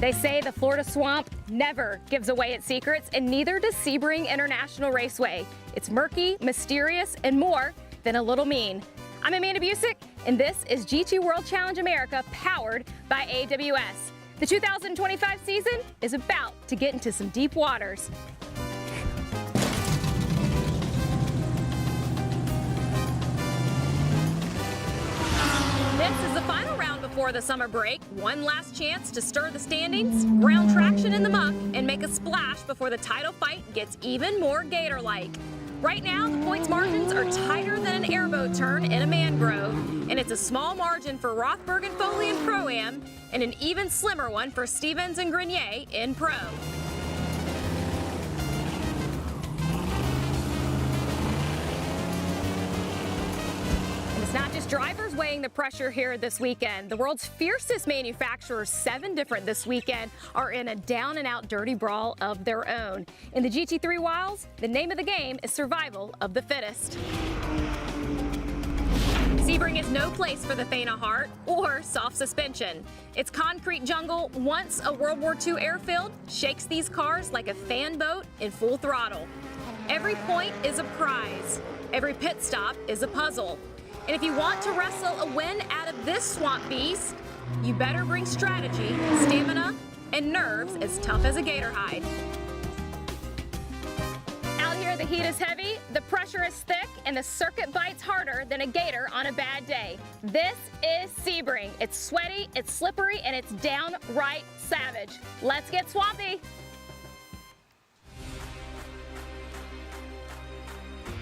They say the Florida swamp never gives away its secrets, and neither does Sebring International Raceway. It's murky, mysterious, and more than a little mean. I'm Amanda Busick, and this is GT World Challenge America, powered by AWS. The 2025 season is about to get into some deep waters. This is the final round before the summer break. One last chance to stir the standings, ground traction in the muck, and make a splash before the title fight gets even more Gator-like. Right now, the points margins are tighter than an airboat turn in a mangrove, and it's a small margin for Rothberg and Foley in Pro-Am, and an even slimmer one for Stevens and Grenier in Pro. It's not just drivers weighing the pressure here this weekend. The world's fiercest manufacturers, 7 different this weekend, are in a down-and-out dirty brawl of their own. In the GT3 Wilds, the name of the game is survival of the fittest. Sebring is no place for the faint of heart or soft suspension. Its concrete jungle, once a World War II airfield, shakes these cars like a fan boat in full throttle. Every point is a prize. Every pit stop is a puzzle. And if you want to wrestle a win out of this swamp beast, you better bring strategy, stamina, and nerves as tough as a gator hide. Out here, the heat is heavy, the pressure is thick, and the circuit bites harder than a gator on a bad day. This is Sebring. It's sweaty, it's slippery, and it's downright savage. Let's get swampy.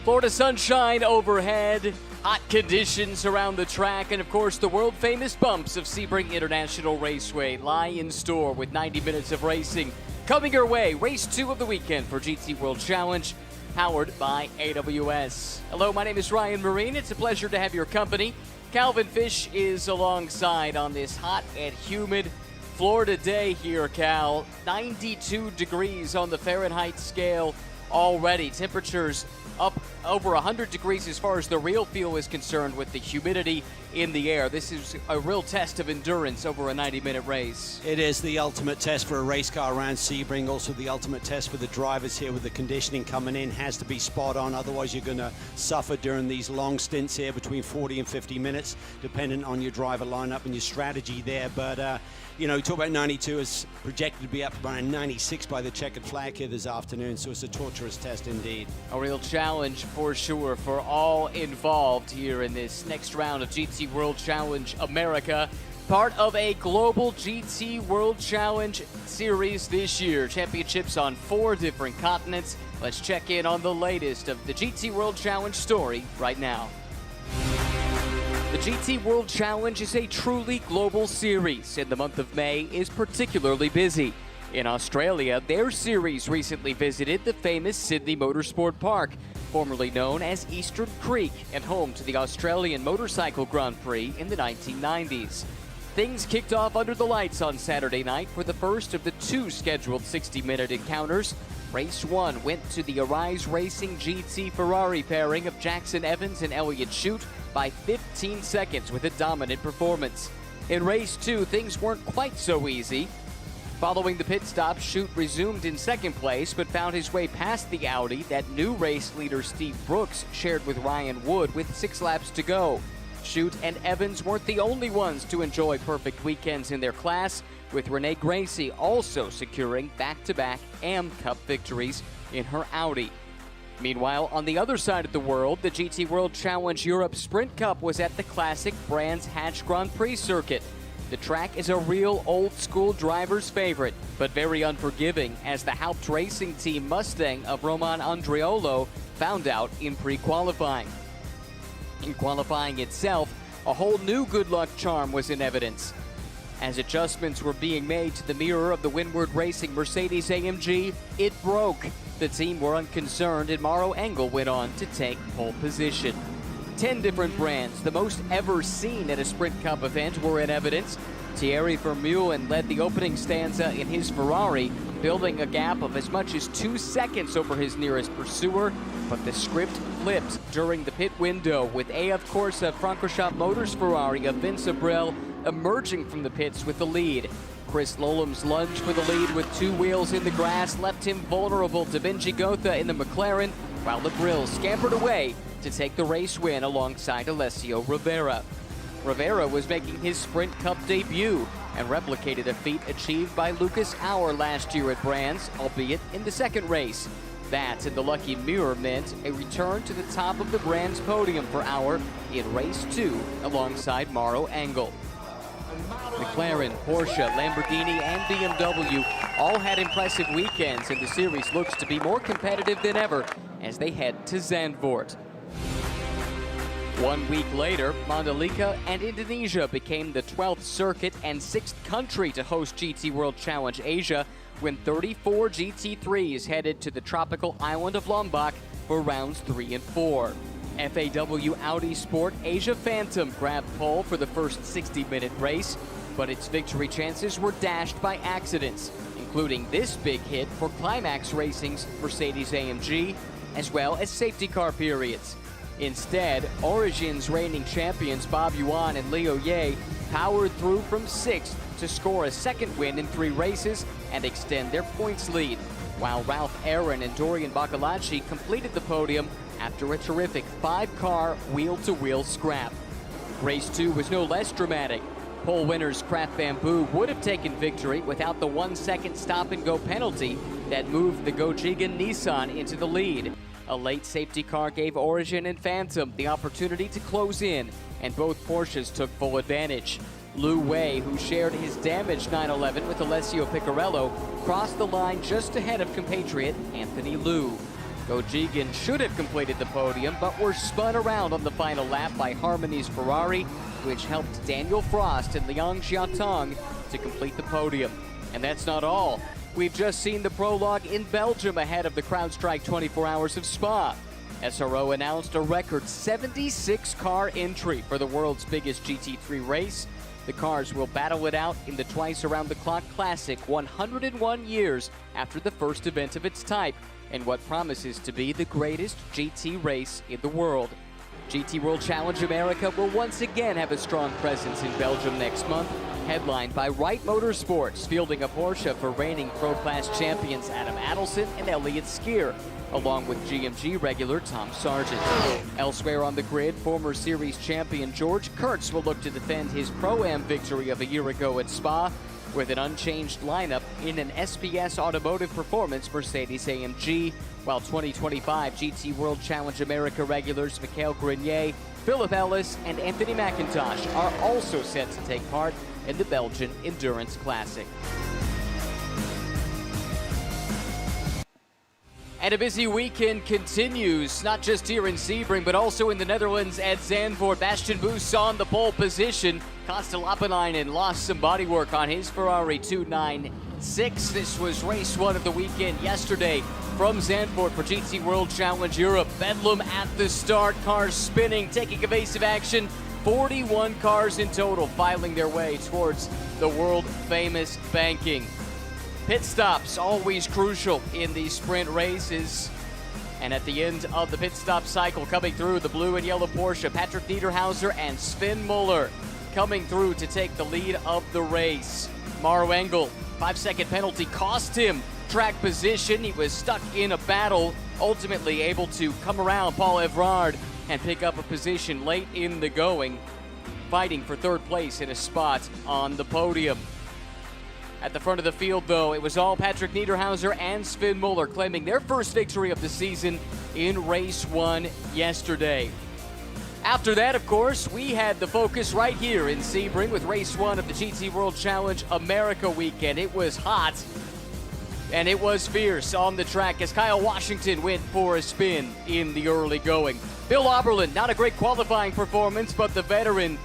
Florida sunshine overhead, hot conditions around the track, and of course the world-famous bumps of Sebring International Raceway lie in store with 90 minutes of racing. Coming your way, race 2 of the weekend for GT World Challenge, powered by AWS. Hello, my name is Ryan Marine. It's a pleasure to have your company. Calvin Fish is alongside on this hot and humid Florida day here, Cal. 92 degrees on the Fahrenheit scale already. Temperatures up over 100 degrees as far as the real feel is concerned with the humidity in the air. This is a real test of endurance over a 90-minute race. It is the ultimate test for a race car around Sebring, also the ultimate test for the drivers here with the conditioning coming in. Has to be spot on, otherwise you're going to suffer during these long stints here between 40 and 50 minutes, depending on your driver lineup and your strategy there. But you know, talk about 92, is projected to be up around 96 by the checkered flag here this afternoon, so it's a torturous test indeed. A real challenge for sure for all involved here in this next round of GT World Challenge America. Part of a global GT World Challenge series this year. Championships on 4 different continents. Let's check in on the latest of the GT World Challenge story right now. The GT World Challenge is a truly global series, and the month of May is particularly busy. In Australia, their series recently visited the famous Sydney Motorsport Park, formerly known as Eastern Creek, and home to the Australian Motorcycle Grand Prix in the 1990s. Things kicked off under the lights on Saturday night for the first of the 2 scheduled 60-minute encounters. Race 1 went to the Arise Racing GT Ferrari pairing of Jackson Evans and Elliott Shute by 15 seconds with a dominant performance. In Race 2, things weren't quite so easy. Following the pit stop, Shute resumed in second place, but found his way past the Audi that new race leader Steve Brooks shared with Ryan Wood with 6 laps to go. Shute and Evans weren't the only ones to enjoy perfect weekends in their class, with Renee Gracie also securing back-to-back AM Cup victories in her Audi. Meanwhile, on the other side of the world, the GT World Challenge Europe Sprint Cup was at the classic Brands Hatch Grand Prix circuit. The track is a real old-school driver's favorite, but very unforgiving, as the Haupt Racing Team Mustang of Roman Andriolo found out in pre-qualifying. In qualifying itself, a whole new good luck charm was in evidence. As adjustments were being made to the mirror of the Windward Racing Mercedes-AMG, it broke. The team were unconcerned, and Mauro Engel went on to take pole position. 10 different brands, the most ever seen at a Sprint Cup event, were in evidence. Thierry Vermeulen led the opening stanza in his Ferrari, building a gap of as much as 2 seconds over his nearest pursuer, but the script flipped during the pit window, with AF Corsa Francorchamps Motors Ferrari of Vince Abreu emerging from the pits with the lead. Chris Lolam's lunge for the lead with 2 wheels in the grass left him vulnerable to Benji Gotha in the McLaren, while the Brill scampered away to take the race win alongside Alessio Rivera. Rivera was making his Sprint Cup debut and replicated a feat achieved by Lucas Auer last year at Brands, albeit in the second race. That and the lucky mirror meant a return to the top of the Brands podium for Auer in race 2 alongside Mauro Engel. McLaren, Porsche, Lamborghini, and BMW all had impressive weekends, and the series looks to be more competitive than ever as they head to Zandvoort. 1 week later, Mandalika and Indonesia became the 12th circuit and 6th country to host GT World Challenge Asia, when 34 GT3s headed to the tropical island of Lombok for rounds 3 and 4. FAW Audi Sport Asia Phantom grabbed pole for the first 60-minute race, but its victory chances were dashed by accidents, including this big hit for Climax Racing's Mercedes-AMG, as well as safety car periods. Instead, Origin's reigning champions Bob Yuan and Leo Ye powered through from 6th to score a second win in 3 races and extend their points lead, while Ralph Aaron and Dorian Bacalacci completed the podium after a terrific 5-car wheel-to-wheel scrap. Race 2 was no less dramatic. Pole winners Craft Bamboo would have taken victory without the 1-second stop-and-go penalty that moved the Gojigan Nissan into the lead. A late safety car gave Origin and Phantom the opportunity to close in, and both Porsches took full advantage. Lu Wei, who shared his damaged 911 with Alessio Piccarello, crossed the line just ahead of compatriot Anthony Liu. Gojigan should have completed the podium, but were spun around on the final lap by Harmony's Ferrari, which helped Daniel Frost and Liang Xiaotong to complete the podium. And that's not all. We've just seen the prologue in Belgium ahead of the CrowdStrike 24 Hours of Spa. SRO announced a record 76-car entry for the world's biggest GT3 race. The cars will battle it out in the twice-around-the-clock classic 101 years after the first event of its type, and what promises to be the greatest GT race in the world. GT World Challenge America will once again have a strong presence in Belgium next month, headlined by Wright Motorsports, fielding a Porsche for reigning Pro Class champions Adam Adelson and Elliott Skier, along with GMG regular Tom Sargent. Elsewhere on the grid, former series champion George Kurtz will look to defend his Pro-Am victory of a year ago at Spa, with an unchanged lineup in an SPS Automotive Performance Mercedes-AMG, while 2025 GT World Challenge America regulars Mikhail Grenier, Philip Ellis, and Anthony McIntosh are also set to take part in the Belgian Endurance Classic. And a busy weekend continues, not just here in Sebring, but also in the Netherlands at Zandvoort. Bastian Boos on the pole position. Costa Lapanainen lost some bodywork on his Ferrari 296. This was race 1 of the weekend yesterday from Zandvoort for GT World Challenge Europe. Bedlam at the start, cars spinning, taking evasive action. 41 cars in total filing their way towards the world-famous banking. Pit stops, always crucial in these sprint races. And at the end of the pit stop cycle, coming through the blue and yellow Porsche, Patrick Niederhauser and Sven Muller coming through to take the lead of the race. Mauro Engel, 5-second penalty cost him track position. He was stuck in a battle, ultimately able to come around Paul Evrard and pick up a position late in the going, fighting for 3rd place in a spot on the podium. At the front of the field, though, it was all Patrick Niederhauser and Sven Muller claiming their first victory of the season in race 1 yesterday. After that, of course, we had the focus right here in Sebring with race 1 of the GT World Challenge America weekend. It was hot, and it was fierce on the track as Kyle Washington went for a spin in the early going. Bill Oberlin, not a great qualifying performance, but the veteran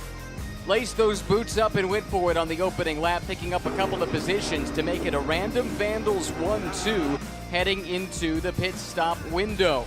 laced those boots up and went for it on the opening lap, picking up a couple of positions to make it a random Vandals 1-2 heading into the pit stop window.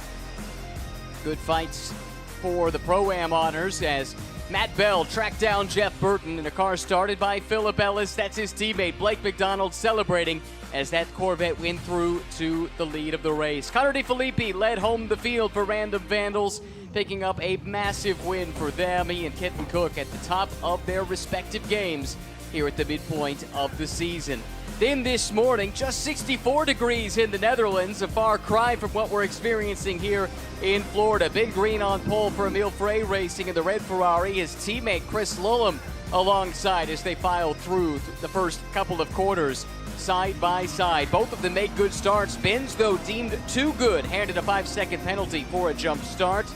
Good fights for the Pro-Am honors as Matt Bell tracked down Jeff Burton in a car started by Philip Ellis. That's his teammate Blake McDonald celebrating as that Corvette went through to the lead of the race. Connor DeFilippi led home the field for Random Vandals, picking up a massive win for them. He and Kenton Cook at the top of their respective games here at the midpoint of the season. Then this morning, just 64 degrees in the Netherlands, a far cry from what we're experiencing here in Florida. Ben Green on pole for Emile Frey Racing in the red Ferrari. His teammate Chris Lullum alongside as they file through the first couple of quarters side by side. Both of them make good starts. Ben's, though, deemed too good, handed a 5-second penalty for a jump start.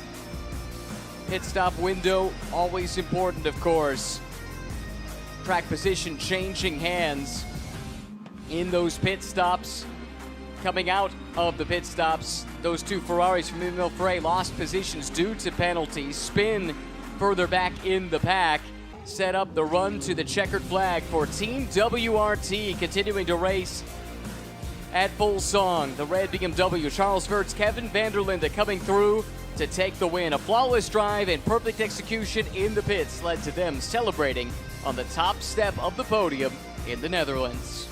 Pit stop window, always important, of course. Track position changing hands in those pit stops. Coming out of the pit stops, those two Ferraris from Emile Frey lost positions due to penalties. Spin further back in the pack. Set up the run to the checkered flag for Team WRT, continuing to race at full song. The red BMW, Charles Verts, Kevin van der Linde coming through to take the win. A flawless drive and perfect execution in the pits led to them celebrating on the top step of the podium in the Netherlands.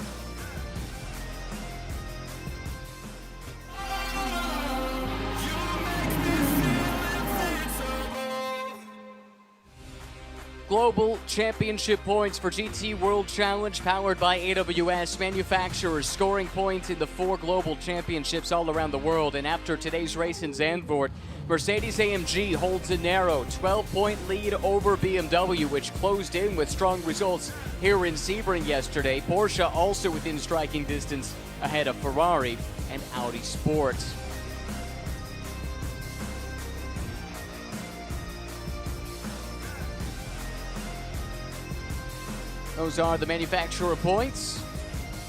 Global Championship points for GT World Challenge powered by AWS. Manufacturers scoring points in the 4 global championships all around the world. And after today's race in Zandvoort, Mercedes-AMG holds a narrow 12-point lead over BMW, which closed in with strong results here in Sebring yesterday. Porsche also within striking distance ahead of Ferrari and Audi Sport. Those are the manufacturer points.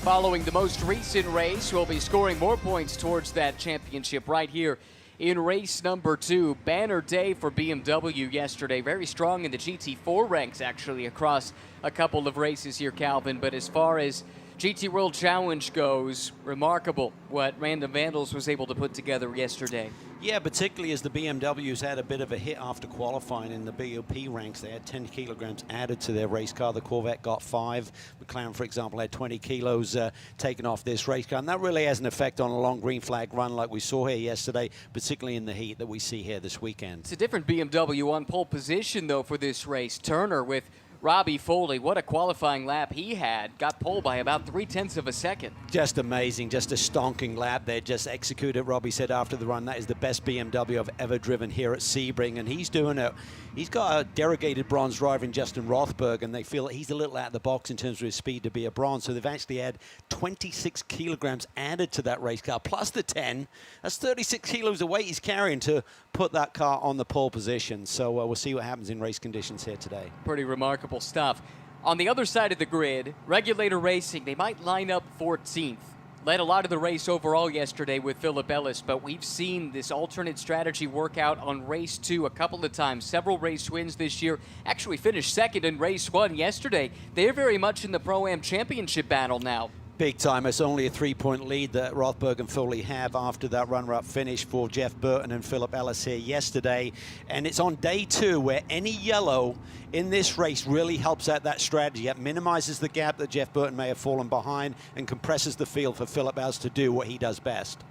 Following the most recent race, we'll be scoring more points towards that championship right here in race number 2. Banner day for BMW yesterday. Very strong in the GT4 ranks, actually, across a couple of races here, Calvin. But as far as GT World Challenge goes, remarkable what Random Vandals was able to put together yesterday. Yeah, particularly as the BMWs had a bit of a hit after qualifying in the BOP ranks. They had 10 kilograms added to their race car. The Corvette got 5. McLaren, for example, had 20 kilos taken off this race car. And that really has an effect on a long green flag run like we saw here yesterday, particularly in the heat that we see here this weekend. It's a different BMW on pole position, though, for this race. Turner with Robbie Foley, what a qualifying lap he had. Got pole by about 0.3 of a second. Just amazing, just a stonking lap there, just executed. Robbie said after the run, that is the best BMW I've ever driven here at Sebring, and he's doing it. He's got a derogated bronze driver in Justin Rothberg, and they feel that he's a little out of the box in terms of his speed to be a bronze, so they've actually had 26 kilograms added to that race car, plus the 10. That's 36 kilos of weight he's carrying to put that car on the pole position. So we'll see what happens in race conditions here today. Pretty remarkable stuff. On the other side of the grid, Regulator Racing, they might line up 14th. Led a lot of the race overall yesterday with Philip Ellis, but we've seen this alternate strategy work out on race 2 a couple of times. Several race wins this year. Actually finished second in race 1 yesterday. They're very much in the Pro-Am Championship battle now. Big time. It's only a 3-point lead that Rothberg and Foley have after that runner-up finish for Jeff Burton and Philip Ellis here yesterday. And it's on day 2 where any yellow in this race really helps out that strategy. It minimizes the gap that Jeff Burton may have fallen behind and compresses the field for Philip Ellis to do what he does best.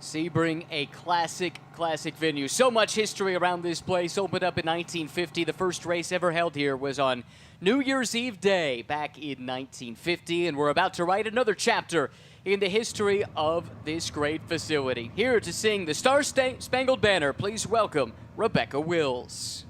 Sebring, a classic venue. So much history around this place. Opened up in 1950. The first race ever held here was on New Year's Eve Day back in 1950, and we're about to write another chapter in the history of this great facility. Here to sing the Star-Spangled Banner, please welcome Rebecca Wills.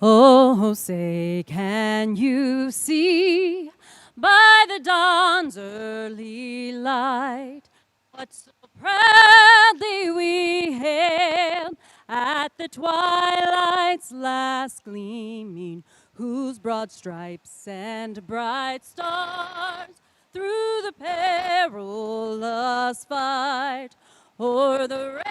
Oh, say, can you see by the dawn's early light what so proudly we hailed at the twilight's last gleaming, whose broad stripes and bright stars through the perilous fight o'er the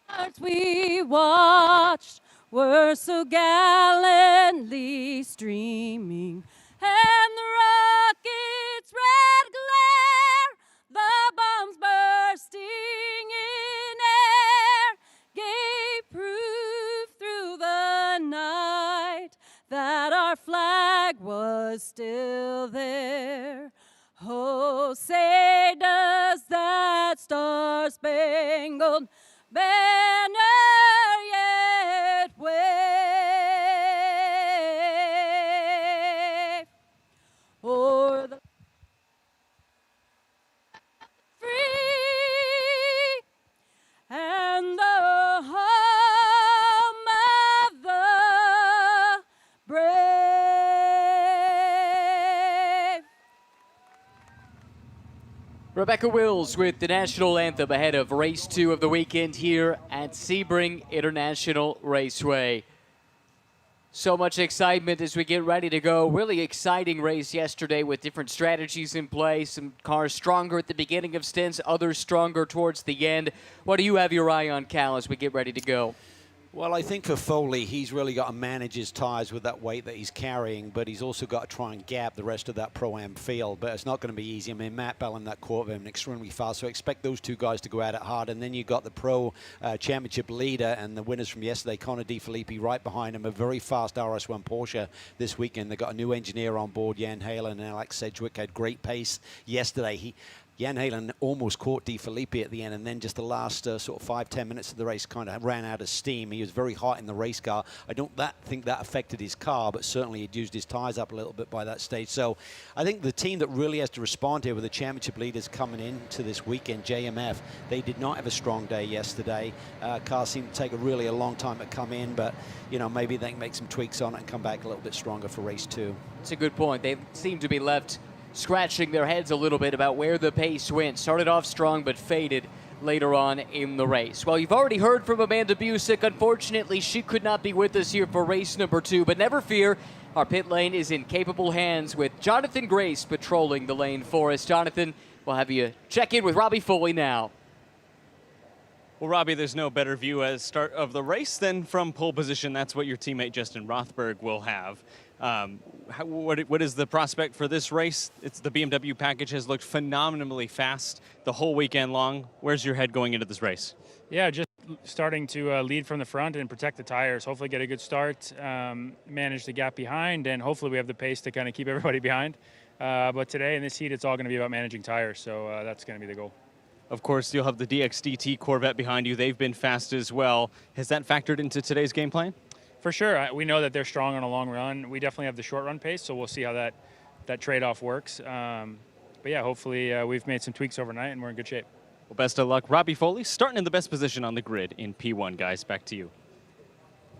ramparts we watched were so gallantly streaming, and the rocket's red glare, the bombs bursting in air, gave proof through the night that our flag was still there. Oh, say does that star-spangled banner yet wave? Rebecca Wills with the national anthem ahead of race 2 of the weekend here at Sebring International Raceway. So much excitement as we get ready to go. Really exciting race yesterday with different strategies in play. Some cars stronger at the beginning of stints, others stronger towards the end. What do you have your eye on, Cal, as we get ready to go? Well, I think for Foley, he's really got to manage his tyres with that weight that he's carrying, but he's also got to try and gap the rest of that Pro-Am field, but it's not going to be easy. I mean, Matt Bell and that Corvette are extremely fast, so expect those two guys to go at it hard, and then you've got the Pro Championship leader and the winners from yesterday, Connor DeFilippi, right behind him, a very fast RS1 Porsche this weekend. They've got a new engineer on board, Jan Halen, and Alex Sedgwick had great pace yesterday. Jan Halen almost caught DeFilippi at the end, and then just the last sort of 5-10 minutes of the race kind of ran out of steam. He was very hot in the race car. I don't think that affected his car, but certainly he'd used his tires up a little bit by that stage. So I think the team that really has to respond here with the championship leaders coming into this weekend, JMF, they did not have a strong day yesterday. Cars seemed to take a long time to come in, but you know, maybe they can make some tweaks on it and come back a little bit stronger for race 2. It's a good point. They seem to be left scratching their heads a little bit about where the pace went. Started off strong but faded later on in the race. Well, you've already heard from Amanda Busick. Unfortunately, she could not be with us here for race number 2, but never fear, our pit lane is in capable hands with Jonathan Grace patrolling the lane for us. Jonathan, we'll have you check in with Robbie Foley now. Well, Robbie, there's no better view as start of the race than from pole position. That's what your teammate Justin Rothberg will have. What is the prospect for this race? It's the BMW package has looked phenomenally fast the whole weekend long. Where's your head going into this race? Yeah, just starting to lead from the front and protect the tires. Hopefully get a good start, manage the gap behind, and hopefully we have the pace to kind of keep everybody behind. But today in this heat, it's all going to be about managing tires, so that's going to be the goal. Of course, you'll have the DXDT Corvette behind you. They've been fast as well. Has that factored into today's game plan? For sure. We know that they're strong on a long run. We definitely have the short run pace, so we'll see how that trade-off works. But yeah, hopefully we've made some tweaks overnight and we're in good shape. Well, best of luck. Robbie Foley starting in the best position on the grid in P1, guys. Back to you.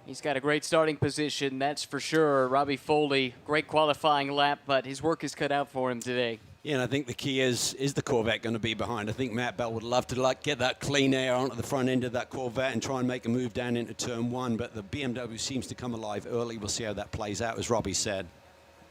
He's got a great starting position, that's for sure. Robbie Foley, great qualifying lap, but his work is cut out for him today. Yeah, and I think the key is the Corvette going to be behind? I think Matt Bell would love to get that clean air onto the front end of that Corvette and try and make a move down into turn 1, but the BMW seems to come alive early. We'll see how that plays out, as Robbie said.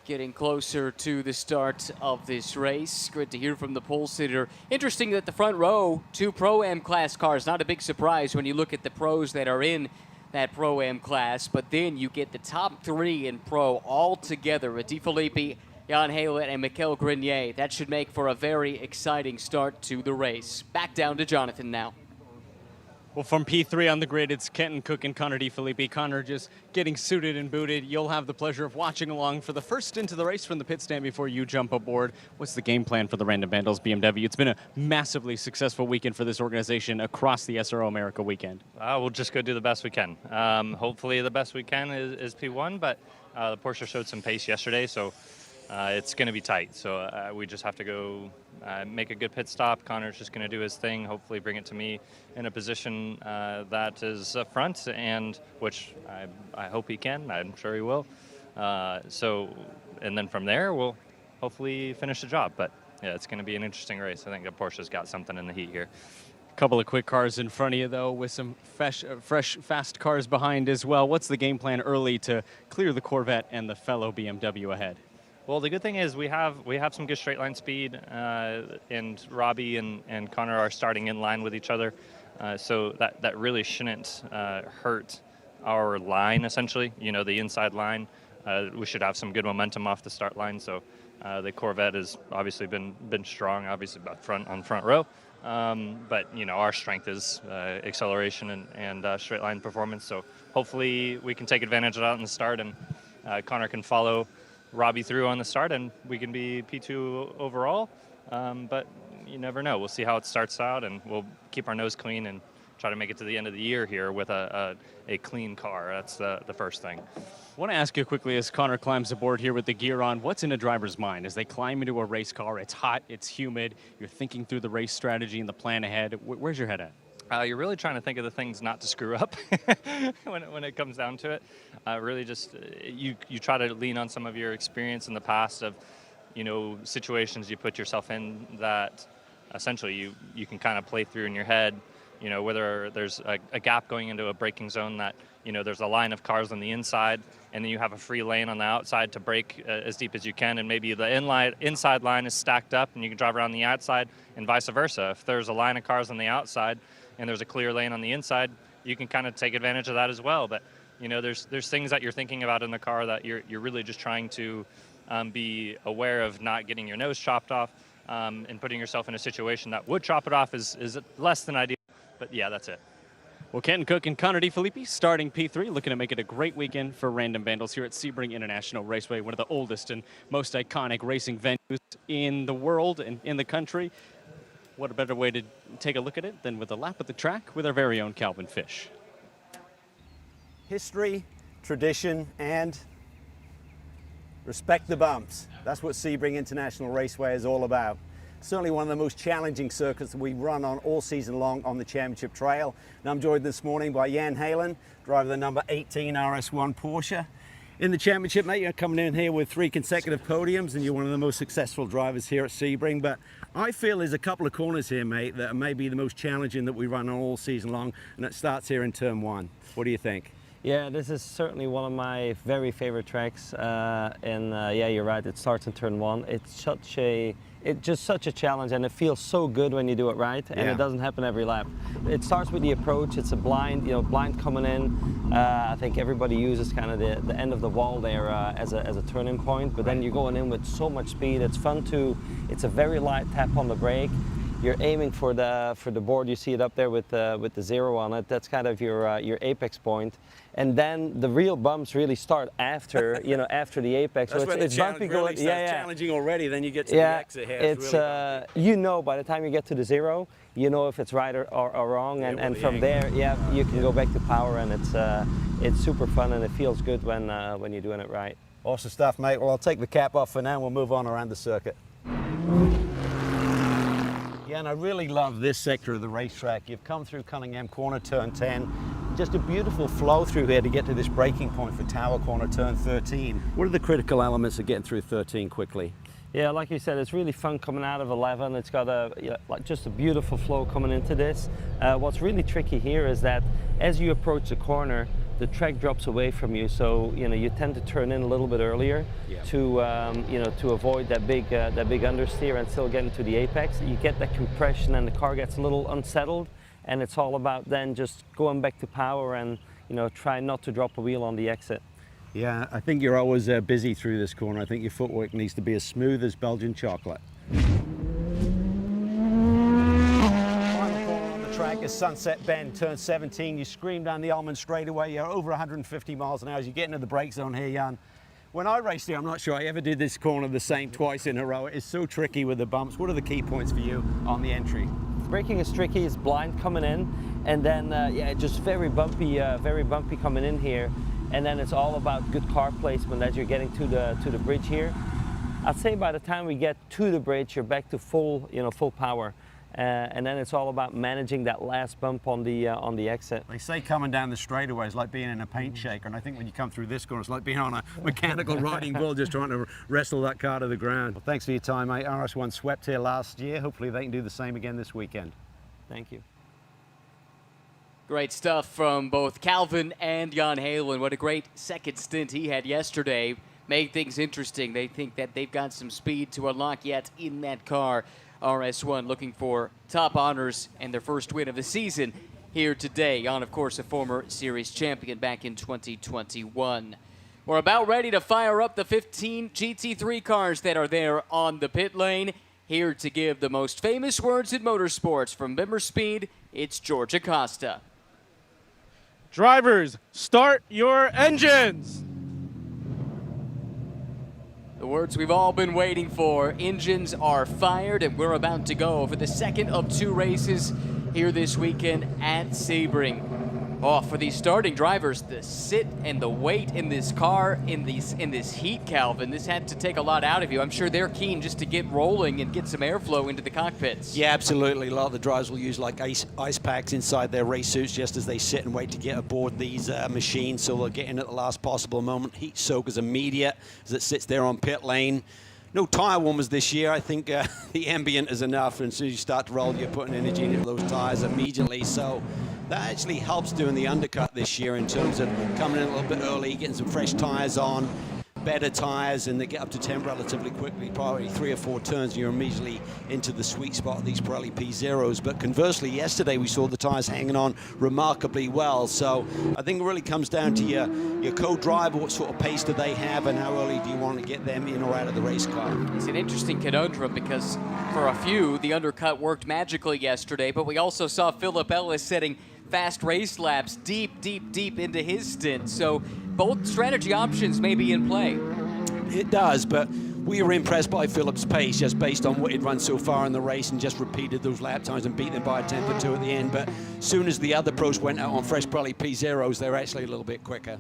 Getting closer to the start of this race. Good to hear from the pole sitter. Interesting that the front row, 2 Pro-Am class cars, not a big surprise when you look at the pros that are in that Pro-Am class, but then you get the top 3 in Pro all together with DeFilippi, Jan Halen, and Mikel Grenier. That should make for a very exciting start to the race. Back down to Jonathan now. Well, from P3 on the grid, it's Kenton Cook and Connor DeFilippi. Connor just getting suited and booted. You'll have the pleasure of watching along for the first stint of the race from the pit stand before you jump aboard. What's the game plan for the Random Vandals BMW? It's been a massively successful weekend for this organization across the SRO America weekend. We'll just go do the best we can. Hopefully the best we can is P1, but the Porsche showed some pace yesterday, so it's going to be tight. So we just have to go make a good pit stop. Connor's just going to do his thing, hopefully bring it to me in a position that is up front, and which I hope he can. I'm sure he will. And then from there, we'll hopefully finish the job. But yeah, it's going to be an interesting race. I think that Porsche's got something in the heat here. Couple of quick cars in front of you, though, with some fresh, fast cars behind as well. What's the game plan early to clear the Corvette and the fellow BMW ahead? Well, the good thing is we have some good straight line speed, and Robbie and Connor are starting in line with each other, so that really shouldn't hurt our line, essentially. You know, the inside line. We should have some good momentum off the start line. So the Corvette has obviously been strong, obviously on front row. But you know, our strength is acceleration and straight line performance. So hopefully we can take advantage of that in the start, and Connor can follow Robbie through on the start, and we can be P2 overall. But you never know. We'll see how it starts out, and we'll keep our nose clean and try to make it to the end of the year here with a clean car. That's the first thing. I want to ask you quickly, as Connor climbs aboard here with the gear on, what's in a driver's mind as they climb into a race car? It's hot, it's humid, you're thinking through the race strategy and the plan ahead. Where's your head at? You're really trying to think of the things not to screw up when it comes down to it. Really just, you try to lean on some of your experience in the past of, you know, situations you put yourself in that essentially you can kind of play through in your head, you know, whether there's a gap going into a braking zone that, you know, there's a line of cars on the inside, and then you have a free lane on the outside to brake as deep as you can, and maybe the inside line is stacked up and you can drive around the outside, and vice versa. If there's a line of cars on the outside and there's a clear lane on the inside, you can kind of take advantage of that as well. But, you know, there's things that you're thinking about in the car that you're really just trying to be aware of not getting your nose chopped off, and putting yourself in a situation that would chop it off is less than ideal. But yeah, that's it. Well, Kenton Cook and Connor DeFilippi starting P3, looking to make it a great weekend for Random Vandals here at Sebring International Raceway, one of the oldest and most iconic racing venues in the world and in the country. What a better way to take a look at it than with a lap of the track with our very own Calvin Fish. History, tradition, and respect the bumps. That's what Sebring International Raceway is all about. Certainly one of the most challenging circuits that we run on all season long on the Championship Trail. And I'm joined this morning by Jan Halen, driver of the number 18 RS1 Porsche. In the Championship, mate, you're coming in here with 3 consecutive podiums, and you're one of the most successful drivers here at Sebring. But I feel there's a couple of corners here, mate, that are maybe the most challenging that we run on all season long, and it starts here in Turn 1. What do you think? Yeah, this is certainly one of my very favorite tracks, yeah, you're right. It starts in Turn 1. It's just such a challenge, and it feels so good when you do it right, and it doesn't happen every lap. It starts with the approach. It's a blind, blind coming in. I think everybody uses kind of the end of the wall there as a turning point, but then you're going in with so much speed. It's fun to. It's a very light tap on the brake. You're aiming for the board. You see it up there with the 0 on it. That's kind of your apex point. And then the real bumps really start after after the apex. That's so when it's bumpy going. Yeah, challenging already. Then you get to the exit here. It's really by the time you get to the 0, you know if it's right or wrong, and from there, you can go back to power, and it's super fun, and it feels good when you're doing it right. Awesome stuff, mate. Well, I'll take the cap off for now, and we'll move on around the circuit. Yeah, and I really love this sector of the racetrack. You've come through Cunningham Corner, Turn 10. Just a beautiful flow through here to get to this braking point for Tower Corner, Turn 13. What are the critical elements of getting through 13 quickly? Yeah, like you said, it's really fun coming out of 11. It's got just a beautiful flow coming into this. What's really tricky here is that as you approach the corner, the track drops away from you, so you tend to turn in a little bit earlier to to avoid that big understeer and still get into the apex. You get that compression, and the car gets a little unsettled, and it's all about then just going back to power and try not to drop a wheel on the exit. Yeah, I think you're always busy through this corner. I think your footwork needs to be as smooth as Belgian chocolate. Track is Sunset Bend, Turn 17. You scream down the Almond straightaway. You're over 150 miles an hour as you get into the brake zone here, Jan. When I raced here, I'm not sure I ever did this corner the same twice in a row. It is so tricky with the bumps. What are the key points for you on the entry? Braking is tricky. It's blind coming in, and then just very bumpy coming in here. And then it's all about good car placement as you're getting to the bridge here. I'd say by the time we get to the bridge, you're back to full power. And then it's all about managing that last bump on the exit. They say coming down the straightaway is like being in a paint shaker, and I think when you come through this corner, it's like being on a mechanical riding bull just trying to wrestle that car to the ground. Well, thanks for your time, mate. RS1 swept here last year. Hopefully they can do the same again this weekend. Thank you. Great stuff from both Calvin and Jan Halen. What a great second stint he had yesterday. Made things interesting. They think that they've got some speed to unlock yet in that car. RS1 looking for top honors and their first win of the season here today. Jan, of course, a former series champion back in 2021. We're about ready to fire up the 15 GT3 cars that are there on the pit lane. Here to give the most famous words in motorsports from Bimmer Speed, it's George Acosta. Drivers, start your engines! The words we've all been waiting for. Engines are fired, and we're about to go for the second of 2 races here this weekend at Sebring. Oh, for these starting drivers, the sit and the wait in this car, in this heat, Calvin, this had to take a lot out of you. I'm sure they're keen just to get rolling and get some airflow into the cockpits. Yeah, absolutely. A lot of the drivers will use like ice packs inside their race suits just as they sit and wait to get aboard these machines, so they'll get in at the last possible moment. Heat soak is immediate as it sits there on pit lane. No tire warmers this year. I think the ambient is enough, and as soon as you start to roll, you're putting energy into those tires immediately. So that actually helps doing the undercut this year in terms of coming in a little bit early, getting some fresh tires on, better tires, and they get up to temp relatively quickly, probably 3 or 4 turns, and you're immediately into the sweet spot of these Pirelli P0s. But conversely, yesterday we saw the tires hanging on remarkably well. So I think it really comes down to your co-driver, what sort of pace do they have, and how early do you want to get them in or out of the race car. It's an interesting conundrum because for a few, the undercut worked magically yesterday, but we also saw Philip Ellis setting fast race laps deep into his stint. So both strategy options may be in play. It does, but we were impressed by Philip's pace just based on what he'd run so far in the race and just repeated those lap times and beat them by a tenth or two at the end. But as soon as the other pros went out on fresh Pirelli P0s, they were actually a little bit quicker.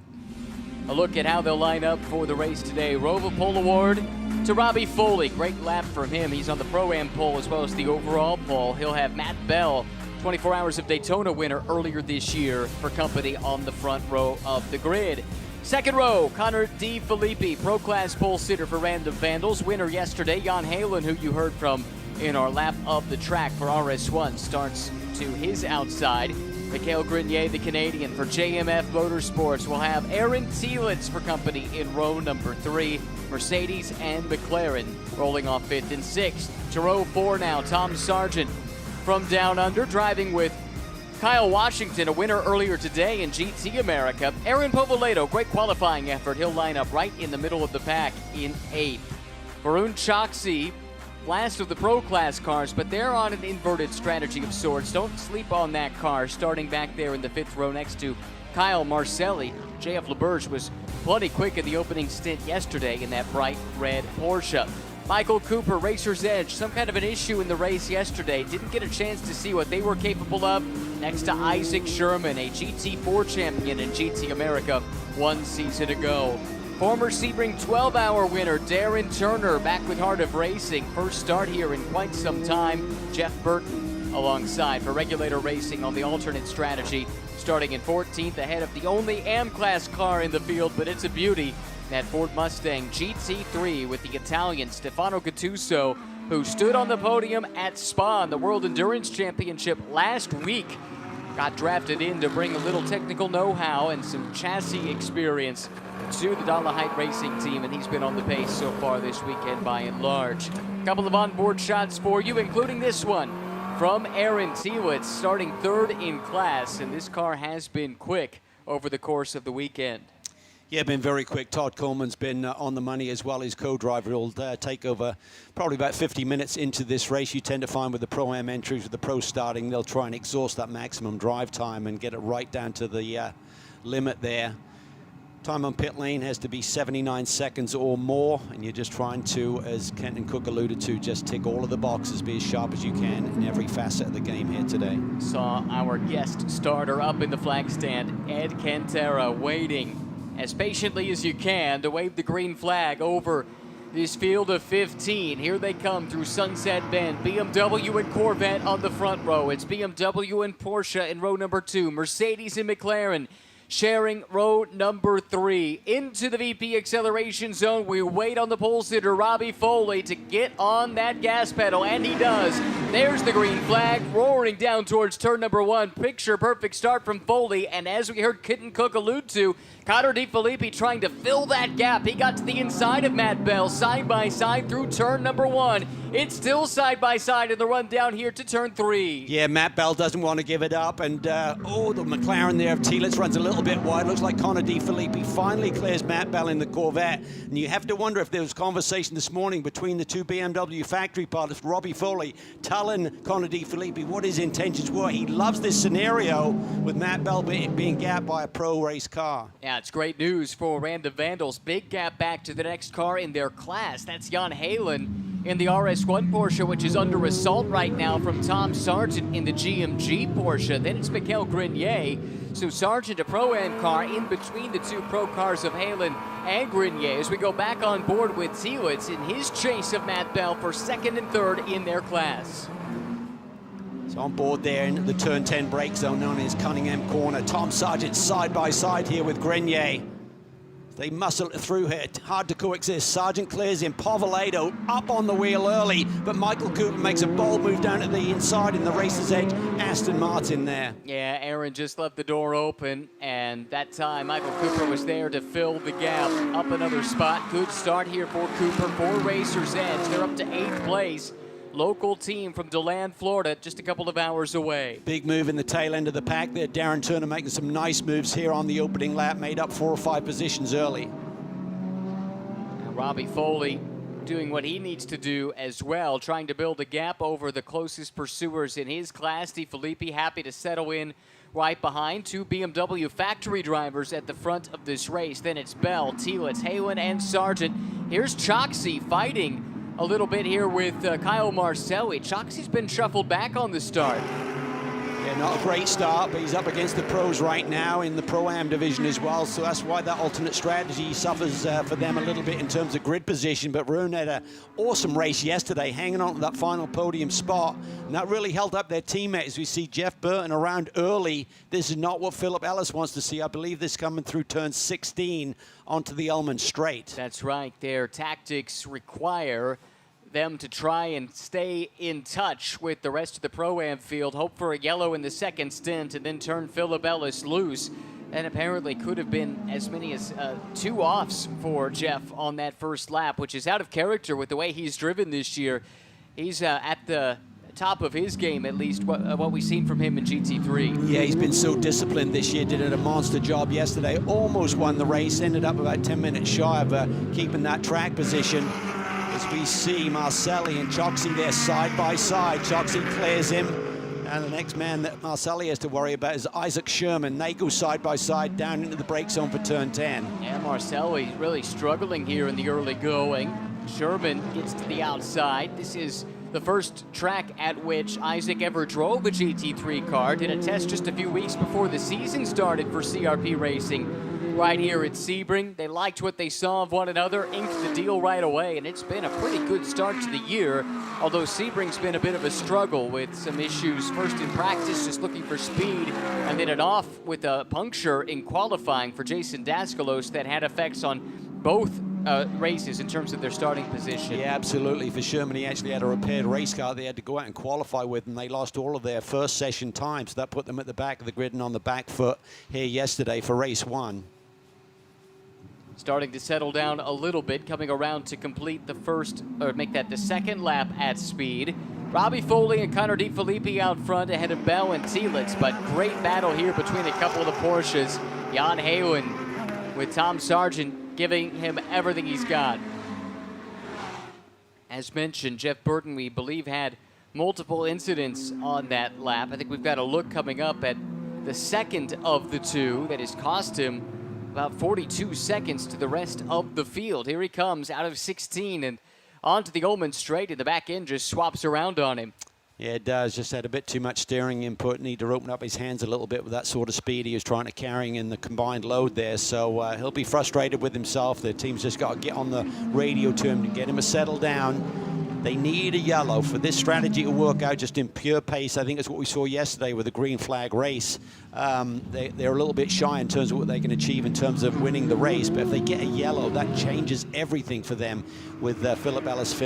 A look at how they'll line up for the race today. Roval Pole Award to Robbie Foley. Great lap for him. He's on the Pro-Am pole as well as the overall pole. He'll have Matt Bell, 24 Hours of Daytona winner earlier this year, for company on the front row of the grid. Second row, Connor D. Filippi, Pro Class pole sitter for Random Vandals. Winner yesterday, Jan Halen, who you heard from in our lap of the track for RS1, starts to his outside. Mikhail Grenier, the Canadian, for JMF Motorsports. We'll have Aaron Thielitz for company in row number 3. Mercedes and McLaren rolling off 5th and 6th. To row 4 now, Tom Sargent from Down Under, driving with Kyle Washington, a winner earlier today in GT America. Aaron Povoleto, great qualifying effort. He'll line up right in the middle of the pack in 8th. Varun Choksi, last of the Pro Class cars, but they're on an inverted strategy of sorts. Don't sleep on that car, starting back there in the 5th row next to Kyle Marcelli. JF LeBurge was plenty quick in the opening stint yesterday in that bright red Porsche. Michael Cooper, Racer's Edge, some kind of an issue in the race yesterday. Didn't get a chance to see what they were capable of. Next to Isaac Sherman, a GT4 champion in GT America 1 season ago. Former Sebring 12-hour winner Darren Turner back with Heart of Racing. First start here in quite some time. Jeff Burton alongside for Regulator Racing on the alternate strategy, starting in 14th ahead of the only AM-class car in the field, but it's a beauty. That Ford Mustang GT3 with the Italian Stefano Gattuso, who stood on the podium at Spa in the World Endurance Championship last week. Got drafted in to bring a little technical know-how and some chassis experience to the Dollarhide Racing team, and he's been on the pace so far this weekend by and large. A couple of onboard shots for you, including this one from Aaron Thielitz, starting 3rd in class, and this car has been quick over the course of the weekend. Yeah, been very quick. Todd Coleman's been on the money as well. His co-driver will take over probably about 50 minutes into this race. You tend to find with the Pro-Am entries, with the pros starting, they'll try and exhaust that maximum drive time and get it right down to the limit there. Time on pit lane has to be 79 seconds or more, and you're just trying to, as Kenton Cook alluded to, just tick all of the boxes, be as sharp as you can in every facet of the game here today. Saw our guest starter up in the flag stand, Ed Cantera, waiting as patiently as you can to wave the green flag over this field of 15. Here they come through Sunset Bend. BMW and Corvette on the front row. It's BMW and Porsche in row number 2. Mercedes and McLaren sharing row number 3. Into the VP acceleration zone, we wait on the pole sitter Robbie Foley to get on that gas pedal, and he does. There's the green flag, roaring down towards turn number 1. Picture perfect start from Foley, and as we heard Kitten Cook allude to, Connor D. Filippi trying to fill that gap. He got to the inside of Matt Bell, side by side through turn number 1. It's still side by side in the run down here to turn 3. Yeah, Matt Bell doesn't want to give it up, and the McLaren there of Thielitz runs a little bit wide. Looks like Connor D. Filippi finally clears Matt Bell in the Corvette, and you have to wonder if there was conversation this morning between the two BMW factory pilots, Robbie Foley, telling Connor D. Filippi what his intentions were. He loves this scenario with Matt Bell being gapped by a pro race car. Yeah, it's great news for Random Vandals. Big gap back to the next car in their class. That's Jan Halen in the RS1 Porsche, which is under assault right now from Tom Sargent in the GMG Porsche. Then it's Mikhail Grenier. So Sargent, a Pro-Am car in between the two pro cars of Halen and Grenier, as we go back on board with Thielitz in his chase of Matt Bell for 2nd and 3rd in their class. So on board there in the turn 10 brake zone known as Cunningham Corner. Tom Sargent side by side here with Grenier. They muscle it through here. Hard to coexist. Sargent clears in. Povolato up on the wheel early, but Michael Cooper makes a bold move down to the inside in the racer's edge. Aston Martin there. Yeah, Aaron just left the door open, and that time Michael Cooper was there to fill the gap. Up another spot. Good start here for Cooper. 4 racers edge. They're up to 8th place. Local team from DeLand, Florida, just a couple of hours away. Big move in the tail end of the pack there. Darren Turner making some nice moves here on the opening lap, made up 4 or 5 positions early. And Robbie Foley doing what he needs to do as well, trying to build a gap over the closest pursuers in his class. DeFilippi happy to settle in right behind 2 BMW factory drivers at the front of this race. Then it's Bell, Thielitz, Halen, and Sargent. Here's Choxy fighting a little bit here with Kyle Marcelli. Choxy's been shuffled back on the start. Yeah, not a great start, but he's up against the pros right now in the Pro-Am division as well, so that's why that alternate strategy suffers for them a little bit in terms of grid position. But Rune had an awesome race yesterday, hanging on to that final podium spot, and that really held up their teammates. We see Jeff Burton around early. This is not what Philip Ellis wants to see. I believe this coming through turn 16 onto the Ullman straight. That's right. Their tactics require them to try and stay in touch with the rest of the Pro-Am field, hope for a yellow in the second stint, and then turn Philip Ellis loose. And apparently could have been as many as 2 offs for Jeff on that first lap, which is out of character with the way he's driven this year. He's at the top of his game, at least what we've seen from him in GT3. Yeah, he's been so disciplined this year, did a monster job yesterday, almost won the race, ended up about 10 minutes shy of keeping that track position. As we see Marcelli and Choxy there side by side. Choxy clears him, and the next man that Marcelli has to worry about is Isaac Sherman. They go side by side down into the brake zone for turn 10. Yeah, Marcelli really struggling here in the early going. Sherman gets to the outside. This is the first track at which Isaac ever drove a GT3 car. Did a test just a few weeks before the season started for CRP Racing right here at Sebring. They liked what they saw of one another, inked the deal right away, and it's been a pretty good start to the year, although Sebring's been a bit of a struggle with some issues. First in practice, just looking for speed, and then it off with a puncture in qualifying for Jason Daskalos that had effects on both races in terms of their starting position. Yeah, absolutely. For Sherman, he actually had a repaired race car they had to go out and qualify with, and they lost all of their first session time, so that put them at the back of the grid and on the back foot here yesterday for race 1. Starting to settle down a little bit, coming around to complete the first, or make that the second lap at speed. Robbie Foley and Connor DeFilippi out front ahead of Bell and Thielitz, but great battle here between a couple of the Porsches. Jan Halen with Tom Sargent giving him everything he's got. As mentioned, Jeff Burton, we believe, had multiple incidents on that lap. I think we've got a look coming up at the second of the 2 that has cost him about 42 seconds to the rest of the field. Here he comes out of 16 and onto the Ullman straight, and the back end just swaps around on him. Yeah, it does. Just had a bit too much steering input. Need to open up his hands a little bit with that sort of speed he was trying to carry in the combined load there. So he'll be frustrated with himself. The team's just got to get on the radio to him to get him to settle down. They need a yellow for this strategy to work out just in pure pace. I think that's what we saw yesterday with the green flag race. They're a little bit shy in terms of what they can achieve in terms of winning the race, but if they get a yellow, that changes everything for them with Philip Ellis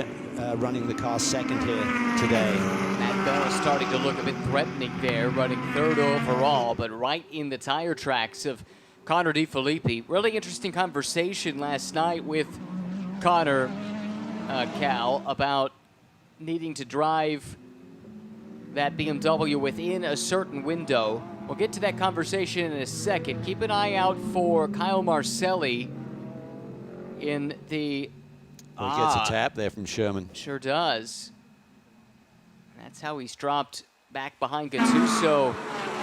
running the car second here today. Matt Bell is starting to look a bit threatening there, running 3rd overall, but right in the tire tracks of Connor DeFilippi. Really interesting conversation last night with Connor, Cal, about needing to drive that BMW within a certain window. We'll get to that conversation in a second. Keep an eye out for Kyle Marcelli in the... Well, he gets a tap there from Sherman. Sure does. That's how he's dropped back behind Gattuso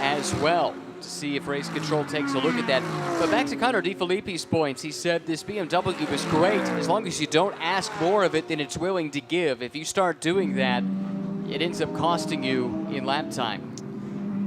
as well, to see if race control takes a look at that. But back to Connor DeFilippi's points, he said this BMW is great as long as you don't ask more of it than it's willing to give. If you start doing that, it ends up costing you in lap time.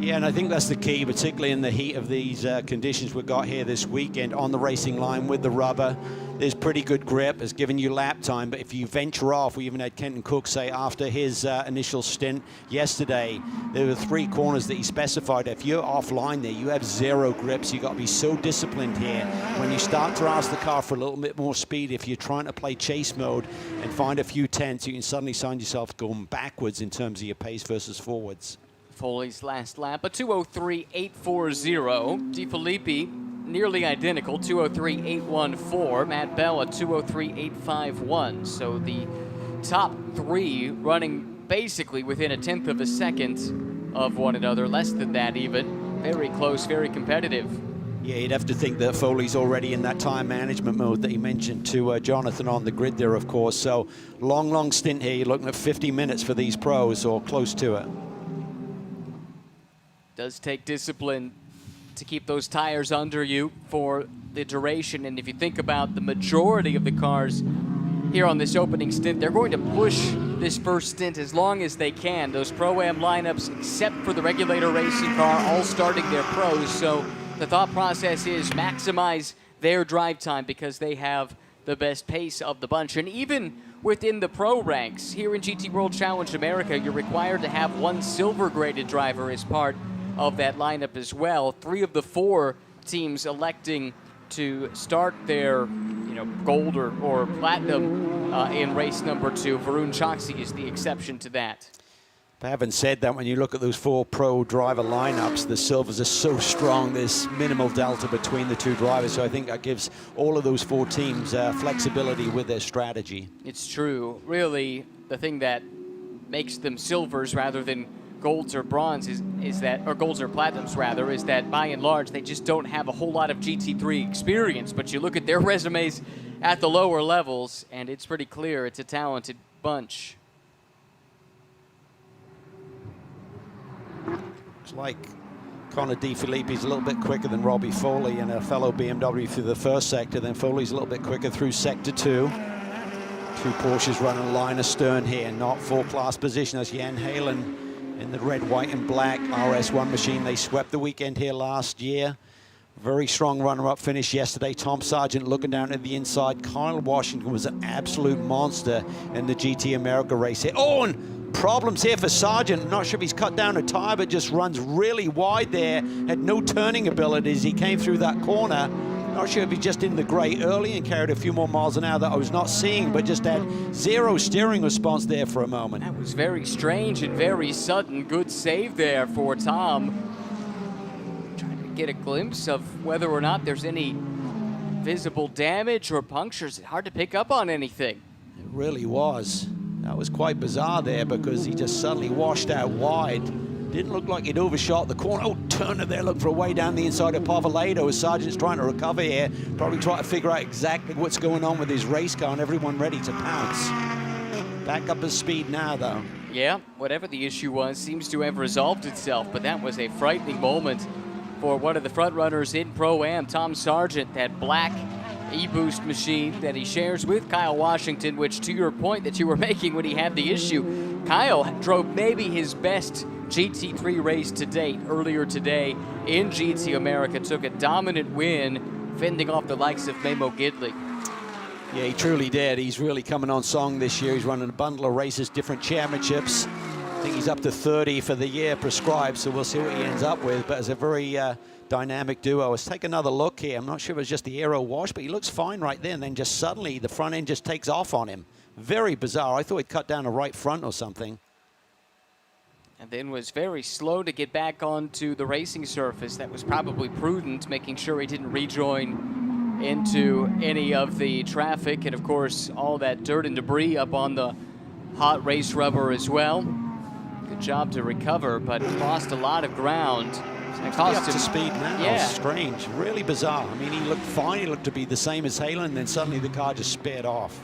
Yeah, and I think that's the key, particularly in the heat of these conditions we've got here this weekend on the racing line with the rubber. There's pretty good grip. It's giving you lap time, but if you venture off, we even had Kenton Cook say after his initial stint yesterday, there were 3 corners that he specified. If you're offline there, you have 0 grips. You've got to be so disciplined here. When you start to ask the car for a little bit more speed, if you're trying to play chase mode and find a few tenths, you can suddenly find yourself going backwards in terms of your pace versus forwards. Foley's last lap, a 2:03.840. DeFilippi nearly identical, 2:03.814. Matt Bell, a 2:03.851. So the top 3 running basically within a tenth of a second of one another, less than that even. Very close, very competitive. Yeah, you'd have to think that Foley's already in that time management mode that he mentioned to Jonathan on the grid there, of course. So long stint here. You're looking at 50 minutes for these pros or close to it. Does take discipline to keep those tires under you for the duration. And if you think about the majority of the cars here on this opening stint, they're going to push this first stint as long as they can. Those Pro-Am lineups, except for the regulator racing car, all starting their pros. So the thought process is maximize their drive time because they have the best pace of the bunch. And even within the pro ranks, here in GT World Challenge America, you're required to have 1 silver-graded driver as part of that lineup as well. 3 of the 4 teams electing to start their gold or platinum in race number 2. Varun Choksi is the exception to that. But having said that, when you look at those 4 pro driver lineups, the silvers are so strong, there's minimal delta between the 2 drivers. So I think that gives all of those 4 teams flexibility with their strategy. It's true. Really, the thing that makes them silvers rather than golds or bronze is that, or golds or platinums rather, is that by and large they just don't have a whole lot of GT3 experience. But you look at their resumes at the lower levels and it's pretty clear it's a talented bunch. Looks like Connor DeFilippi's a little bit quicker than Robbie Foley and a fellow BMW through the first sector. Then Foley's a little bit quicker through sector 2. 2 Porsches running line astern here, not full class position as Jan Halen in the red, white, and black RS1 machine. They swept the weekend here last year. Very strong runner-up finish yesterday. Tom Sargent looking down at the inside. Kyle Washington was an absolute monster in the GT America race here. Oh, and problems here for Sargent. Not sure if he's cut down a tire, but just runs really wide there. Had no turning ability as he came through that corner. Not sure if he's just in the gray early and carried a few more miles an hour that I was not seeing, but just had 0 steering response there for a moment. That was very strange and very sudden. Good save there for Tom. Trying to get a glimpse of whether or not there's any visible damage or punctures. It's hard to pick up on anything. It really was. That was quite bizarre there because he just suddenly washed out wide. Didn't look like he'd overshot the corner. Oh, Turner there looking for a way down the inside of Pavaledo as Sargent's trying to recover here. Probably trying to figure out exactly what's going on with his race car and everyone ready to pounce. Back up his speed now, though. Yeah, whatever the issue was seems to have resolved itself, but that was a frightening moment for one of the front runners in Pro-Am, Tom Sargent, that black e-boost machine that he shares with Kyle Washington, which to your point that you were making when he had the issue, Kyle drove maybe his best GT3 race to date earlier today in GT America, took a dominant win, fending off the likes of Memo Gidley. Yeah, he truly did. He's really coming on song this year. He's running a bundle of races, different championships. I think he's up to 30 for the year prescribed, so we'll see what he ends up with. But it's a very dynamic duo. Let's take another look here. I'm not sure if it was just the aero wash, but he looks fine right there. And then just suddenly the front end just takes off on him. Very bizarre. I thought he'd cut down a right front or something. And then was very slow to get back onto the racing surface. That was probably prudent, making sure he didn't rejoin into any of the traffic. And of course, all that dirt and debris up on the hot race rubber as well. Good job to recover, but lost a lot of ground. Up to speed now. Yeah. Strange, really bizarre. I mean, he looked fine. He looked to be the same as Halen, and then suddenly the car just sped off.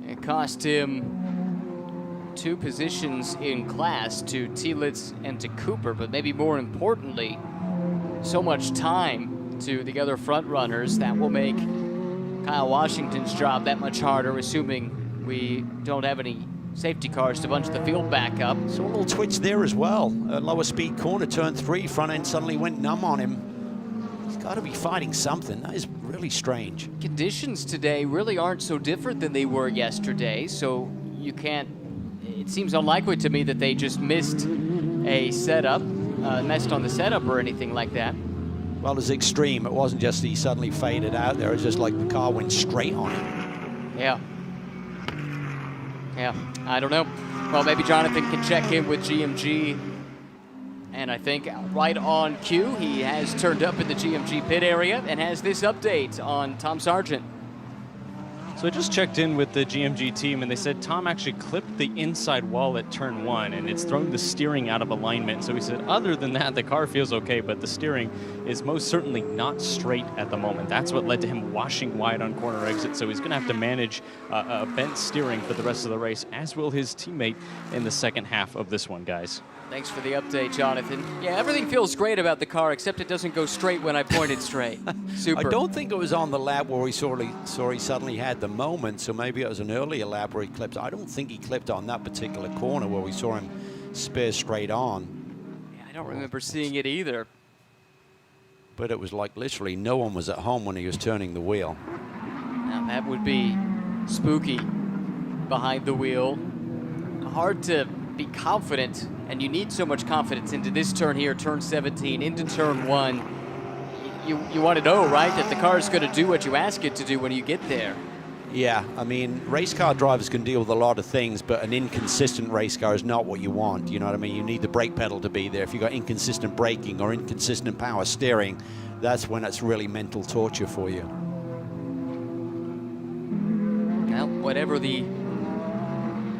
It cost him 2 positions in class to Tielitz and to Cooper, but maybe more importantly, so much time to the other front runners that will make Kyle Washington's job that much harder, assuming we don't have any safety cars to bunch the field back up. So a little twitch there as well. A lower speed corner, turn 3, front end suddenly went numb on him. He's got to be fighting something. That is really strange. Conditions today really aren't so different than they were yesterday, so you can't, it seems unlikely to me that they just missed a setup, messed on the setup or anything like that. Well, it's extreme. It wasn't just he suddenly faded out there. It's just like the car went straight on him. Yeah. Yeah, I don't know. Well, maybe Jonathan can check in with GMG. And I think right on cue, he has turned up in the GMG pit area and has this update on Tom Sargent. So I just checked in with the GMG team, and they said Tom actually clipped the inside wall at turn 1, and it's thrown the steering out of alignment. So he said, other than that, the car feels okay, but the steering is most certainly not straight at the moment. That's what led to him washing wide on corner exit. So he's going to have to manage bent steering for the rest of the race, as will his teammate in the second half of this one, guys. Thanks for the update, Jonathan. Yeah, everything feels great about the car, except it doesn't go straight when I point it straight. Super. I don't think it was on the lap where he saw he suddenly had the moment, so maybe it was an earlier lap where he clipped. I don't think he clipped on that particular corner where we saw him spear straight on. Yeah, I don't remember seeing it either. But it was like literally no one was at home when he was turning the wheel. Now that would be spooky behind the wheel. Hard to be confident, and you need so much confidence into this turn here, turn 17, into turn 1. You want to know, right, that the car is going to do what you ask it to do when you get there. Yeah, I mean, race car drivers can deal with a lot of things, but an inconsistent race car is not what you want. You know what I mean? You need the brake pedal to be there. If you've got inconsistent braking or inconsistent power steering, that's when it's really mental torture for you. Well, whatever the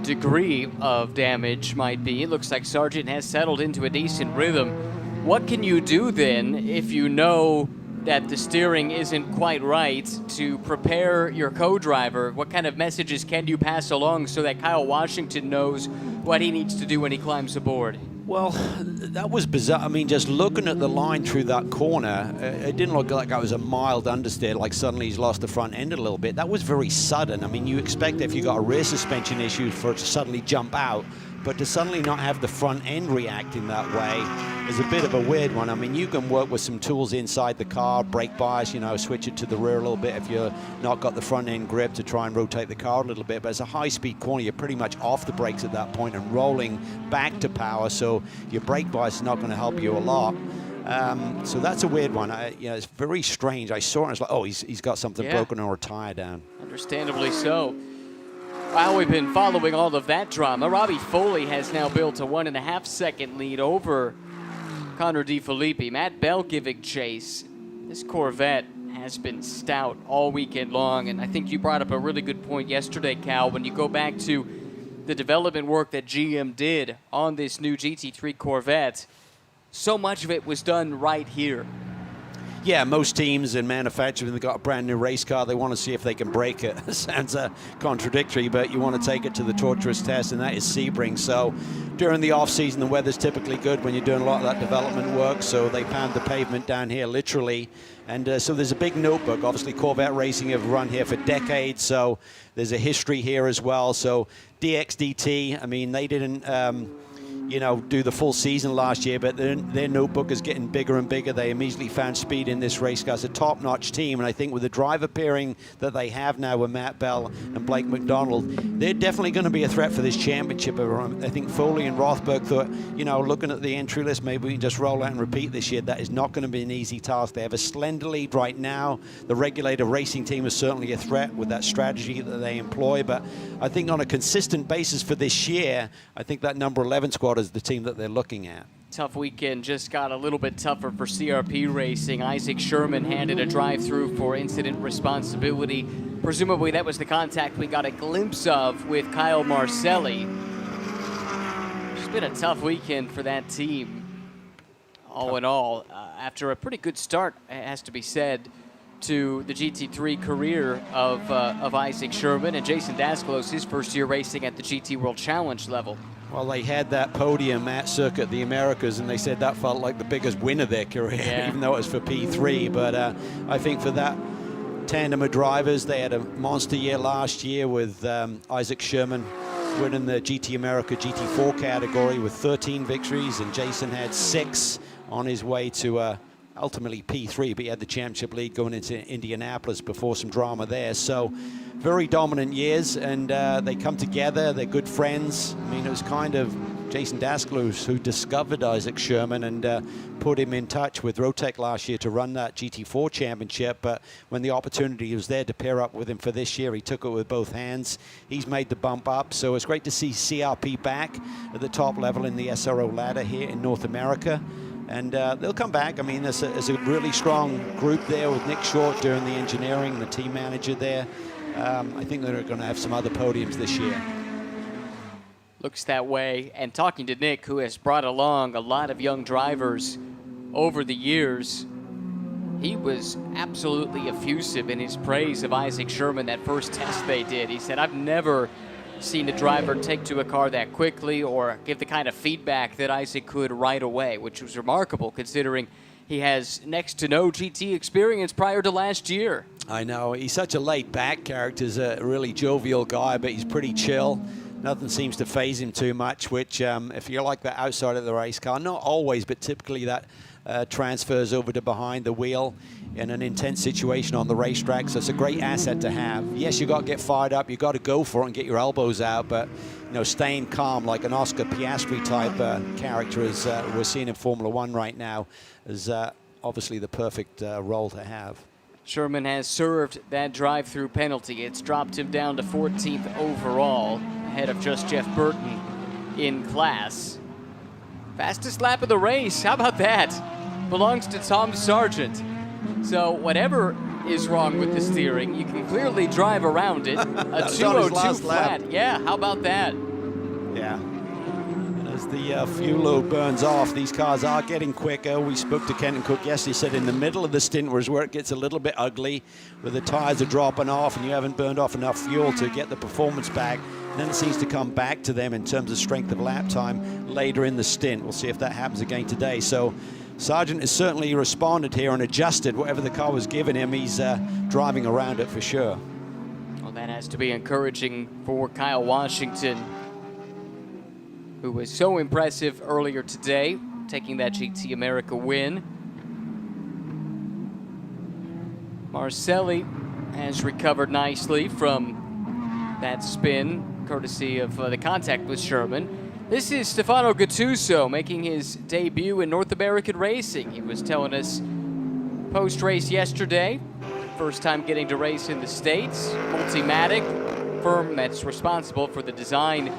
degree of damage might be, it looks like Sargent has settled into a decent rhythm. What can you do then if you know that the steering isn't quite right to prepare your co-driver? What kind of messages can you pass along so that Kyle Washington knows what he needs to do when he climbs aboard? Well, that was bizarre. I mean, just looking at the line through that corner, it didn't look like I was a mild understeer, like suddenly he's lost the front end a little bit. That was very sudden. I mean, you expect if you got a rear suspension issue for it to suddenly jump out, but to suddenly not have the front end react in that way is a bit of a weird one. I mean, you can work with some tools inside the car, brake bias, you know, switch it to the rear a little bit if you're not got the front end grip to try and rotate the car a little bit. But as a high-speed corner, you're pretty much off the brakes at that point and rolling back to power, so your brake bias is not going to help you a lot. So that's a weird one. It's very strange. I saw it and I was like, oh, he's got something broken or a tire down. Understandably so. While we've been following all of that drama, Robbie Foley has now built a 1.5-second lead over Connor DeFilippi. Matt Bell giving chase. This Corvette has been stout all weekend long, and I think you brought up a really good point yesterday, Cal, when you go back to the development work that GM did on this new GT3 Corvette. So much of it was done right here. Yeah, most teams in manufacturing, they've got a brand new race car. They want to see if they can break it. Sounds contradictory, but you want to take it to the torturous test, and that is Sebring. So during the off-season, the weather's typically good when you're doing a lot of that development work, so they pound the pavement down here, literally. And so there's a big notebook. Obviously, Corvette Racing have run here for decades, so there's a history here as well. So DXDT, I mean, they didn't do the full season last year, but their notebook is getting bigger and bigger. They immediately found speed in this race car. It's a top-notch team, and I think with the driver pairing that they have now with Matt Bell and Blake McDonald, they're definitely going to be a threat for this championship. I think Foley and Rothberg thought, looking at the entry list, maybe we can just roll out and repeat this year. That is not going to be an easy task. They have a slender lead right now. The regulator racing team is certainly a threat with that strategy that they employ, but I think on a consistent basis for this year, I think that number 11 squad is the team that they're looking at. Tough weekend, just got a little bit tougher for CRP Racing. Isaac Sherman handed a drive-through for incident responsibility. Presumably that was the contact we got a glimpse of with Kyle Marcelli. It's been a tough weekend for that team. All in all, after a pretty good start, it has to be said, to the GT3 career of Isaac Sherman and Jason Dasclos, his first year racing at the GT World Challenge level. Well, they had that podium at Circuit the Americas, and they said that felt like the biggest win of their career, even though it was for P3. But I think for that tandem of drivers, they had a monster year last year with Isaac Sherman winning the GT America GT4 category with 13 victories, and Jason had 6 on his way to ultimately P3, but he had the championship lead going into Indianapolis before some drama there. So very dominant years, and they come together, they're good friends. I mean, it was kind of Jason Daskalus who discovered Isaac Sherman and put him in touch with Rotec last year to run that GT4 championship. But when the opportunity was there to pair up with him for this year, he took it with both hands. He's made the bump up, so it's great to see CRP back at the top level in the SRO ladder here in North America. And they'll come back. I mean, there's a really strong group there with Nick Short doing the engineering, the team manager there. I think they're going to have some other podiums this year. Looks that way. And talking to Nick, who has brought along a lot of young drivers over the years, he was absolutely effusive in his praise of Isaac Sherman that first test they did. He said, I've never seen a driver take to a car that quickly or give the kind of feedback that Isaac could right away, which was remarkable considering he has next to no GT experience prior to last year. I know. He's such a laid-back character. He's a really jovial guy, but he's pretty chill. Nothing seems to faze him too much, which if you're like that outside of the race car, not always, but typically that transfers over to behind the wheel in an intense situation on the racetrack. So it's a great asset to have. Yes, you got to get fired up. You got to go for it and get your elbows out, but you know, staying calm like an Oscar Piastri type character as we're seeing in Formula One right now is obviously the perfect role to have. Sherman has served that drive-through penalty. It's dropped him down to 14th overall, ahead of just Jeff Burton in class. Fastest lap of the race, how about that? Belongs to Tom Sargent. So whatever is wrong with the steering, you can clearly drive around it. A 202 flat. Yeah, how about that? Yeah. And as the fuel load burns off, these cars are getting quicker. We spoke to Kenton Cook yesterday. He said in the middle of the stint was where it gets a little bit ugly, where the tires are dropping off and you haven't burned off enough fuel to get the performance back. And then it seems to come back to them in terms of strength of lap time later in the stint. We'll see if that happens again today. So Sargent has certainly responded here and adjusted whatever the car was giving him. He's driving around it for sure. Well, that has to be encouraging for Kyle Washington, who was so impressive earlier today, taking that GT America win. Marcelli has recovered nicely from that spin, courtesy of the contact with Sherman. This is Stefano Gattuso making his debut in North American racing. He was telling us post-race yesterday, first time getting to race in the States. Multimatic, firm that's responsible for the design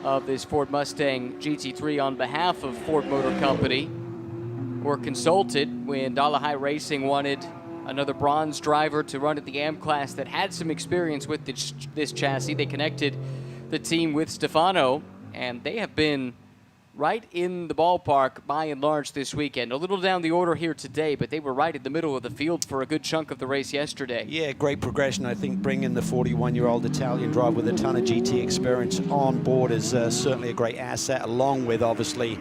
of this Ford Mustang GT3 on behalf of Ford Motor Company, were consulted when Dalahai Racing wanted another bronze driver to run at the AM class that had some experience with this chassis. They connected the team with Stefano, and they have been right in the ballpark by and large this weekend. A little down the order here today, but they were right in the middle of the field for a good chunk of the race yesterday. Yeah, great progression. I think bringing the 41-year-old Italian driver with a ton of GT experience on board is certainly a great asset, along with obviously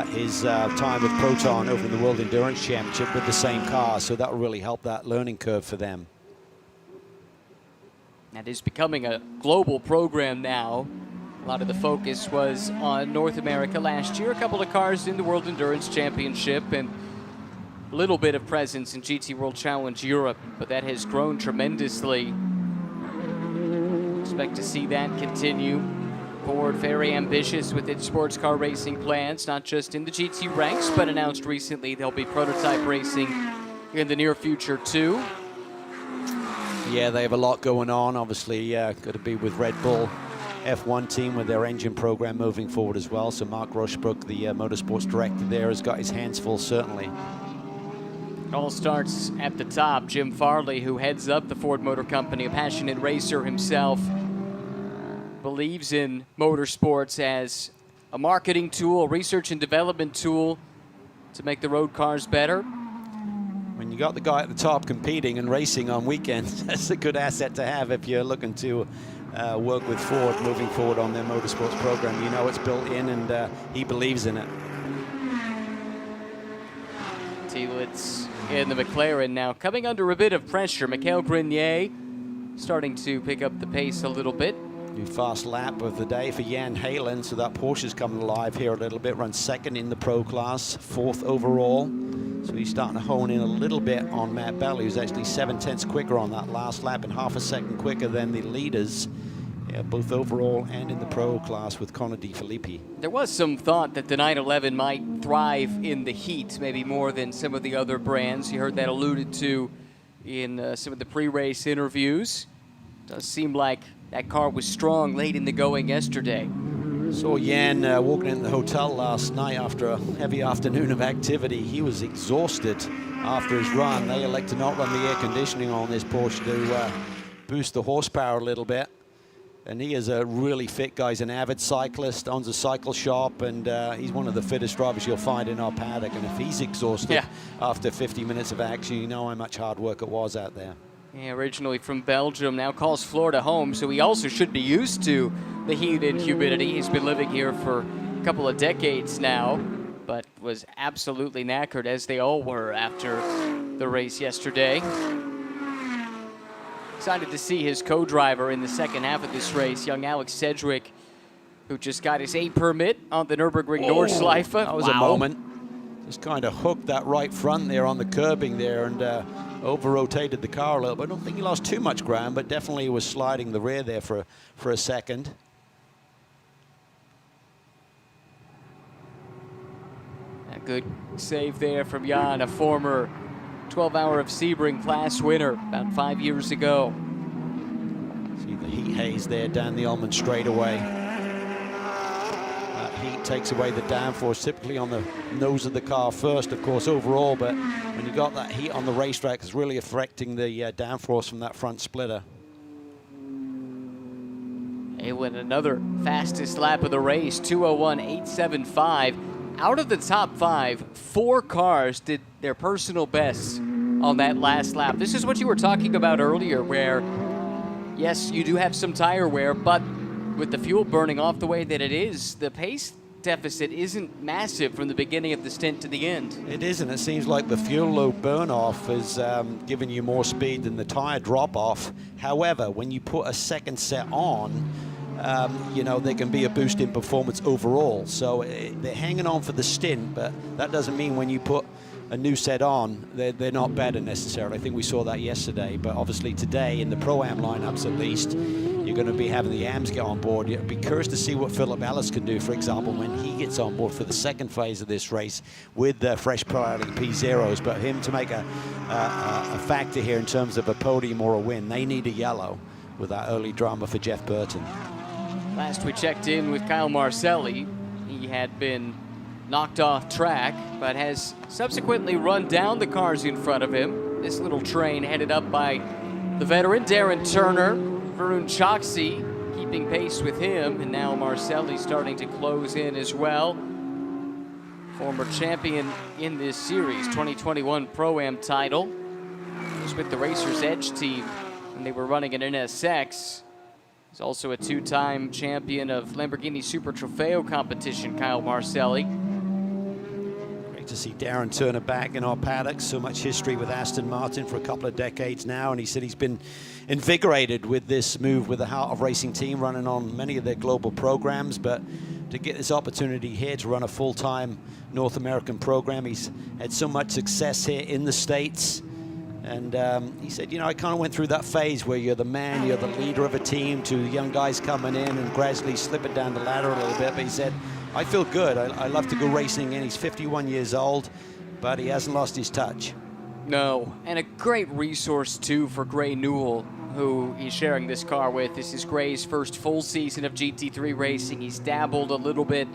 his time with Proton over in the World Endurance Championship with the same car, so that will really help that learning curve for them. That is becoming a global program now. A lot of the focus was on North America last year. A couple of cars in the World Endurance Championship and a little bit of presence in GT World Challenge Europe, but that has grown tremendously. Expect to see that continue. Ford very ambitious with its sports car racing plans, not just in the GT ranks, but announced recently there'll be prototype racing in the near future too. Yeah, they have a lot going on. Obviously, got to be with Red Bull F1 team with their engine program moving forward as well. So Mark Rushbrook, the motorsports director there, has got his hands full, certainly. It all starts at the top. Jim Farley, who heads up the Ford Motor Company, a passionate racer himself, believes in motorsports as a marketing tool, a research and development tool to make the road cars better. When you got the guy at the top competing and racing on weekends, that's a good asset to have if you're looking to work with Ford moving forward on their motorsports program. You know it's built in, and he believes in it. Tielitz in the McLaren now coming under a bit of pressure. Mikhail Grenier starting to pick up the pace a little bit. New fast lap of the day for Jan Halen, so that Porsche's coming alive here a little bit. Runs second in the pro class, 4th overall. So he's starting to hone in a little bit on Matt Bell, who's actually 7/10 quicker on that last lap and half a second quicker than the leaders, both overall and in the pro class with Connor De Filippi. There was some thought that the 911 might thrive in the heat, maybe more than some of the other brands. You heard that alluded to in some of the pre-race interviews. Does seem like that car was strong late in the going yesterday. Saw Jan walking in the hotel last night after a heavy afternoon of activity. He was exhausted after his run. They elect to not run the air conditioning on this Porsche to boost the horsepower a little bit. And he is a really fit guy. He's an avid cyclist, owns a cycle shop, and he's one of the fittest drivers you'll find in our paddock. And if he's exhausted after 50 minutes of action, you know how much hard work it was out there. Yeah, originally from Belgium, now calls Florida home, so he also should be used to the heat and humidity. He's been living here for a couple of decades now, but was absolutely knackered, as they all were after the race yesterday. Excited to see his co-driver in the second half of this race, young Alex Sedgwick, who just got his A permit on the Nürburgring Nordschleife. That was a moment. Just kind of hooked that right front there on the curbing there and over-rotated the car a little bit. I don't think he lost too much ground, but definitely was sliding the rear there for a second. A good save there from Jan, a former 12-hour of Sebring class winner about 5 years ago. See the heat haze there down the Ullman straightaway. That heat takes away the downforce, typically on the nose of the car first, of course, overall, but when you got that heat on the racetrack, it's really affecting the downforce from that front splitter. Halen, another fastest lap of the race, 2:01.875. Out of the top 5, 4 cars did their personal bests on that last lap. This is what you were talking about earlier, where, yes, you do have some tire wear, but with the fuel burning off the way that it is, the pace deficit isn't massive from the beginning of the stint to the end. It isn't. It seems like the fuel load burn-off is giving you more speed than the tire drop-off. However, when you put a second set on, you know, there can be a boost in performance overall. So they're hanging on for the stint, but that doesn't mean when you put a new set on, they're not better necessarily. I think we saw that yesterday, but obviously today in the Pro-Am lineups at least, you're going to be having the AMs get on board. You'll be curious to see what Philip Ellis can do, for example, when he gets on board for the second phase of this race with the fresh Pirelli P0s. But him to make a factor here in terms of a podium or a win, they need a yellow with that early drama for Jeff Burton. Last we checked in with Kyle Marcelli, he had been knocked off track, but has subsequently run down the cars in front of him. This little train headed up by the veteran Darren Turner, Varun Choksi keeping pace with him, and now Marcelli starting to close in as well. Former champion in this series, 2021 Pro-Am title. Was with the Racers Edge team when they were running an NSX. He's also a 2-time champion of Lamborghini Super Trofeo competition, Kyle Marcelli. Great to see Darren Turner back in our paddock. So much history with Aston Martin for a couple of decades now, and he said he's been invigorated with this move with the Heart of Racing team, running on many of their global programs, but to get this opportunity here to run a full-time North American program. He's had so much success here in the States. And he said, you know, I kind of went through that phase where you're the man, you're the leader of a team, to young guys coming in and gradually slipping down the ladder a little bit. But he said, I feel good. I love to go racing again. He's 51 years old, but he hasn't lost his touch. No, and a great resource, too, for Gray Newell, who he's sharing this car with. This is Gray's first full season of GT3 racing. He's dabbled a little bit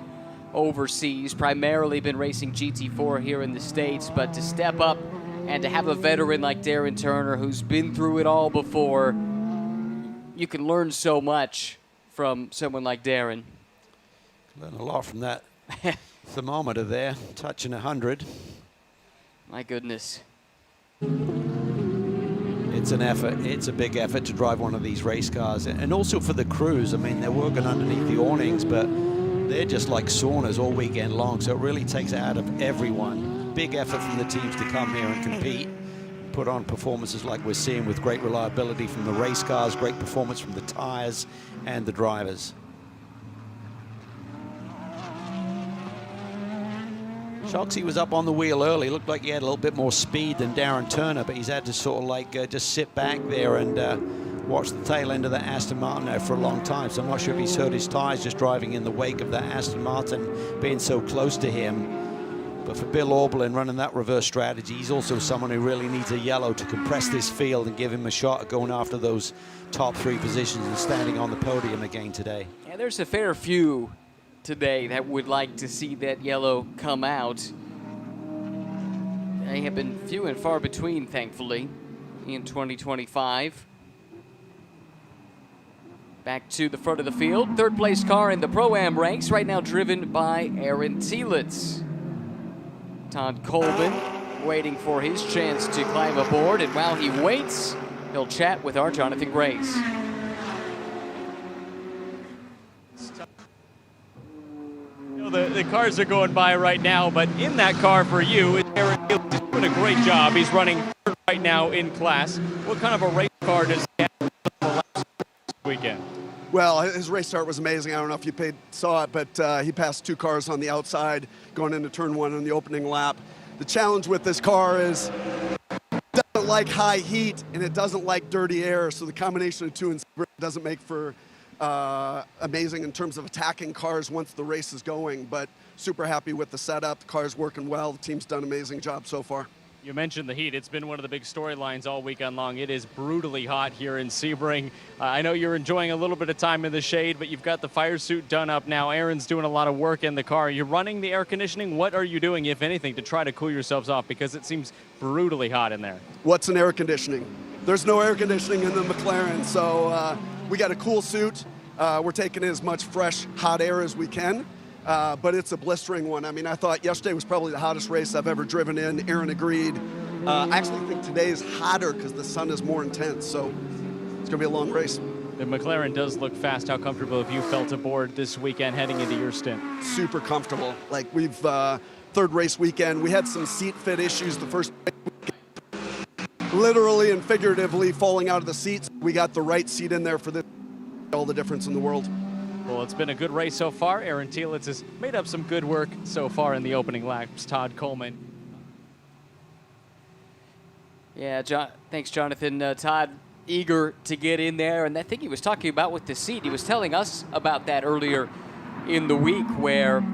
overseas, primarily been racing GT4 here in the States, but to step up and to have a veteran like Darren Turner, who's been through it all before, you can learn so much from someone like Darren. Learn a lot from that thermometer there, touching 100. My goodness. It's an effort. It's a big effort to drive one of these race cars. And also for the crews. I mean, they're working underneath the awnings, but they're just like saunas all weekend long. So it really takes it out of everyone. Big effort from the teams to come here and compete, put on performances like we're seeing with great reliability from the race cars, great performance from the tires and the drivers. Shoxy was up on the wheel early. Looked like he had a little bit more speed than Darren Turner, but he's had to sort of like just sit back there and watch the tail end of that Aston Martin now for a long time. So I'm not sure if he's hurt his tires just driving in the wake of that Aston Martin being so close to him. But for Bill Auberlen running that reverse strategy, he's also someone who really needs a yellow to compress this field and give him a shot at going after those top 3 positions and standing on the podium again today. Yeah, there's a fair few today that would like to see that yellow come out. They have been few and far between, thankfully, in 2025. Back to the front of the field. Third place car in the Pro-Am ranks, right now driven by Aaron Telitz. Todd Coleman waiting for his chance to climb aboard, and while he waits, he'll chat with our Jonathan Grace. The cars are going by right now, but in that car for you is Aaron Telitz. He's doing a great job. He's running right now in class. What kind of a race car does he have this weekend? Well, his race start was amazing. I don't know if you saw it, but he passed 2 cars on the outside going into turn 1 on the opening lap. The challenge with this car is it doesn't like high heat and it doesn't like dirty air, so the combination of 2 and Sebring doesn't make for amazing in terms of attacking cars once the race is going, but super happy with the setup. The car's working well. The team's done an amazing job so far. You mentioned the heat. It's been one of the big storylines all weekend long. It is brutally hot here in Sebring. I know you're enjoying a little bit of time in the shade, but you've got the fire suit done up now. Aaron's doing a lot of work in the car. You're running the air conditioning. What are you doing, if anything, to try to cool yourselves off? Because it seems brutally hot in there. What's an air conditioning? There's no air conditioning in the McLaren, so we got a cool suit. We're taking as much fresh, hot air as we can. But it's a blistering one. I mean, I thought yesterday was probably the hottest race I've ever driven in. Aaron agreed. I actually think today is hotter because the sun is more intense, so it's going to be a long race. The McLaren does look fast. How comfortable have you felt aboard this weekend heading into your stint? Super comfortable. Like, we've third race weekend. We had some seat fit issues the first weekend. Literally and figuratively falling out of the seats. We got the right seat in there for this. All the difference in the world. Well, it's been a good race so far. Aaron Telitz has made up some good work so far in the opening laps. Todd Coleman. Yeah, thanks, Jonathan. Todd, eager to get in there, and that thing he was talking about with the seat, he was telling us about that earlier in the week, where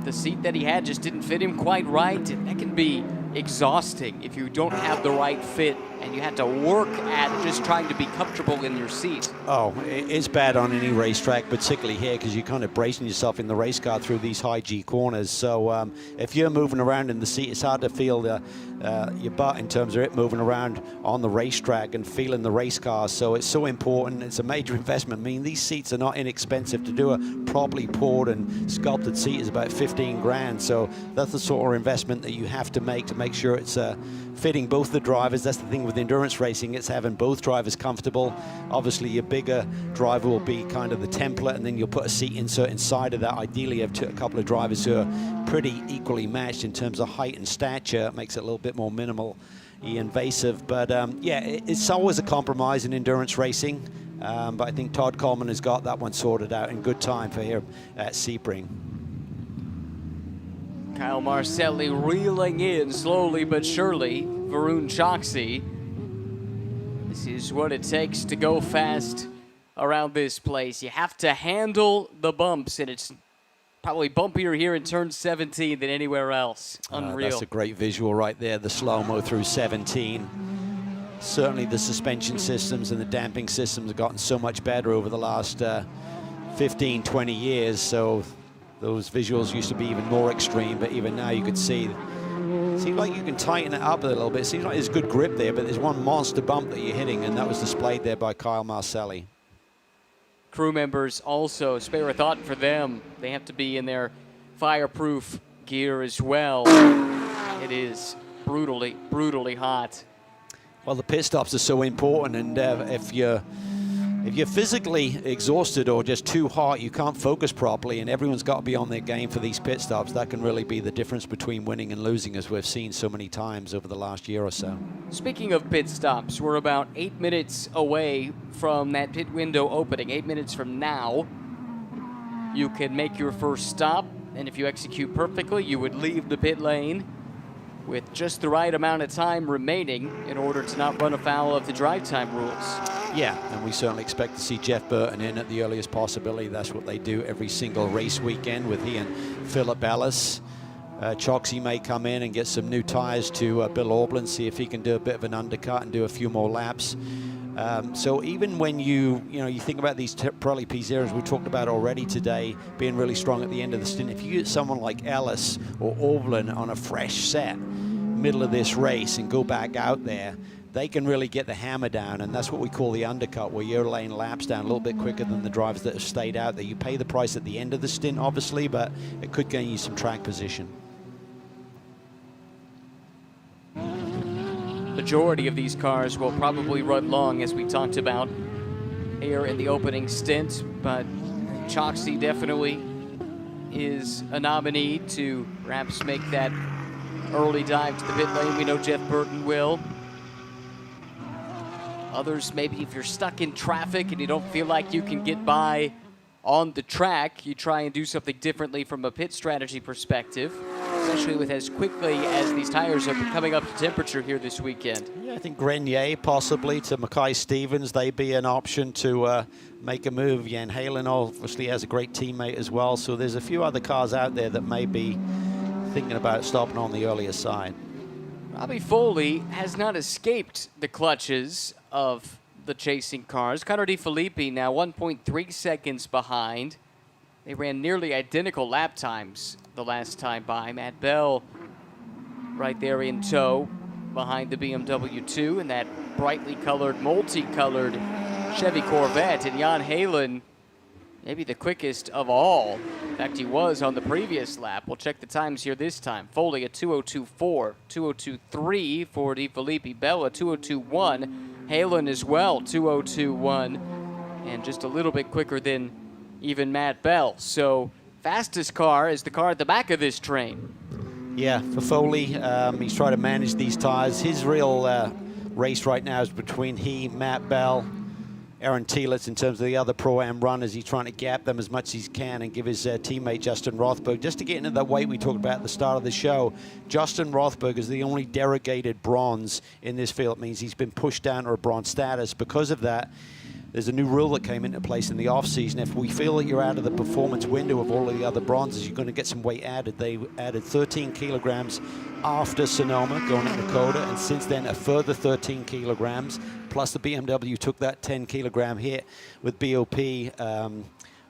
the seat that he had just didn't fit him quite right, and that can be exhausting if you don't have the right fit and you have to work at just trying to be comfortable in your seat. Oh, it's bad on any racetrack, particularly here, because you're kind of bracing yourself in the race car through these high G corners. So if you're moving around in the seat, it's hard to feel your butt in terms of it moving around on the racetrack and feeling the race car. So it's so important. It's a major investment. I mean, these seats are not inexpensive. To do a properly poured and sculpted seat is about 15 grand. So that's the sort of investment that you have to make sure it's fitting both the drivers. That's the thing with endurance racing, it's having both drivers comfortable. Obviously your bigger driver will be kind of the template, and then you'll put a seat insert inside of that. Ideally you have a couple of drivers who are pretty equally matched in terms of height and stature. It makes it a little bit more minimally invasive, but yeah, it's always a compromise in endurance racing, but I think Todd Coleman has got that one sorted out in good time for here at Sebring. Kyle Marcelli reeling in slowly but surely. Varun Choksi. This is what it takes to go fast around this place. You have to handle the bumps, and it's probably bumpier here in turn 17 than anywhere else. Unreal. That's a great visual right there, the slow-mo through 17. Certainly the suspension systems and the damping systems have gotten so much better over the last 15, 20 years, so those visuals used to be even more extreme, but even now you could see, it seems like you can tighten it up a little bit. It seems like there's good grip there, but there's one monster bump that you're hitting, and that was displayed there by Kyle Marcelli. Crew members also, spare a thought for them. They have to be in their fireproof gear as well. It is brutally, brutally hot. Well, the pit stops are so important, and if you're If you're physically exhausted or just too hot, you can't focus properly, and everyone's got to be on their game for these pit stops. That can really be the difference between winning and losing, as we've seen so many times over the last year or so. Speaking of pit stops, we're about 8 minutes away from that pit window opening. 8 minutes from now, you can make your first stop, and if you execute perfectly, you would leave the pit lane with just the right amount of time remaining in order to not run afoul of the drive time rules. Yeah, and we certainly expect to see Jeff Burton in at the earliest possibility. That's what they do every single race weekend with he and Philip Ellis. Choxy may come in and get some new tires to Bill Aublin, see if he can do a bit of an undercut and do a few more laps. So even when you think about these Pirelli P Zeros we talked about already today being really strong at the end of the stint, if you get someone like Ellis or Aublin on a fresh set, middle of this race, and go back out there, they can really get the hammer down, and that's what we call the undercut, where you're laying laps down a little bit quicker than the drivers that have stayed out there. You pay the price at the end of the stint, obviously, but it could gain you some track position. Majority of these cars will probably run long, as we talked about here in the opening stint, but Choxy definitely is a nominee to perhaps make that early dive to the pit lane. We know Jeff Burton will. Others, maybe if you're stuck in traffic and you don't feel like you can get by on the track, you try and do something differently from a pit strategy perspective, especially with as quickly as these tires are coming up to temperature here this weekend. Yeah, I think Grenier possibly to Mackay Stevens, they'd be an option to make a move. Jan Halen obviously has a great teammate as well, so there's a few other cars out there that may be thinking about stopping on the earlier side. Robbie Foley has not escaped the clutches of the chasing cars. Connor DeFilippi now 1.3 seconds behind. They ran nearly identical lap times the last time by. Matt Bell right there in tow behind the BMW 2 in that brightly colored, multicolored Chevy Corvette. And Jan Halen, maybe the quickest of all. In fact, he was on the previous lap. We'll check the times here this time. Foley at 2:02.4, 2:02.3 for DeFilippi. Bell at 2:02.1. Halen as well, 2:02.1. And just a little bit quicker than even Matt Bell. So fastest car is the car at the back of this train. Yeah, for Foley, he's trying to manage these tires. His real race right now is between he, Matt Bell, Aaron Telitz in terms of the other Pro-Am runners. He's trying to gap them as much as he can and give his teammate Justin Rothberg, just to get into that weight we talked about at the start of the show. Justin Rothberg is the only derogated bronze in this field. It means he's been pushed down to a bronze status. Because of that, there's a new rule that came into place in the off-season. If we feel that you're out of the performance window of all of the other bronzes, you're going to get some weight added. They added 13 kilograms after Sonoma, going into Dakota, and since then a further 13 kilograms, plus the BMW took that 10 kilogram hit with BOP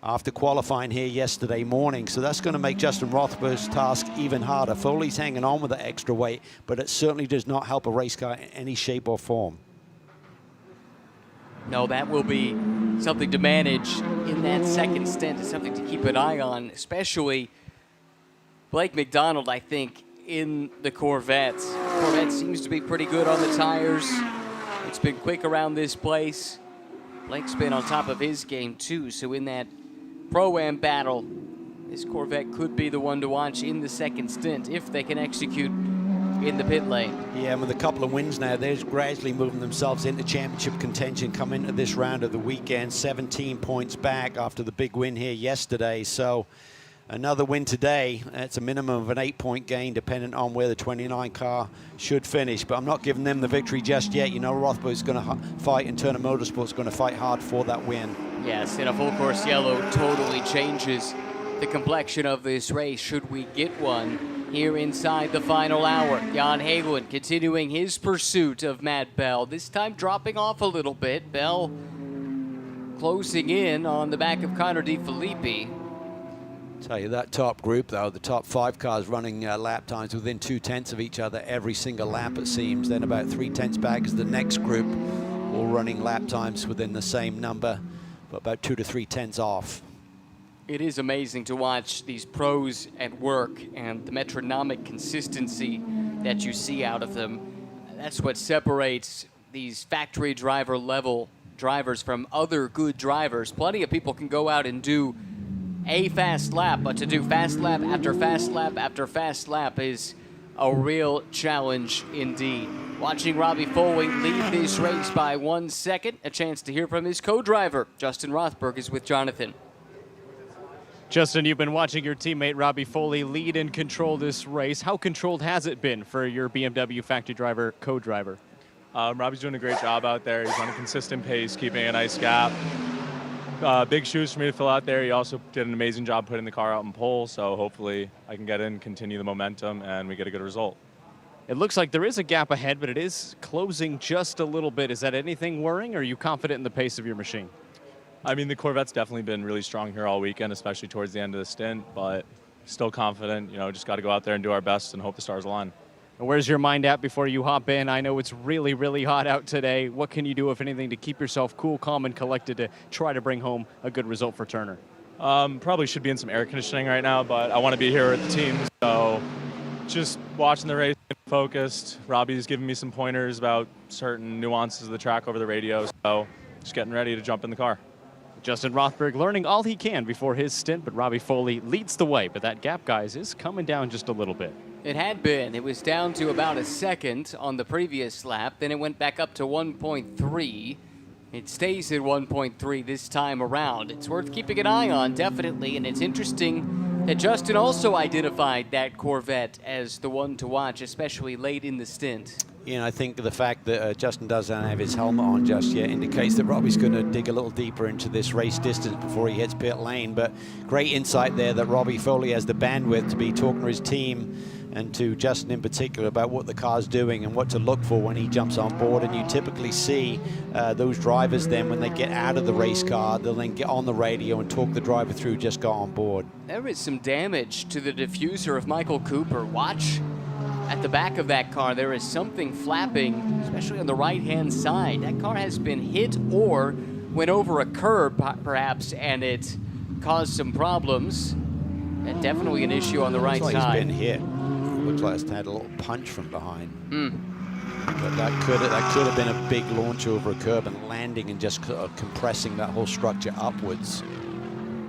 after qualifying here yesterday morning. So that's going to make Justin Rothberg's task even harder. Foley's hanging on with that extra weight, but it certainly does not help a race car in any shape or form. No, that will be something to manage in that second stint. It's something to keep an eye on, especially Blake McDonald, I think, in the Corvette. Corvette seems to be pretty good on the tires. It's been quick around this place. Blake's been on top of his game, too. So in that Pro-Am battle, this Corvette could be the one to watch in the second stint if they can execute in the pit lane. Yeah, and with a couple of wins now, they're gradually moving themselves into championship contention, come into this round of the weekend, 17 points back after the big win here yesterday. So another win today, it's a minimum of an 8-point gain, depending on where the 29 car should finish. But I'm not giving them the victory just yet. You know, Rothberg's going to fight, and Turner Motorsports going to fight hard for that win. Yes, and a full course yellow totally changes the complexion of this race, should we get one here inside the final hour. Jan Halen continuing his pursuit of Matt Bell, this time dropping off a little bit. Bell closing in on the back of Connor DeFilippi. Tell you, that top group, though, the top 5 cars running lap times within 0.2 of each other every single lap, it seems. Then about 0.3 back is the next group, all running lap times within the same number, but about 2 to 0.3 off. It is amazing to watch these pros at work and the metronomic consistency that you see out of them. That's what separates these factory driver level drivers from other good drivers. Plenty of people can go out and do a fast lap, but to do fast lap after fast lap after fast lap is a real challenge indeed. Watching Robbie Foley lead this race by 1 second, a chance to hear from his co-driver. Justin Rothberg is with Jonathan. Justin, you've been watching your teammate Robbie Foley lead and control this race. How controlled has it been for your BMW factory driver, co-driver? Robbie's doing a great job out there. He's on a consistent pace, keeping a nice gap. Big shoes for me to fill out there. He also did an amazing job putting the car out in pole, so hopefully I can get in, continue the momentum, and we get a good result. It looks like there is a gap ahead, but it is closing just a little bit. Is that anything worrying, or are you confident in the pace of your machine? I mean, the Corvette's definitely been really strong here all weekend, especially towards the end of the stint, but still confident. You know, just got to go out there and do our best and hope the stars align. Where's your mind at before you hop in? I know it's really, really hot out today. What can you do, if anything, to keep yourself cool, calm, and collected to try to bring home a good result for Turner? Probably should be in some air conditioning right now, but I want to be here with the team, so just watching the race, focused. Robbie's giving me some pointers about certain nuances of the track over the radio, so just getting ready to jump in the car. Justin Rothberg learning all he can before his stint, but Robbie Foley leads the way. But that gap, guys, is coming down just a little bit. It had been. It was down to about a second on the previous lap. Then it went back up to 1.3. It stays at 1.3 this time around. It's worth keeping an eye on, definitely. And it's interesting that Justin also identified that Corvette as the one to watch, especially late in the stint. You know, I think the fact that Justin doesn't have his helmet on just yet indicates that Robbie's going to dig a little deeper into this race distance before he hits pit lane. But great insight there that Robbie Foley has the bandwidth to be talking to his team and to Justin in particular about what the car's doing and what to look for when he jumps on board. And you typically see those drivers then, when they get out of the race car, they'll then get on the radio and talk the driver through just got on board. There is some damage to the diffuser of Michael Cooper. Watch at the back of that car. There is something flapping, especially on the right-hand side. That car has been hit or went over a curb, perhaps, and it caused some problems. And definitely an issue on the right Looks like side. He's been hit. Looks like it's had a little punch from behind. But that could have been a big launch over a curb and landing and just compressing that whole structure upwards.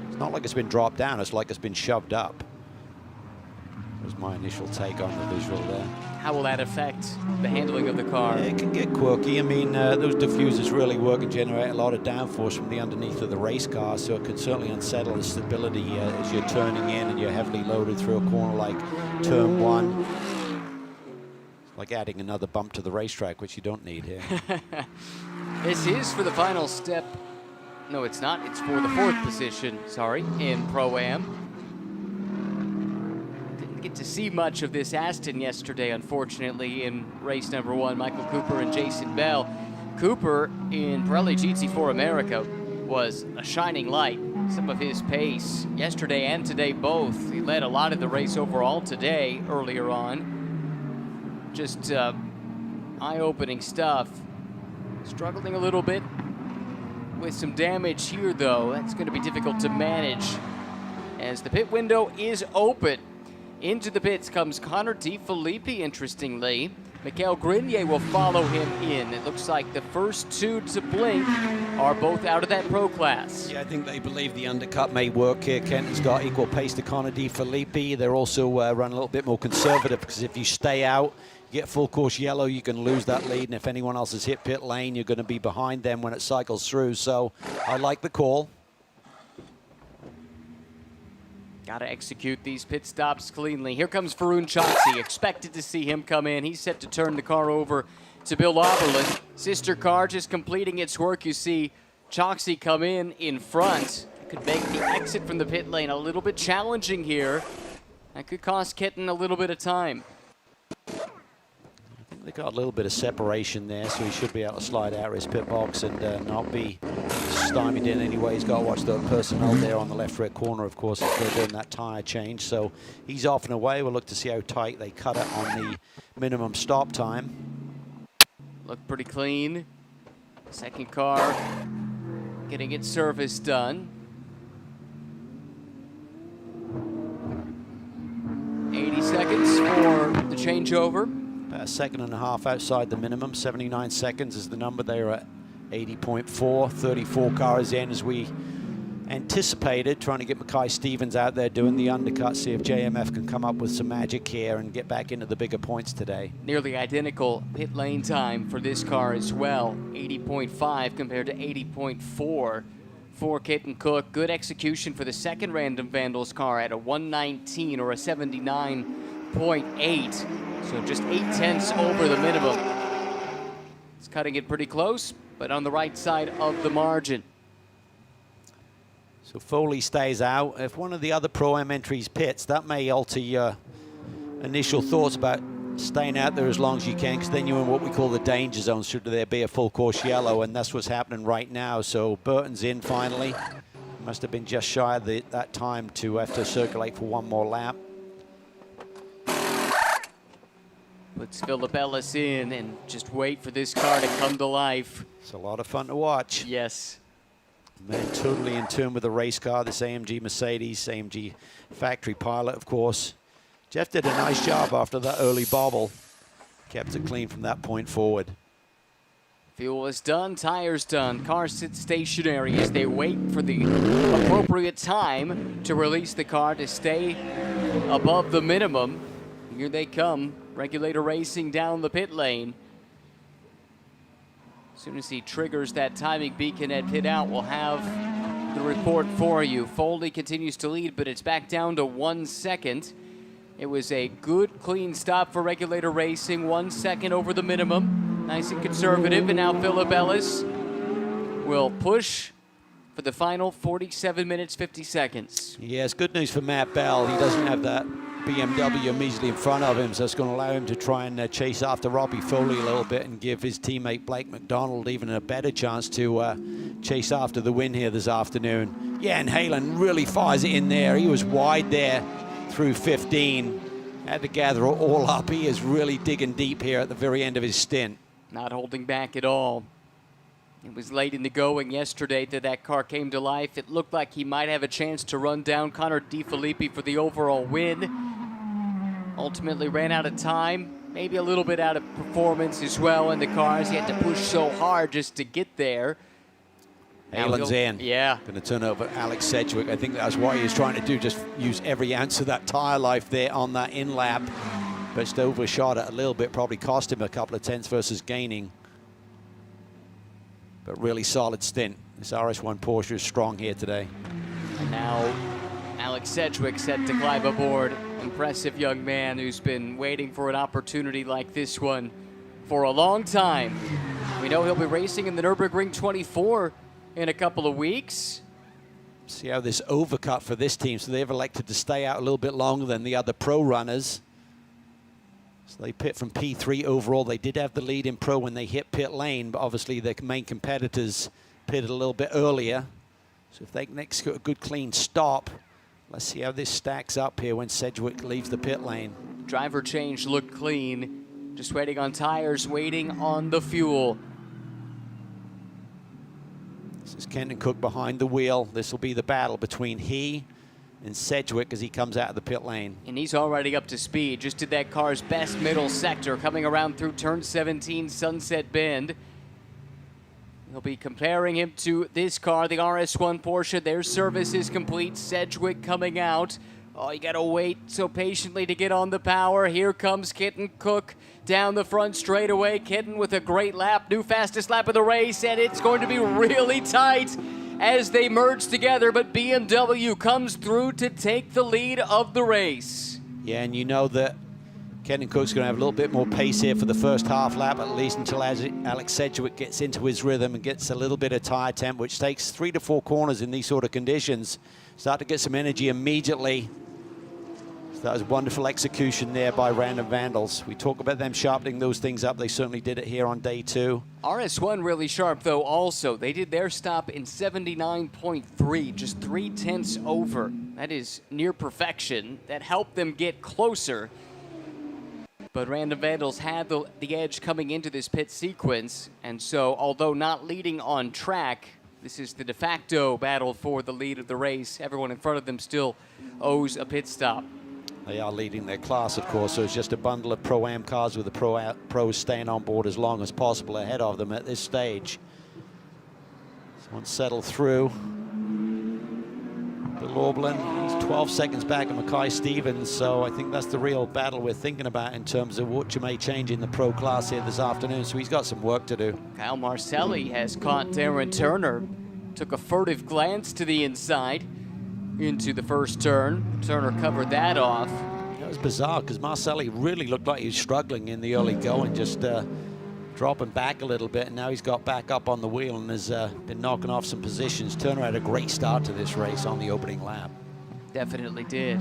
It's not like it's been dropped down. It's like it's been shoved up. Was my initial take on the visual there. How will that affect the handling of the car? Yeah, it can get quirky. I mean, those diffusers really work and generate a lot of downforce from the underneath of the race car, so it can certainly unsettle the stability as you're turning in and you're heavily loaded through a corner like turn one. It's like adding another bump to the racetrack, which you don't need here. This is for the final step. No, it's not. It's for the fourth position, sorry, in Pro-Am. Get to see much of this Aston yesterday, unfortunately, in race number one. Michael Cooper and Jason Bell. Cooper in Pirelli GT4 America was a shining light. Some of his pace yesterday and today both. He led a lot of the race overall today, earlier on. Just eye-opening stuff. Struggling a little bit with some damage here, though. That's going to be difficult to manage as the pit window is open. Into the pits comes Connor DeFilippi, interestingly. Mikael Grenier will follow him in. It looks like the first two to blink are both out of that pro class. Yeah, I think they believe the undercut may work here. Kenton's got equal pace to Connor DeFilippi. They're also run a little bit more conservative, because if you stay out, you get full course yellow, you can lose that lead. And if anyone else has hit pit lane, you're going to be behind them when it cycles through. So I like the call. Got to execute these pit stops cleanly. Here comes Varun Choksi. Expected to see him come in. He's set to turn the car over to Bill Auberland. Sister car just completing its work. You see Choksi come in front. Could make the exit from the pit lane a little bit challenging here. That could cost Kenton a little bit of time. I think they got a little bit of separation there, so he should be able to slide out of his pit box and not be stymied in any way. He's got to watch the personnel there on the left rear corner, of course, if they're doing that tyre change. So he's off and away. We'll look to see how tight they cut it on the minimum stop time. Looked pretty clean. Second car getting its service done. 80 seconds for the changeover. About a second and a half outside the minimum. 79 seconds is the number they were 80.4, 34 cars in as we anticipated, trying to get Mackay Stevens out there doing the undercut, see if JMF can come up with some magic here and get back into the bigger points today. Nearly identical pit lane time for this car as well, 80.5 compared to 80.4 for Kitten Cook. Good execution for the second Random Vandals car at a 119 or a 79.8, so just 8/10 over the minimum. It's cutting it pretty close, but on the right side of the margin. So Foley stays out. If one of the other Pro-Am entries pits, that may alter your initial thoughts about staying out there as long as you can, because then you're in what we call the danger zone should there be a full course yellow, and that's what's happening right now. So Burton's in finally. Must have been just shy of that time to have to circulate for one more lap. Puts Philip Ellis in and just wait for this car to come to life. It's a lot of fun to watch. Yes. Man, totally in tune with the race car, this AMG Mercedes, AMG factory pilot, of course. Jeff did a nice job after that early bobble. Kept it clean from that point forward. Fuel is done, tires done. Cars sit stationary as they wait for the appropriate time to release the car to stay above the minimum. Here they come, Regulator Racing down the pit lane. As soon as he triggers that timing beacon at pit out, we'll have the report for you. Foley continues to lead, but it's back down to 1 second. It was a good, clean stop for Regulator Racing, 1 second over the minimum. Nice and conservative, and now Philip Ellis will push for the final 47 minutes, 50 seconds. Yes, good news for Matt Bell. He doesn't have that BMW immediately in front of him, so it's going to allow him to try and chase after Robbie Foley a little bit and give his teammate Blake McDonald even a better chance to chase after the win here this afternoon. Yeah, and Halen really fires it in there. He was wide there through 15. Had to gather it all up. He is really digging deep here at the very end of his stint. Not holding back at all. It was late in the going yesterday that car came to life. It looked like he might have a chance to run down Connor DeFilippi for the overall win. Ultimately ran out of time, maybe a little bit out of performance as well in the cars. He had to push so hard just to get there. Halen's in. Yeah. Going to turn over Alex Sedgwick. I think that's what he was trying to do, just use every ounce of that tire life there on that in lap. But just overshot it a little bit, probably cost him a couple of tenths versus gaining. But really solid stint. This RS1 Porsche is strong here today. And now Alex Sedgwick set to climb aboard. Impressive young man who's been waiting for an opportunity like this one for a long time. We know he'll be racing in the Nürburgring 24 in a couple of weeks. See how this overcut for this team. So they've elected to stay out a little bit longer than the other pro runners. So they pit from P3 overall. They did have the lead in pro when they hit pit lane, but obviously their main competitors pitted a little bit earlier. So if they can next get a good clean stop, let's see how this stacks up here when Sedgwick leaves the pit lane. Driver change looked clean. Just waiting on tires, waiting on the fuel. This is Kenton Cook behind the wheel. This will be the battle between he and Sedgwick as he comes out of the pit lane. And he's already up to speed. Just did that car's best middle sector coming around through turn 17, Sunset Bend. He'll be comparing him to this car, the RS1 Porsche. Their service is complete. Sedgwick coming out. Oh, you gotta wait so patiently to get on the power. Here comes Kenton Cook down the front straightaway. Kenton with a great lap, new fastest lap of the race, and it's going to be really tight as they merge together, but BMW comes through to take the lead of the race. Yeah, and you know that Kenton Cook's going to have a little bit more pace here for the first half lap, at least until Alex Sedgwick gets into his rhythm and gets a little bit of tire temp, which takes 3 to 4 corners in these sort of conditions. Start to get some energy immediately. So that was wonderful execution there by Random Vandals. We talk about them sharpening those things up. They certainly did it here on day 2. RS1 really sharp, though, also. They did their stop in 79.3, just 3/10 over. That is near perfection. That helped them get closer. But Random Vandals had the edge coming into this pit sequence. And so, although not leading on track, this is the de facto battle for the lead of the race. Everyone in front of them still owes a pit stop. They are leading their class, of course, so it's just a bundle of Pro-Am cars with the pros staying on board as long as possible ahead of them at this stage. Once settled through. The Lorblin, he's 12 seconds back of Mackay Stevens, so I think that's the real battle we're thinking about in terms of what you may change in the pro class here this afternoon, so he's got some work to do. Kyle Marcelli has caught Darren Turner. Took a furtive glance to the inside into the first turn. Turner covered that off. That was bizarre because Marcelli really looked like he was struggling in the early going, just dropping back a little bit, and now he's got back up on the wheel and has been knocking off some positions. Turner had a great start to this race on the opening lap. Definitely did.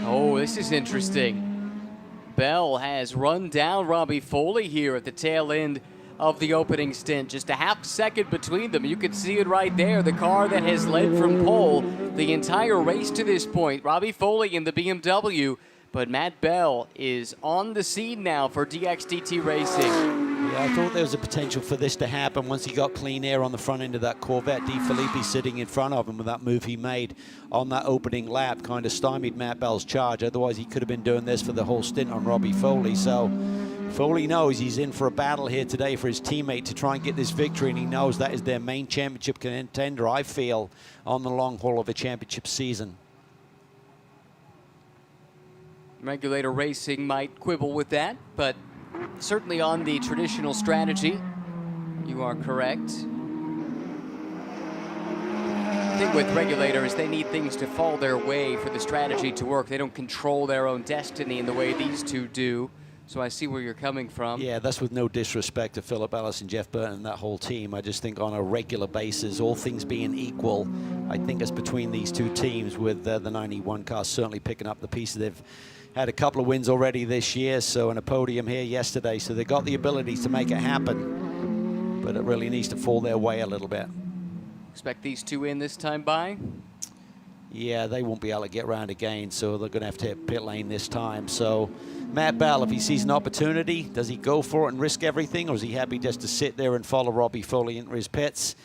Oh, this is interesting. Bell has run down Robbie Foley here at the tail end of the opening stint. Just a half second between them. You can see it right there. The car that has led from pole the entire race to this point. Robbie Foley in the BMW, but Matt Bell is on the scene now for DXDT Racing. Yeah, I thought there was a potential for this to happen once he got clean air on the front end of that Corvette. De Filippi sitting in front of him with that move he made on that opening lap kind of stymied Matt Bell's charge. Otherwise, he could have been doing this for the whole stint on Robbie Foley. So Foley knows he's in for a battle here today for his teammate to try and get this victory, and he knows that is their main championship contender, I feel, on the long haul of a championship season. Regulator Racing might quibble with that, but certainly on the traditional strategy, you are correct. The thing with Regulator is they need things to fall their way for the strategy to work. They don't control their own destiny in the way these two do. So I see where you're coming from. Yeah, that's with no disrespect to Philip Ellis and Jeff Burton and that whole team. I just think on a regular basis, all things being equal, I think it's between these two teams with the 91 cars certainly picking up the pieces. They've had a couple of wins already this year, so and a podium here yesterday, so they've got the abilities to make it happen, but it really needs to fall their way a little bit. Expect these two in this time by? Yeah, they won't be able to get around again, so they're going to have to hit pit lane this time. So Matt Bell, if he sees an opportunity, does he go for it and risk everything, or is he happy just to sit there and follow Robbie Foley into his pits?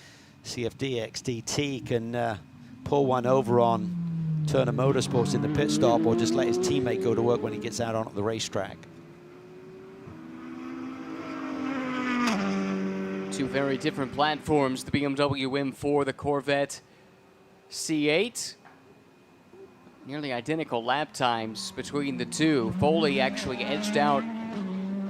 See if DXDT can pull one over on Turner Motorsports in the pit stop, or just let his teammate go to work when he gets out onto the racetrack. Two very different platforms, the BMW M4, the Corvette C8. Nearly identical lap times between the two. Foley actually edged out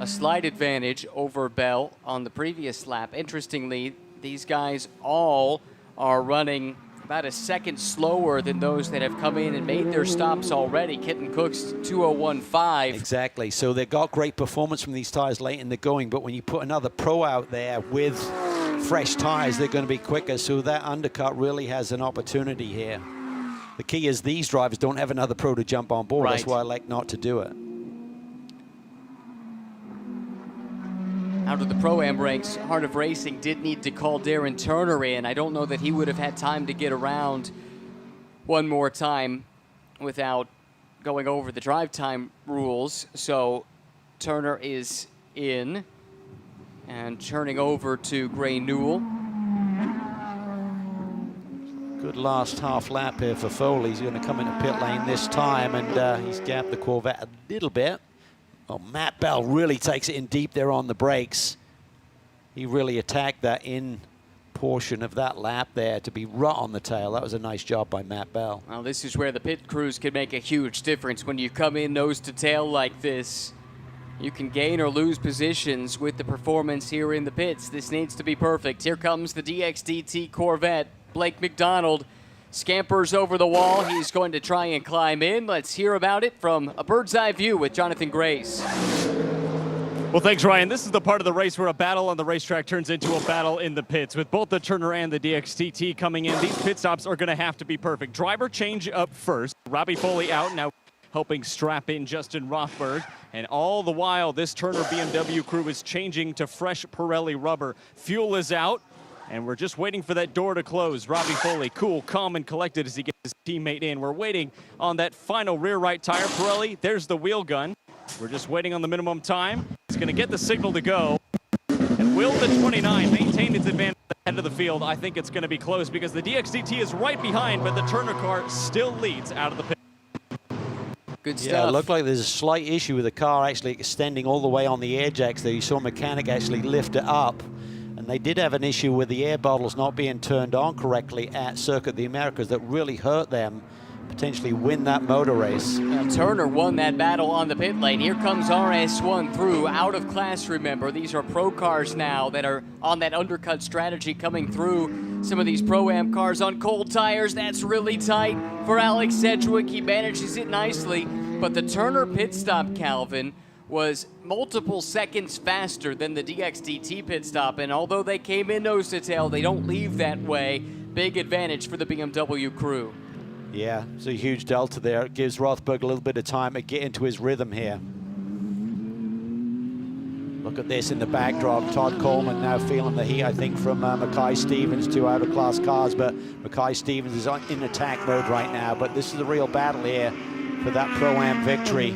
a slight advantage over Bell on the previous lap. Interestingly, these guys all are running about a second slower than those that have come in and made their stops already. Kitten Cook's 2:01.5. Exactly. So they got great performance from these tires late in the going, but when you put another pro out there with fresh tires, they're going to be quicker. So that undercut really has an opportunity here. The key is these drivers don't have another pro to jump on board. Right. That's why I like not to do it. Out of the Pro-Am ranks, Heart of Racing did need to call Darren Turner in. I don't know that he would have had time to get around one more time without going over the drive time rules. So Turner is in and turning over to Gray Newell. Good last half lap here for Foley. He's going to come into pit lane this time, and he's gapped the Corvette a little bit. Oh, Matt Bell really takes it in deep there on the brakes. He really attacked that in portion of that lap there to be right on the tail. That was a nice job by Matt Bell. Well, this is where the pit crews can make a huge difference. When you come in nose to tail like this, you can gain or lose positions with the performance here in the pits. This needs to be perfect. Here comes the DXDT Corvette. Blake McDonald scampers over the wall. He's going to try and climb in. Let's hear about it from a bird's eye view with Jonathan Grace. Well, thanks, Ryan. This is the part of the race where a battle on the racetrack turns into a battle in the pits. With both the Turner and the DXDT coming in, these pit stops are going to have to be perfect. Driver change up first. Robbie Foley out now, helping strap in Justin Rothberg. And all the while, this Turner BMW crew is changing to fresh Pirelli rubber. Fuel is out, and we're just waiting for that door to close. Robbie Foley, cool, calm, and collected as he gets his teammate in. We're waiting on that final rear right tire. Pirelli, there's the wheel gun. We're just waiting on the minimum time. He's going to get the signal to go. And will the 29 maintain its advantage at the end of the field? I think it's going to be close because the DXDT is right behind, but the Turner car still leads out of the pit. Good stuff. Yeah, it looked like there's a slight issue with the car actually extending all the way on the air jacks there. You saw a mechanic actually lift it up, and they did have an issue with the air bottles not being turned on correctly at Circuit of the Americas that really hurt them, potentially win that motor race. Now, Turner won that battle on the pit lane. Here comes RS1 through, out of class, remember. These are pro cars now that are on that undercut strategy coming through. Some of these Pro-Am cars on cold tires. That's really tight for Alex Sedgwick. He manages it nicely, but the Turner pit stop, Calvin, was multiple seconds faster than the DXDT pit stop, and although they came in nose to tail, they don't leave that way. Big advantage for the BMW crew. Yeah, it's a huge delta there. It gives Rothberg a little bit of time to get into his rhythm here. Look at this in the backdrop. Todd Coleman now feeling the heat, I think, from Mackay Stevens, 2 out-of-class cars, but Mackay Stevens is in attack mode right now, but this is a real battle here for that Pro-Am victory.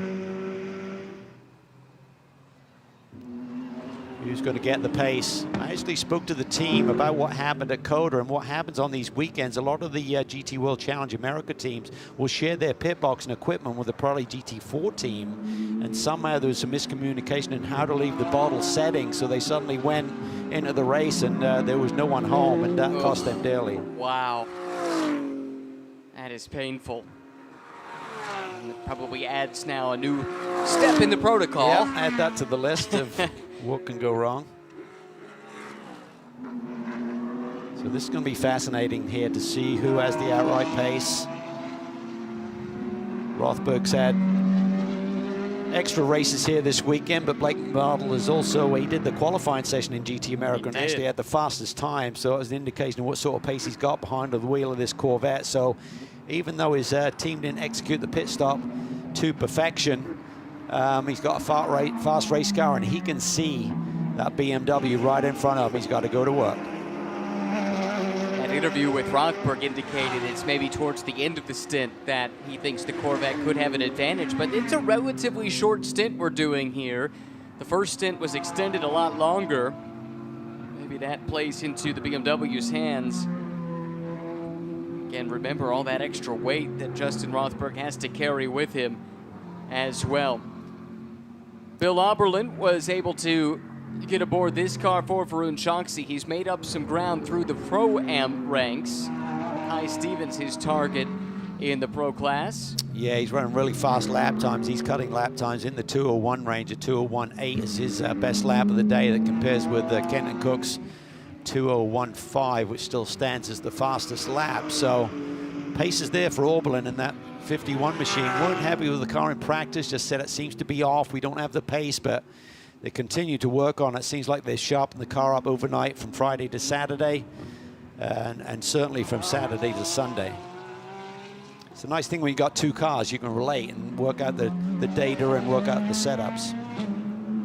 Who's going to get the pace? I actually spoke to the team about what happened at COTA and what happens on these weekends. A lot of the GT World Challenge America teams will share their pit box and equipment with the Pirelli GT4 team, and somehow there was some miscommunication in how to leave the bottle setting, so they suddenly went into the race and there was no one home, and that cost them dearly. Wow. That is painful. And it probably adds now a new step in the protocol. Yeah, add that to the list of what can go wrong. So this is going to be fascinating here to see who has the outright pace. Rothberg's had extra races here this weekend, but Blake Bartle is also, he did the qualifying session in GT America and actually had the fastest time, so it was an indication of what sort of pace he's got behind the wheel of this Corvette. So even though his team didn't execute the pit stop to perfection, he's got a fast race car, and he can see that BMW right in front of him. He's got to go to work. That interview with Rothberg indicated it's maybe towards the end of the stint that he thinks the Corvette could have an advantage, but it's a relatively short stint we're doing here. The first stint was extended a lot longer. Maybe that plays into the BMW's hands. Again, remember all that extra weight that Justin Rothberg has to carry with him as well. Bill Oberlin was able to get aboard this car for Varun Chokshi. He's made up some ground through the Pro-Am ranks. Kai Stevens, his target in the Pro class. Yeah, he's running really fast lap times. He's cutting lap times in the 201 range. A 201.8 is his best lap of the day. That compares with Kenton Cook's 201.5, which still stands as the fastest lap. So pace is there for Oberlin in that 51 machine. Weren't happy with the car in practice, just said it seems to be off. We don't have the pace, but they continue to work on it. Seems like they sharpened the car up overnight from Friday to Saturday, and certainly from Saturday to Sunday. It's a nice thing when you got two cars, you can relate and work out the data and work out the setups.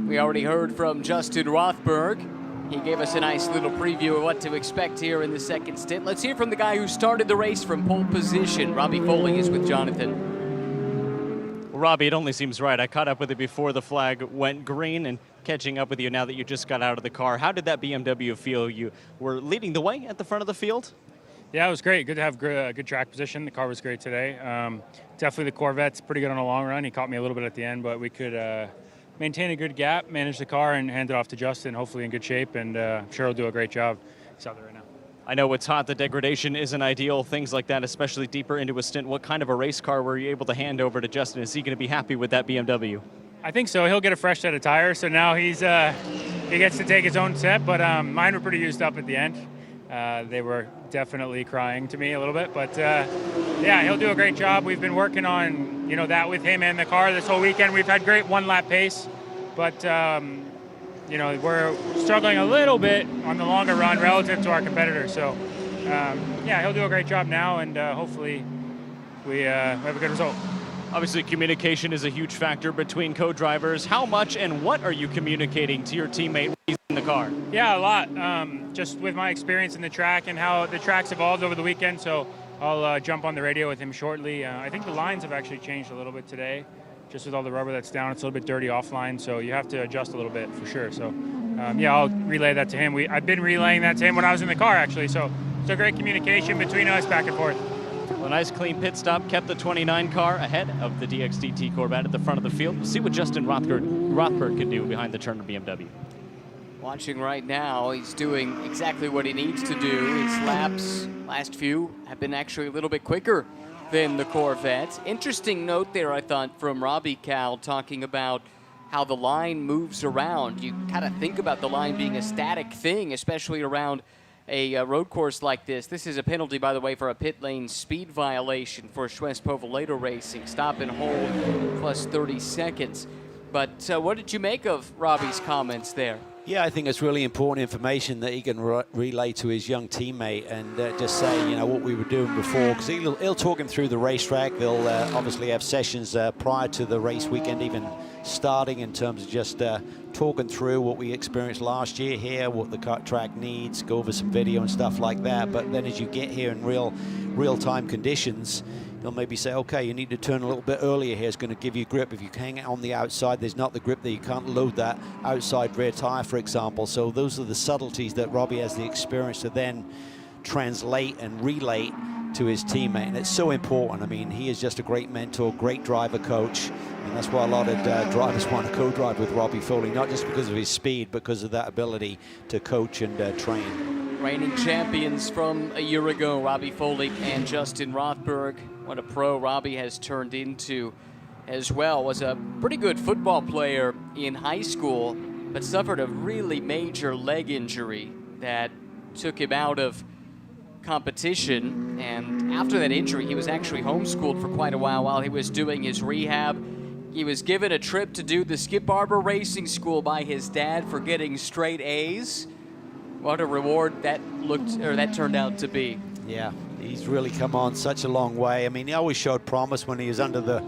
We already heard from Justin Rothberg. He gave us a nice little preview of what to expect here in the second stint. Let's hear from the guy who started the race from pole position. Robbie Foley is with Jonathan. Well, Robbie, it only seems right. I caught up with it before the flag went green, and catching up with you now that you just got out of the car. How did that BMW feel? You were leading the way at the front of the field? Yeah, it was great. Good to have good track position. The car was great today. Definitely the Corvette's pretty good on a long run. He caught me a little bit at the end, but we could maintain a good gap, manage the car, and hand it off to Justin, hopefully in good shape, and I'm sure he'll do a great job. He's out there right now. I know it's hot, the degradation isn't ideal, things like that, especially deeper into a stint. What kind of a race car were you able to hand over to Justin? Is he going to be happy with that BMW? I think so. He'll get a fresh set of tires, so now he gets to take his own set, but mine were pretty used up at the end. They were definitely crying to me a little bit, but yeah, he'll do a great job. We've been working on that with him and the car this whole weekend. We've had great one-lap pace, but we're struggling a little bit on the longer run relative to our competitors. So yeah, he'll do a great job now, and hopefully we have a good result. Obviously, communication is a huge factor between co-drivers. How much and what are you communicating to your teammate when he's in the car? Yeah, a lot. Just with my experience in the track and how the track's evolved over the weekend, so I'll jump on the radio with him shortly. I think the lines have actually changed a little bit today. Just with all the rubber that's down, it's a little bit dirty offline, so you have to adjust a little bit for sure. So yeah, I'll relay that to him. I've been relaying that to him when I was in the car, actually, so it's a great communication between us back and forth. Well, a nice clean pit stop kept the 29 car ahead of the DXDT Corvette at the front of the field. We'll see what Justin Rothberg can do behind the Turner BMW. Watching right now, he's doing exactly what he needs to do. His laps, last few, have been actually a little bit quicker than the Corvette. Interesting note there, I thought, from Robbie Cal, talking about how the line moves around. You kind of think about the line being a static thing, especially around a road course like this. This is a penalty, by the way, for a pit lane speed violation for Schwest Povolato Racing. Stop and hold plus 30 seconds. But what did you make of Robbie's comments there? Yeah, I think it's really important information that he can relay to his young teammate and just say, you know, what we were doing before, because he'll talk him through the racetrack. They'll obviously have sessions prior to the race weekend even starting, in terms of just talking through what we experienced last year here, what the track needs, go over some video and stuff like that. But then as you get here in real-time conditions, they'll maybe say, okay, you need to turn a little bit earlier here. It's going to give you grip. If you hang it on the outside, there's not the grip there. You can't load that outside rear tire, for example. So those are the subtleties that Robbie has the experience to then translate and relate to his teammate. And it's so important. I mean, he is just a great mentor, great driver coach. And that's why a lot of drivers want to co-drive with Robbie Foley, not just because of his speed, but because of that ability to coach and train. Reigning champions from a year ago, Robbie Foley and Justin Rothberg. What a pro Robbie has turned into as well. Was a pretty good football player in high school, but suffered a really major leg injury that took him out of competition. And after that injury, he was actually homeschooled for quite a while he was doing his rehab. He was given a trip to do the Skip Barber Racing School by his dad for getting straight A's. What a reward that turned out to be. Yeah, he's really come on such a long way. I mean, he always showed promise when he was under the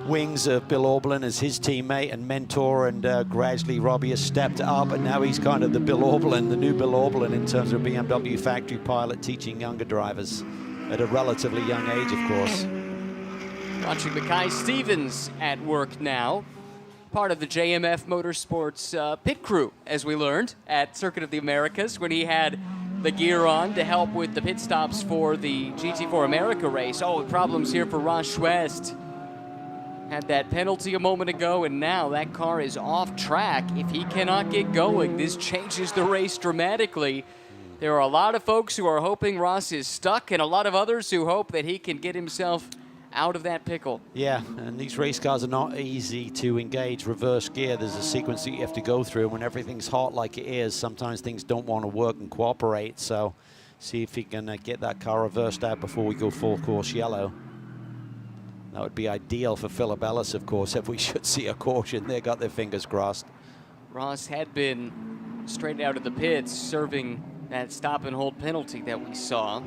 wings of Bill Auberlin as his teammate and mentor, and gradually Robbie has stepped up, and now he's kind of the Bill Auberlin, the new Bill Auberlin, in terms of BMW factory pilot, teaching younger drivers at a relatively young age, of course. Watching Mackay Stevens at work now, part of the JMF Motorsports pit crew, as we learned at Circuit of the Americas, when he had the gear on to help with the pit stops for the GT4 America race. Oh, problems here for Ross Schwest. Had that penalty a moment ago, and now that car is off track. If he cannot get going, this changes the race dramatically. There are a lot of folks who are hoping Ross is stuck, and a lot of others who hope that he can get himself out of that pickle. Yeah, and these race cars are not easy to engage reverse gear. There's a sequence that you have to go through. When everything's hot like it is, sometimes things don't want to work and cooperate. So see if he can get that car reversed out before we go full course yellow. That would be ideal for Philip Ellis, of course, if we should see a caution. They got their fingers crossed. Ross had been straight out of the pits, serving that stop and hold penalty that we saw.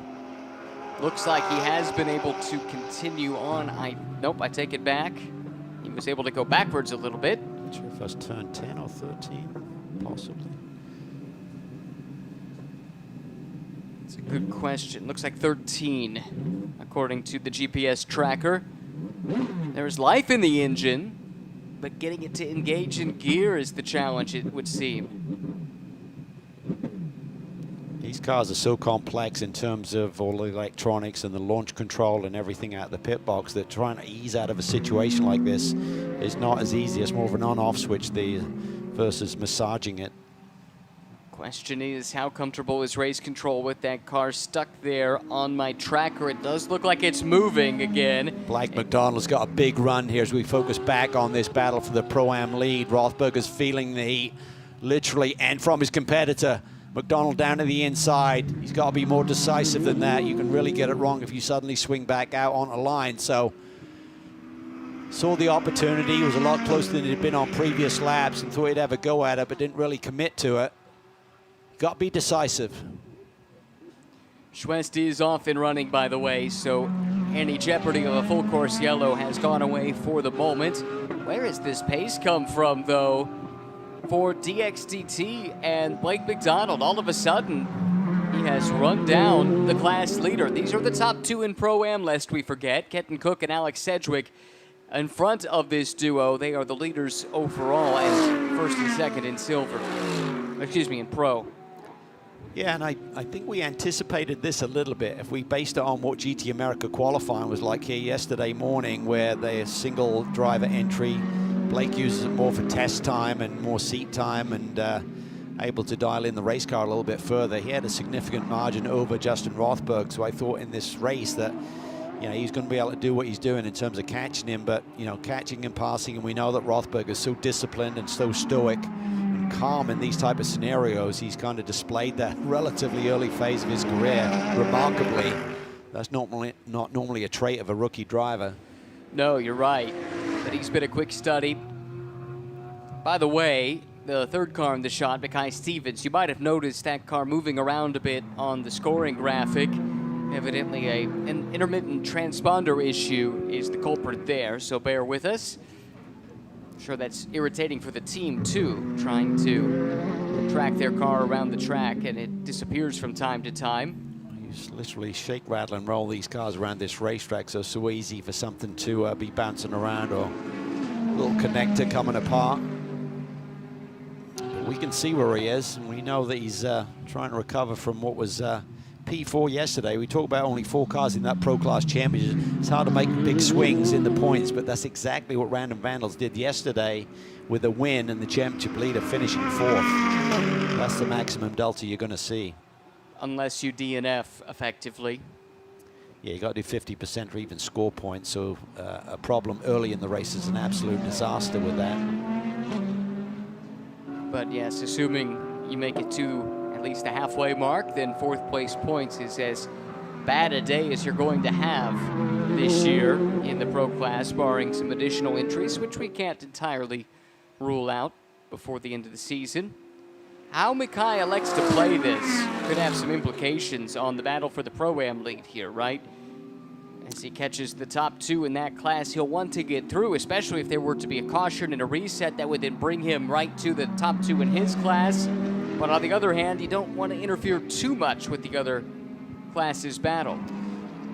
Looks like he has been able to continue on. Nope, I take it back. He was able to go backwards a little bit. Not sure if that's turn 10 or 13, possibly. It's a good question. Looks like 13, according to the GPS tracker. There's life in the engine, but getting it to engage in gear is the challenge, it would seem. These cars are so complex in terms of all the electronics and the launch control and everything out of the pit box that trying to ease out of a situation like this is not as easy. It's more of an on-off switch versus massaging it. Question is, how comfortable is race control with that car stuck there on my tracker? It does look like it's moving again. Blake McDonald's got a big run here as we focus back on this battle for the Pro-Am lead. Rothberger's feeling the heat, literally, and from his competitor. McDonald down to the inside. He's got to be more decisive than that. You can really get it wrong if you suddenly swing back out on a line. So, saw the opportunity. It was a lot closer than it had been on previous laps and thought he'd have a go at it, but didn't really commit to it. Got to be decisive. Schwest is off and running, by the way, so any jeopardy of a full course yellow has gone away for the moment. Where has this pace come from, though, for DXDT and Blake McDonald? All of a sudden, he has run down the class leader. These are the top two in Pro-Am, lest we forget. Kenton Cook and Alex Sedgwick in front of this duo. They are the leaders overall and first and second in silver. Excuse me, in pro. Yeah, and I think we anticipated this a little bit. If we based it on what GT America qualifying was like here yesterday morning, where they're single driver entry, Blake uses it more for test time and more seat time, and able to dial in the race car a little bit further. He had a significant margin over Justin Rothberg, so I thought in this race that, you know, he's going to be able to do what he's doing in terms of catching him, but, you know, catching and passing, and we know that Rothberg is so disciplined and so stoic and calm in these type of scenarios. He's kind of displayed that relatively early phase of his career remarkably. That's not normally a trait of a rookie driver. No, you're right, but he's been a quick study. By the way, the third car in the shot, Mackay Stevens, you might have noticed that car moving around a bit on the scoring graphic. Evidently an intermittent transponder issue is the culprit there, so bear with us. I'm sure that's irritating for the team too, trying to track their car around the track, and it disappears from time to time. You just literally shake, rattle, and roll these cars around this racetrack, so it's so easy for something to be bouncing around or a little connector coming apart. But we can see where he is, and we know that he's trying to recover from what was P4 yesterday. We talked about only 4 cars in that Pro Class Championship. It's hard to make big swings in the points, but that's exactly what Random Vandals did yesterday with a win and the championship leader finishing 4th. That's the maximum delta you're going to see. Unless you DNF effectively. Yeah, you got to do 50% or even score points, so a problem early in the race is an absolute disaster with that. But yes, assuming you make it to at least the halfway mark, then 4th place points is as bad a day as you're going to have this year in the Pro Class, barring some additional entries, which we can't entirely rule out before the end of the season. How Mackay elects to play this could have some implications on the battle for the Pro-Am lead here, right? As he catches the top 2 in that class, he'll want to get through, especially if there were to be a caution and a reset that would then bring him right to the top 2 in his class. But on the other hand, you don't want to interfere too much with the other classes' battle.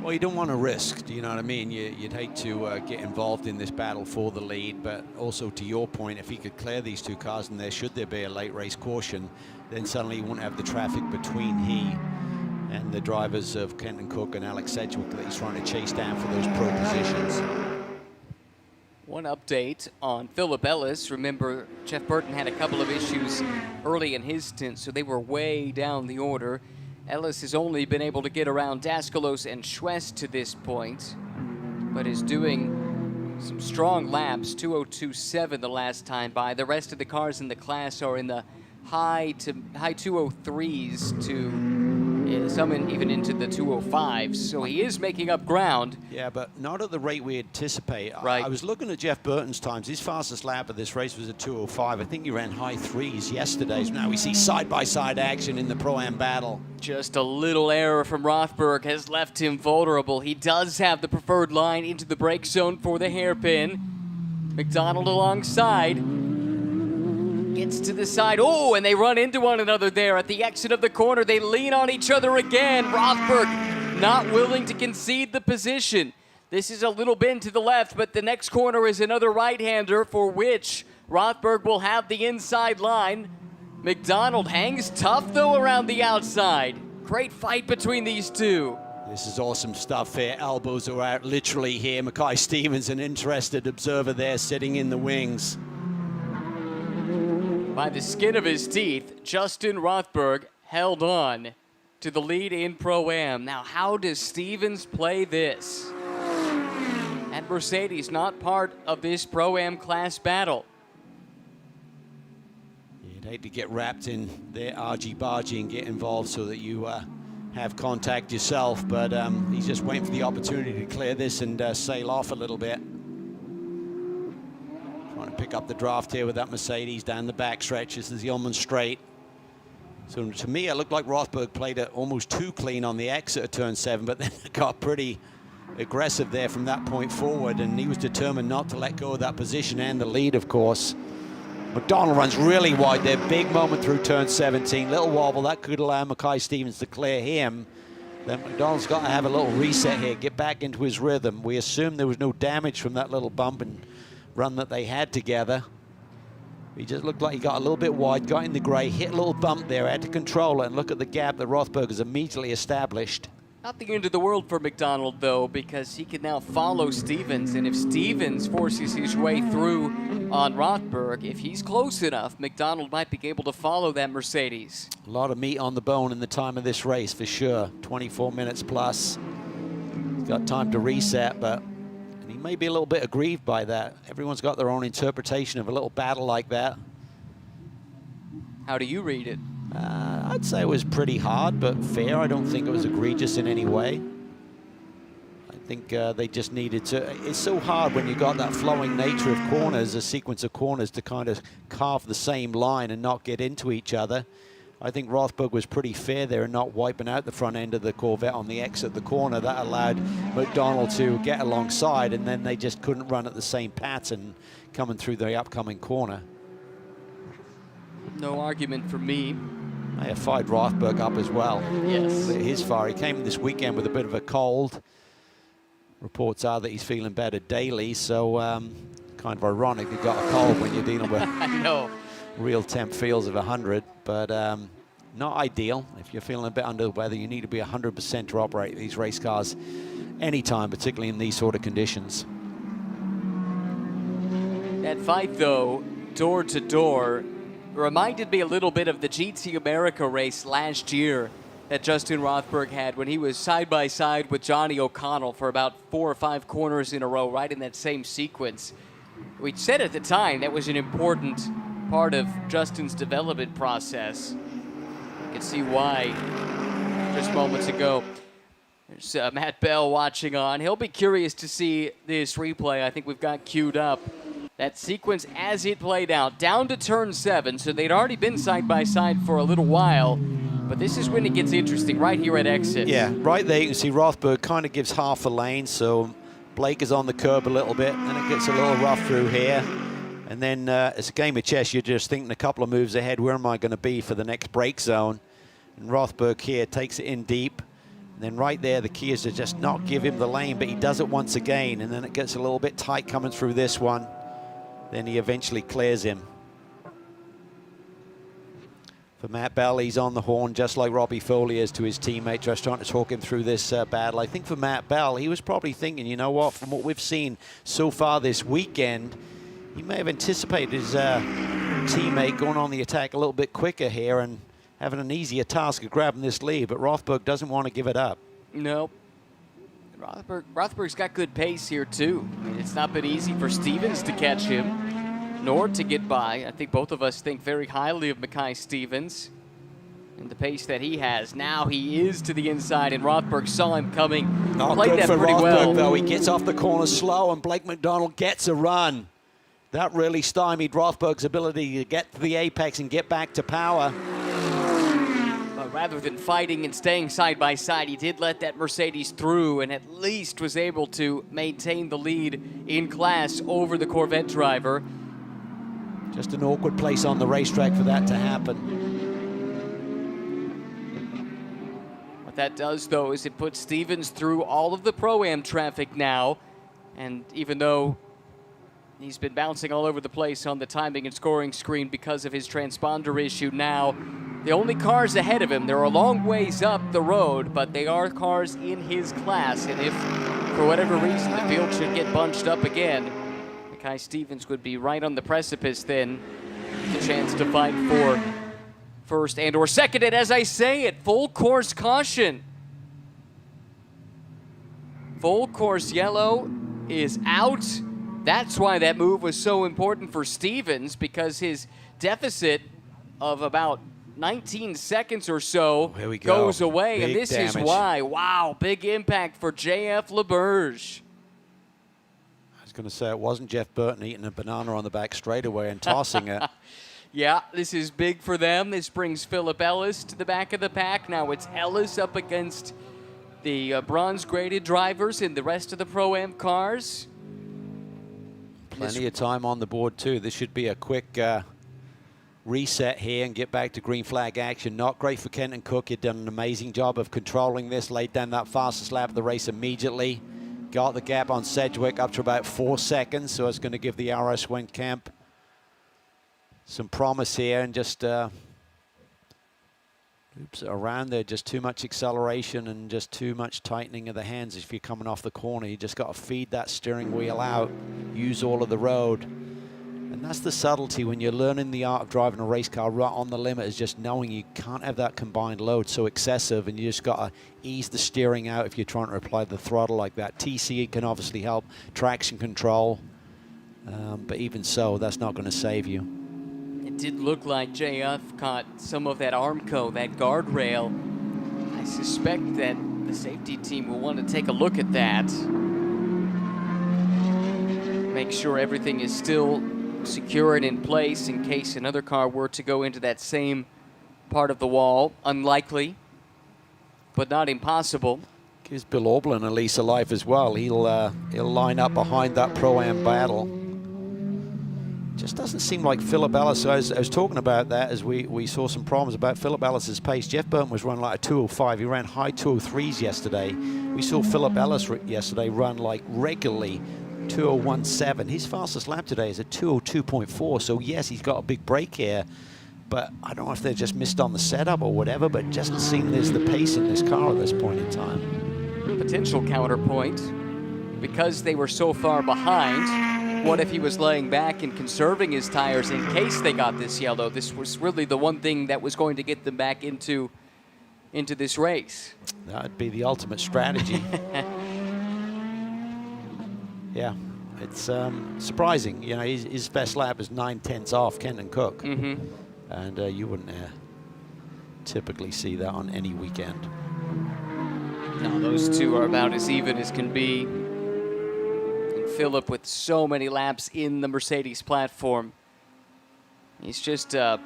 Well, you don't want to risk, do you know what I mean? You'd hate to get involved in this battle for the lead, but also to your point, if he could clear these 2 cars and should there be a late race caution, then suddenly you won't have the traffic between he and the drivers of Kenton Cook and Alex Sedgwick that he's trying to chase down for those pro positions. One update on Philip Ellis. Remember, Jeff Burton had a couple of issues early in his stint, so they were way down the order. Ellis has only been able to get around Daskalos and Schwest to this point, but is doing some strong laps, 2:02.7 the last time by. The rest of the cars in the class are in the high 2:03s to some even into the 2:05s, so he is making up ground. Yeah, but not at the rate we anticipate. Right. I was looking at Jeff Burton's times. His fastest lap of this race was a 2:05. I think he ran high 3s yesterday. So now we see side-by-side action in the Pro-Am battle. Just a little error from Rothberg has left him vulnerable. He does have the preferred line into the brake zone for the hairpin. McDonald alongside. Gets to the side. Oh, and they run into one another there at the exit of the corner. They lean on each other again. Rothberg not willing to concede the position. This is a little bend to the left, but the next corner is another right-hander for which Rothberg will have the inside line. McDonald hangs tough, though, around the outside. Great fight between these 2. This is awesome stuff here. Elbows are out literally here. Mackay Stevens, an interested observer there, sitting in the wings. By the skin of his teeth, Justin Rothberg held on to the lead in Pro-Am. Now, how does Stevens play this? And Mercedes not part of this Pro-Am class battle. You'd hate to get wrapped in their argy-bargy and get involved so that you have contact yourself, but he's just waiting for the opportunity to clear this and sail off a little bit. Trying to pick up the draft here with that Mercedes down the back stretch. This is the Ullman straight. So to me, it looked like Rothberg played it almost too clean on the exit of turn 7, but then got pretty aggressive there from that point forward, and he was determined not to let go of that position and the lead, of course. McDonald runs really wide there. Big moment through turn 17. Little wobble. That could allow Mackay Stevens to clear him. Then McDonald's got to have a little reset here, get back into his rhythm. We assume there was no damage from that little bump and run that they had together. He just looked like he got a little bit wide, got in the gray, hit a little bump there, had to control it, and look at the gap that Rothberg has immediately established. Not the end of the world for McDonald, though, because he can now follow Stevens, and if Stevens forces his way through on Rothberg. If he's close enough, McDonald might be able to follow that Mercedes. A lot of meat on the bone in the time of this race, for sure. 24 minutes plus. He's got time to reset, but he may be a little bit aggrieved by that. Everyone's got their own interpretation of a little battle like that. How do you read it? I'd say it was pretty hard, but fair. I don't think it was egregious in any way. I think they just needed to. It's so hard when you got that flowing nature of corners, a sequence of corners, to kind of carve the same line and not get into each other. I think Rothberg was pretty fair there, not wiping out the front end of the Corvette on the exit of the corner. That allowed McDonald to get alongside, and then they just couldn't run at the same pattern coming through the upcoming corner. No argument for me. They have fired Rothberg up as well. Yes. His fire. He came this weekend with a bit of a cold. Reports are that he's feeling better daily, so kind of ironic you got a cold when you're dealing with I know. real temp feels of 100, but not ideal. If you're feeling a bit under the weather, you need to be 100% to operate these race cars anytime, particularly in these sort of conditions. That fight, though, door to door, reminded me a little bit of the GT America race last year that Justin Rothberg had when he was side by side with Johnny O'Connell for about 4 or 5 corners in a row, right in that same sequence. We said at the time that was an important part of Justin's development process. You can see why just moments ago. There's Matt Bell watching on. He'll be curious to see this replay. I think we've got queued up that sequence as it played out, down to turn 7, so they'd already been side by side for a little while, but this is when it gets interesting, right here at exit. Yeah, right there you can see Rothberg kind of gives half a lane, so Blake is on the curb a little bit, and it gets a little rough through here. And then it's a game of chess. You're just thinking a couple of moves ahead, where am I going to be for the next break zone? And Rothberg here takes it in deep. And then right there, the key is to just not give him the lane, but he does it once again, and then it gets a little bit tight coming through this one. Then he eventually clears him. For Matt Bell, he's on the horn just like Robbie Foley is to his teammate, just trying to talk him through this battle. I think for Matt Bell, he was probably thinking, you know what, from what we've seen so far this weekend, he may have anticipated his teammate going on the attack a little bit quicker here and having an easier task of grabbing this lead, but Rothberg doesn't want to give it up. Nope. Rothberg's got good pace here, too. I mean, it's not been easy for Stevens to catch him, nor to get by. I think both of us think very highly of Mackay Stevens and the pace that he has. Now he is to the inside, and Rothberg saw him coming. Not played good that for pretty Rothberg, well. though. He gets off the corner slow, and Blake McDonald gets a run. That really stymied Rothberg's ability to get to the apex and get back to power. Rather than fighting and staying side by side, he did let that Mercedes through and at least was able to maintain the lead in class over the Corvette driver. Just an awkward place on the racetrack for that to happen. What that does, though, is it puts Stevens through all of the Pro-Am traffic now, and even though he's been bouncing all over the place on the timing and scoring screen because of his transponder issue now, the only cars ahead of him, they're a long ways up the road, but they are cars in his class. And if, for whatever reason, the field should get bunched up again, Mackay Stevens would be right on the precipice then. The chance to fight for first and or second. And as I say it, full course caution. Full course yellow is out. That's why that move was so important for Stevens, because his deficit of about 19 seconds or so goes away, Big and this damage. is why. Wow, big impact for JF LeBurge. I was going to say it wasn't Jeff Burton eating a banana on the back straightaway and tossing it. Yeah, this is big for them. This brings Philip Ellis to the back of the pack. Now it's Ellis up against the bronze-graded drivers in the rest of the Pro-Am cars. Plenty of time on the board, too. This should be a quick reset here and get back to green flag action. Not great for Kenton Cook. He'd done an amazing job of controlling this, laid down that fastest lap of the race immediately. Got the gap on Sedgwick up to about 4 seconds, so it's going to give the RS Wenkamp some promise here, and just around there, just too much acceleration and just too much tightening of the hands. If you're coming off the corner, you just got to feed that steering wheel out, use all of the road, and And that's the subtlety when you're learning the art of driving a race car right on the limit, is just knowing you can't have that combined load so excessive, and you just got to ease the steering out if you're trying to apply the throttle like that. TC can obviously help, traction control, but even so, that's not going to save you. It did look like JF caught some of that Armco, that guardrail. I suspect that the safety team will want to take a look at that. Make sure everything is still secure and in place in case another car were to go into that same part of the wall. Unlikely, but not impossible. Gives Bill Aublin a lease of life as well. He'll line up behind that Pro-Am battle. Just doesn't seem like Philip Ellis. I was talking about that as we saw some problems about Philip Ellis's pace. Jeff Burton was running like a 205. He ran high 203s yesterday. We saw Philip Ellis yesterday run like regularly 201.7. His fastest lap today is a 202.4. So yes, he's got a big break here, but I don't know if they just missed on the setup or whatever, but it doesn't seem there's the pace in this car at this point in time. Potential counterpoint, because they were so far behind, what if he was laying back and conserving his tires in case they got this yellow? This was really the one thing that was going to get them back into this race. That'd be the ultimate strategy. Yeah, it's surprising. You know, his best lap is 9/10 off Kenton Cook. Mm-hmm. And you wouldn't typically see that on any weekend. No, those two are about as even as can be. And Philip, with so many laps in the Mercedes platform, he's just a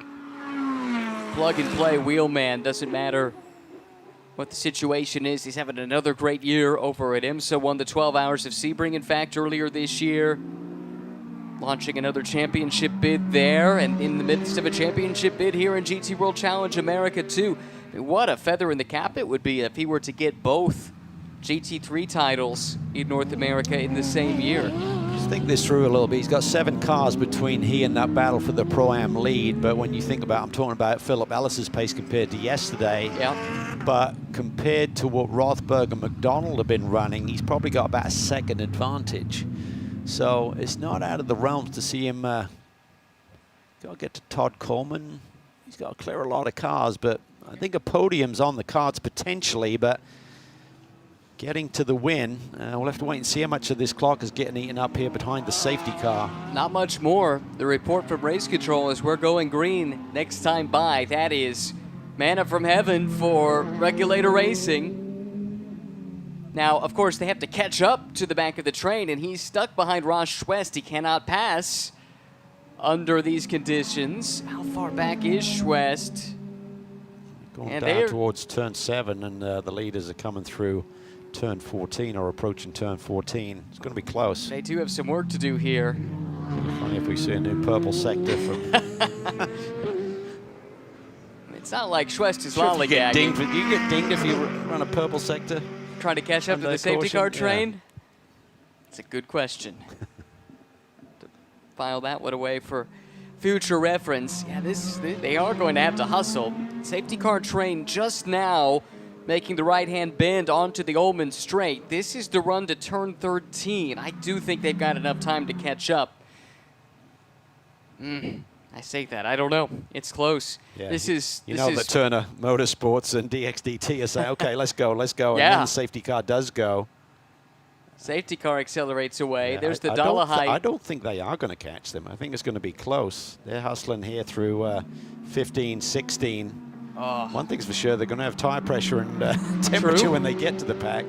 plug-and-play wheelman. Doesn't matter what the situation is. He's having another great year over at IMSA. Won the 12 Hours of Sebring, in fact, earlier this year. Launching another championship bid there, and in the midst of a championship bid here in GT World Challenge America too. I mean, what a feather in the cap it would be if he were to get both GT3 titles in North America in the same year. Just think this through a little bit. He's got 7 cars between he and that battle for the Pro-Am lead, but when you think about, I'm talking about Philip Ellis's pace compared to yesterday, yeah. But compared to what Rothberg and McDonald have been running, he's probably got about a second advantage. So it's not out of the realms to see him got to get to Todd Coleman. He's got to clear a lot of cars, but I think a podium's on the cards potentially, but getting to the win, we'll have to wait and see how much of this clock is getting eaten up here behind the safety car. Not much more. The report from race control is we're going green next time by. That is manna from heaven for Regulator Racing. Now, of course, they have to catch up to the back of the train, and he's stuck behind Ross Schwest. He cannot pass under these conditions. How far back is Schwest? Going and down towards turn 7, and the leaders are coming through turn 14 or approaching turn 14. It's going to be close. They do have some work to do here. Funny if we see a new purple sector from... It's not like Schwest is lollygagging. You get dinged if you run a purple sector? Trying to catch up to the safety car train? It's a good question. To file that one away for future reference. Yeah, they are going to have to hustle. Safety car train just now making the right-hand bend onto the Ullman straight. This is the run to turn 13. I do think they've got enough time to catch up. I say that. I don't know. It's close. Yeah. You know that Turner Motorsports and DXDT are saying, okay, let's go. Yeah. And then the safety car does go. Safety car accelerates away. Yeah, There's the Dollarhide. I don't think they are going to catch them. I think it's going to be close. They're hustling here through 15, 16. Oh. One thing's for sure, they're going to have tire pressure and temperature when they get to the pack.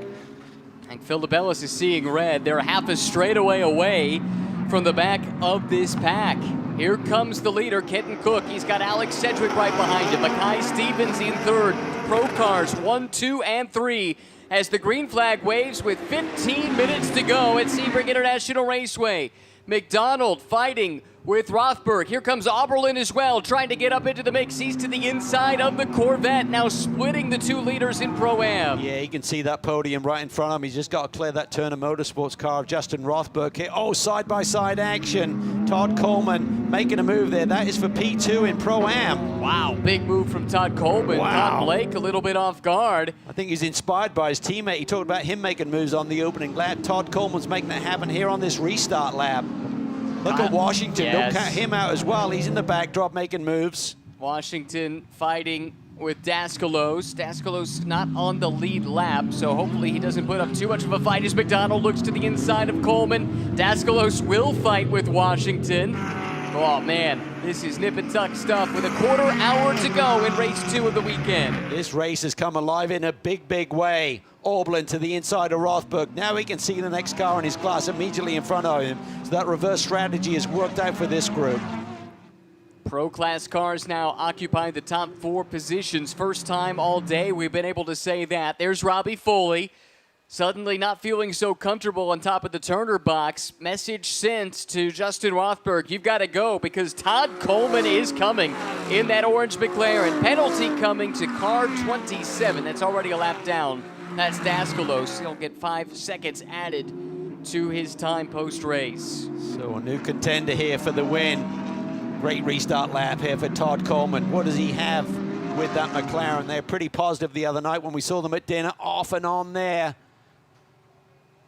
And Philip Ellis is seeing red. They're half a straightaway away from the back of this pack. Here comes the leader, Kenton Cook. He's got Alex Sedgwick right behind him. Mackay Stevens in third. Pro cars 1, 2, and 3 as the green flag waves with 15 minutes to go at Sebring International Raceway. McDonald fighting with Rothberg. Here comes Oberlin as well, trying to get up into the mix. He's to the inside of the Corvette, now splitting the 2 leaders in Pro-Am. Yeah, you can see that podium right in front of him. He's just got to clear that Turner Motorsports car of Justin Rothberg here. Oh, side-by-side action. Todd Coleman making a move there. That is for P2 in Pro-Am. Wow, big move from Todd Coleman. Wow. Caught Blake a little bit off guard. I think he's inspired by his teammate. He talked about him making moves on the opening lap. Todd Coleman's making it happen here on this restart lap. Look at Washington. Yes. Don't count him out as well. He's in the backdrop making moves. Washington fighting with Daskalos. Daskalos not on the lead lap, so hopefully he doesn't put up too much of a fight as McDonald looks to the inside of Coleman. Daskalos will fight with Washington. Oh man, this is nip and tuck stuff with a quarter hour to go in race 2 of the weekend. This race has come alive in a big, big way. Oberlin to the inside of Rothberg. Now he can see the next car in his class immediately in front of him. So that reverse strategy has worked out for this group. Pro class cars now occupy the top 4 positions. First time all day we've been able to say that. There's Robbie Foley. Suddenly not feeling so comfortable on top of the Turner box. Message sent to Justin Rothberg, you've got to go because Todd Coleman is coming in that orange McLaren. Penalty coming to car 27. That's already a lap down. That's Daskalos. He'll get 5 seconds added to his time post-race. So a new contender here for the win. Great restart lap here for Todd Coleman. What does he have with that McLaren? They're pretty positive the other night when we saw them at dinner, off and on there.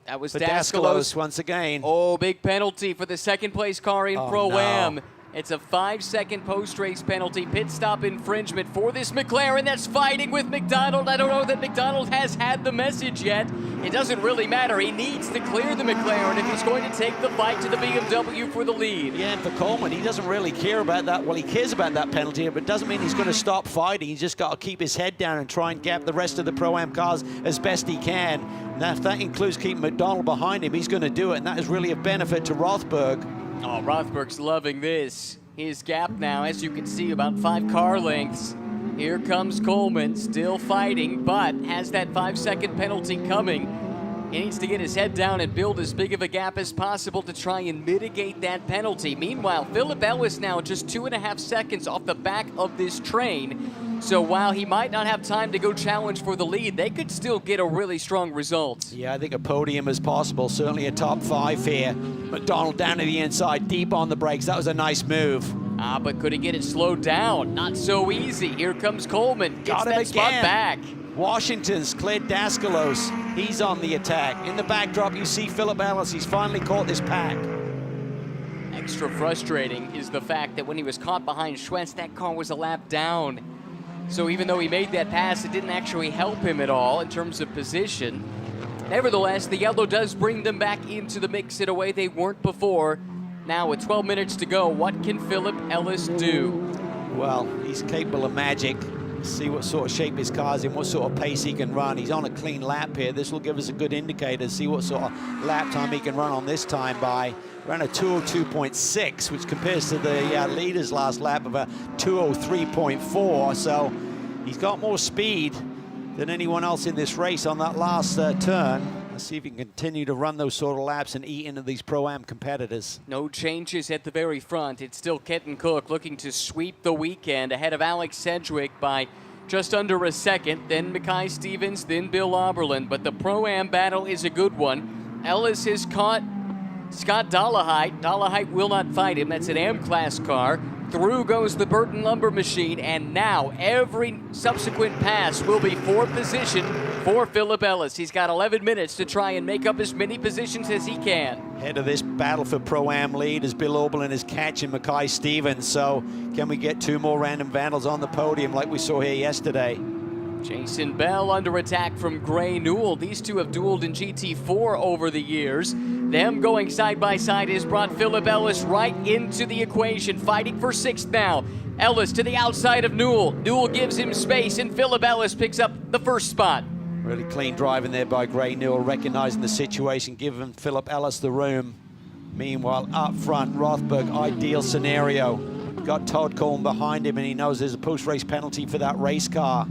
That was Daskalos once again. Oh, big penalty for the second place car in Pro-Am. No. It's a 5-second post-race penalty, pit stop infringement for this McLaren that's fighting with McDonald. I don't know that McDonald has had the message yet. It doesn't really matter. He needs to clear the McLaren if he's going to take the fight to the BMW for the lead. Yeah, and for Coleman, he doesn't really care about that. Well, he cares about that penalty, but it doesn't mean he's going to stop fighting. He's just got to keep his head down and try and gap the rest of the Pro-Am cars as best he can. And if that includes keeping McDonald behind him, he's going to do it, and that is really a benefit to Rothberg. Oh, Rothberg's loving this. His gap now, as you can see, about 5 car lengths. Here comes Coleman, still fighting, but has that 5-second penalty coming. He needs to get his head down and build as big of a gap as possible to try and mitigate that penalty. Meanwhile, Philip Ellis now just 2.5 seconds off the back of this train. So while he might not have time to go challenge for the lead, they could still get a really strong result. Yeah, I think a podium is possible, certainly a top 5 here. McDonald down to the inside, deep on the brakes. That was a nice move. But could he get it slowed down? Not so easy. Here comes Coleman. Gets that spot back. Washington's cleared Daskalos. He's on the attack. In the backdrop, you see Philip Ellis. He's finally caught this pack. Extra frustrating is the fact that when he was caught behind Schwentz, that car was a lap down. So even though he made that pass, it didn't actually help him at all in terms of position. Nevertheless, the yellow does bring them back into the mix in a way they weren't before. Now with 12 minutes to go, what can Philip Ellis do? Well, he's capable of magic. See what sort of shape his car's in, what sort of pace he can run. He's on a clean lap here. This will give us a good indicator, see what sort of lap time he can run on this time by. Ran a 202.6, which compares to the leader's last lap of a 203.4. So he's got more speed than anyone else in this race on that last turn. Let's see if he can continue to run those sort of laps and eat into these Pro-Am competitors. No changes at the very front. It's still Kenton Cook looking to sweep the weekend ahead of Alex Sedgwick by just under a second, then Mackay Stevens, then Bill Oberlin. But the Pro-Am battle is a good one. Ellis has caught Scott Dolehite. Dolehite will not fight him. That's an M-Class car. Through goes the Burton Lumber Machine, and now every subsequent pass will be for position for Philip Ellis. He's got 11 minutes to try and make up as many positions as he can. Head of this battle for Pro-Am lead as Bill Oberlin is catching Mackay Stevens. So can we get 2 more random vandals on the podium like we saw here yesterday? Jason Bell under attack from Gray Newell. These two have dueled in GT4 over the years. Them going side by side has brought Philip Ellis right into the equation, fighting for 6th now. Ellis to the outside of Newell. Newell gives him space, and Philip Ellis picks up the first spot. Really clean driving there by Gray Newell, recognizing the situation, giving Philip Ellis the room. Meanwhile, up front, Rothberg, ideal scenario. Got Todd Coleman behind him, and he knows there's a post-race penalty for that race car.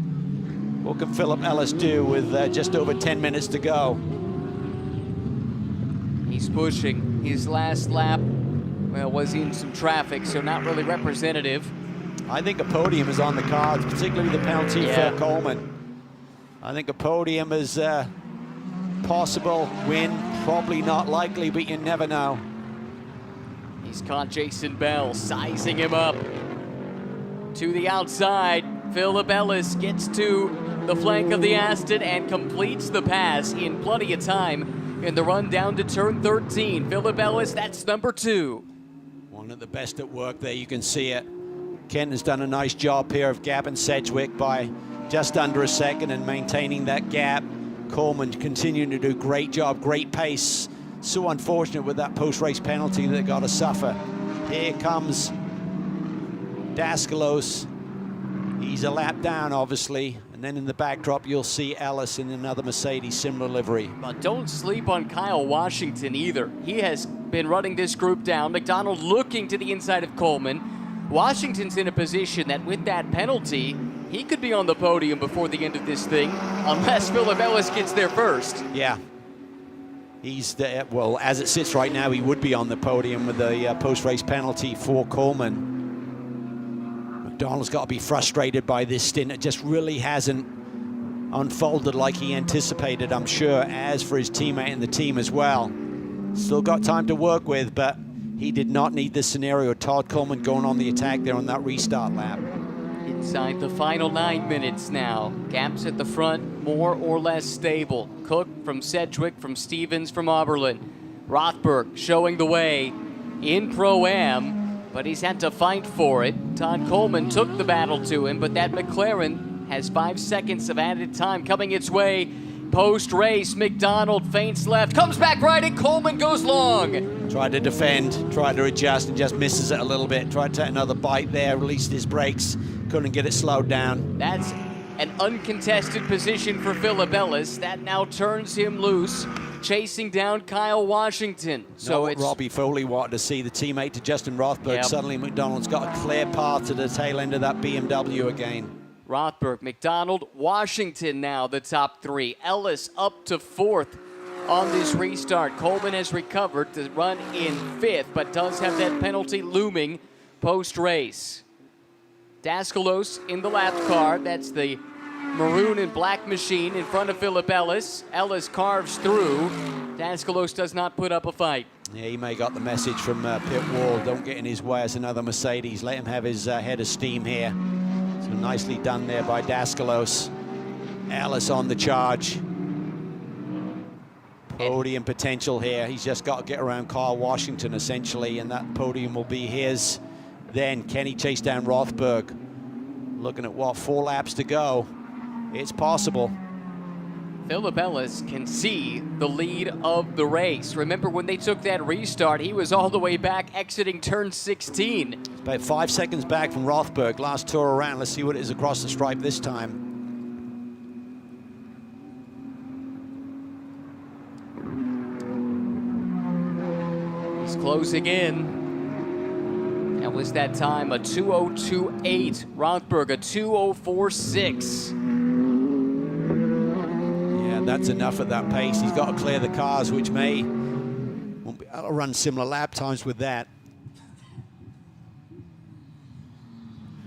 What can Philip Ellis do with just over 10 minutes to go? He's pushing. His last lap, well, was in some traffic, so not really representative. I think a podium is on the cards, particularly the penalty for Coleman. I think a podium is possible. Win, probably not likely, but you never know. He's caught Jason Bell, sizing him up. To the outside, Philip Ellis gets to the flank of the Aston and completes the pass in plenty of time in the run down to turn 13. Philip Ellis, that's number 2. One of the best at work there, you can see it. Kent has done a nice job here of gapping Sedgwick by just under a second and maintaining that gap. Coleman continuing to do a great job, great pace. So unfortunate with that post-race penalty that they got to suffer. Here comes Daskalos. He's a lap down, obviously. And then in the backdrop, you'll see Ellis in another Mercedes, similar livery. But don't sleep on Kyle Washington either. He has been running this group down. McDonald looking to the inside of Coleman. Washington's in a position that with that penalty, he could be on the podium before the end of this thing, unless Philip Ellis gets there first. Yeah. He's there. Well, as it sits right now, he would be on the podium with the post-race penalty for Coleman. McDonald's got to be frustrated by this stint. It just really hasn't unfolded like he anticipated, I'm sure, as for his teammate and the team as well. Still got time to work with, but he did not need this scenario. Todd Coleman going on the attack there on that restart lap. Inside the final 9 minutes now. Gaps at the front, more or less stable. Cook from Sedgwick, from Stevens, from Oberlin. Rothberg showing the way in Pro-Am, but he's had to fight for it. Todd Coleman took the battle to him, but that McLaren has 5 seconds of added time coming its way. Post-race, McDonald feints left, comes back right, and Coleman goes long. Tried to defend, tried to adjust, and just misses it a little bit. Tried to take another bite there, released his brakes, couldn't get it slowed down. That's an uncontested position for Philip Ellis. That now turns him loose, chasing down Kyle Washington. So it's Robbie Foley wanted to see, the teammate to Justin Rothberg. Yep. Suddenly McDonald's got a clear path to the tail end of that BMW again. Rothberg, McDonald, Washington now the top three. Ellis up to fourth on this restart. Coleman has recovered to run in fifth, but does have that penalty looming post-race. Daskalos in the lap car. That's the maroon and black machine in front of Philip Ellis. Ellis carves through. Daskalos does not put up a fight. Yeah, he may got the message from pit wall. Don't get in his way as another Mercedes. Let him have his head of steam here. So nicely done there by Daskalos. Ellis on the charge. Podium potential here. He's just got to get around Kyle Washington, essentially, and that podium will be his. Then can he chase down Rothberg? Looking at, what, 4 laps to go. It's possible. Philip Ellis can see the lead of the race. Remember when they took that restart, he was all the way back exiting turn 16. About 5 seconds back from Rothberg. Last tour around. Let's see what it is across the stripe this time. He's closing in. That was that time, a 2:02.8. Rothberg, a 2:04.6. Yeah, that's enough at that pace. He's got to clear the cars, which won't be able to run similar lap times with that.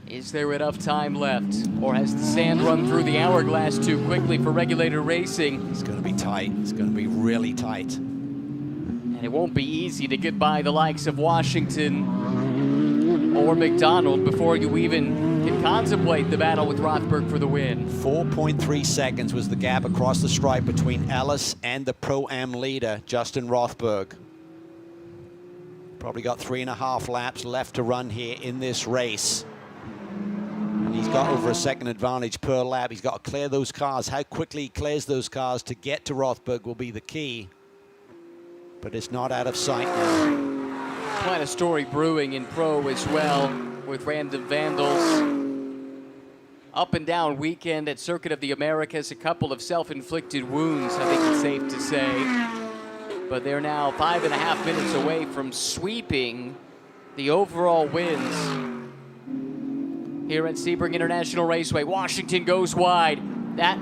Is there enough time left? Or has the sand run through the hourglass too quickly for regulated racing? It's going to be tight. It's going to be really tight. And it won't be easy to get by the likes of Washington or McDonald before you even can contemplate the battle with Rothberg for the win. 4.3 seconds was the gap across the stripe between Ellis and the Pro-Am leader, Justin Rothberg. Probably got 3.5 laps left to run here in this race. And he's got over a second advantage per lap. He's got to clear those cars. How quickly he clears those cars to get to Rothberg will be the key. But it's not out of sight now. Quite a story brewing in Pro as well, with random vandals. Up and down weekend at Circuit of the Americas, a couple of self-inflicted wounds, I think it's safe to say. But they're now 5.5 minutes away from sweeping the overall wins here at Sebring International Raceway. Washington goes wide. That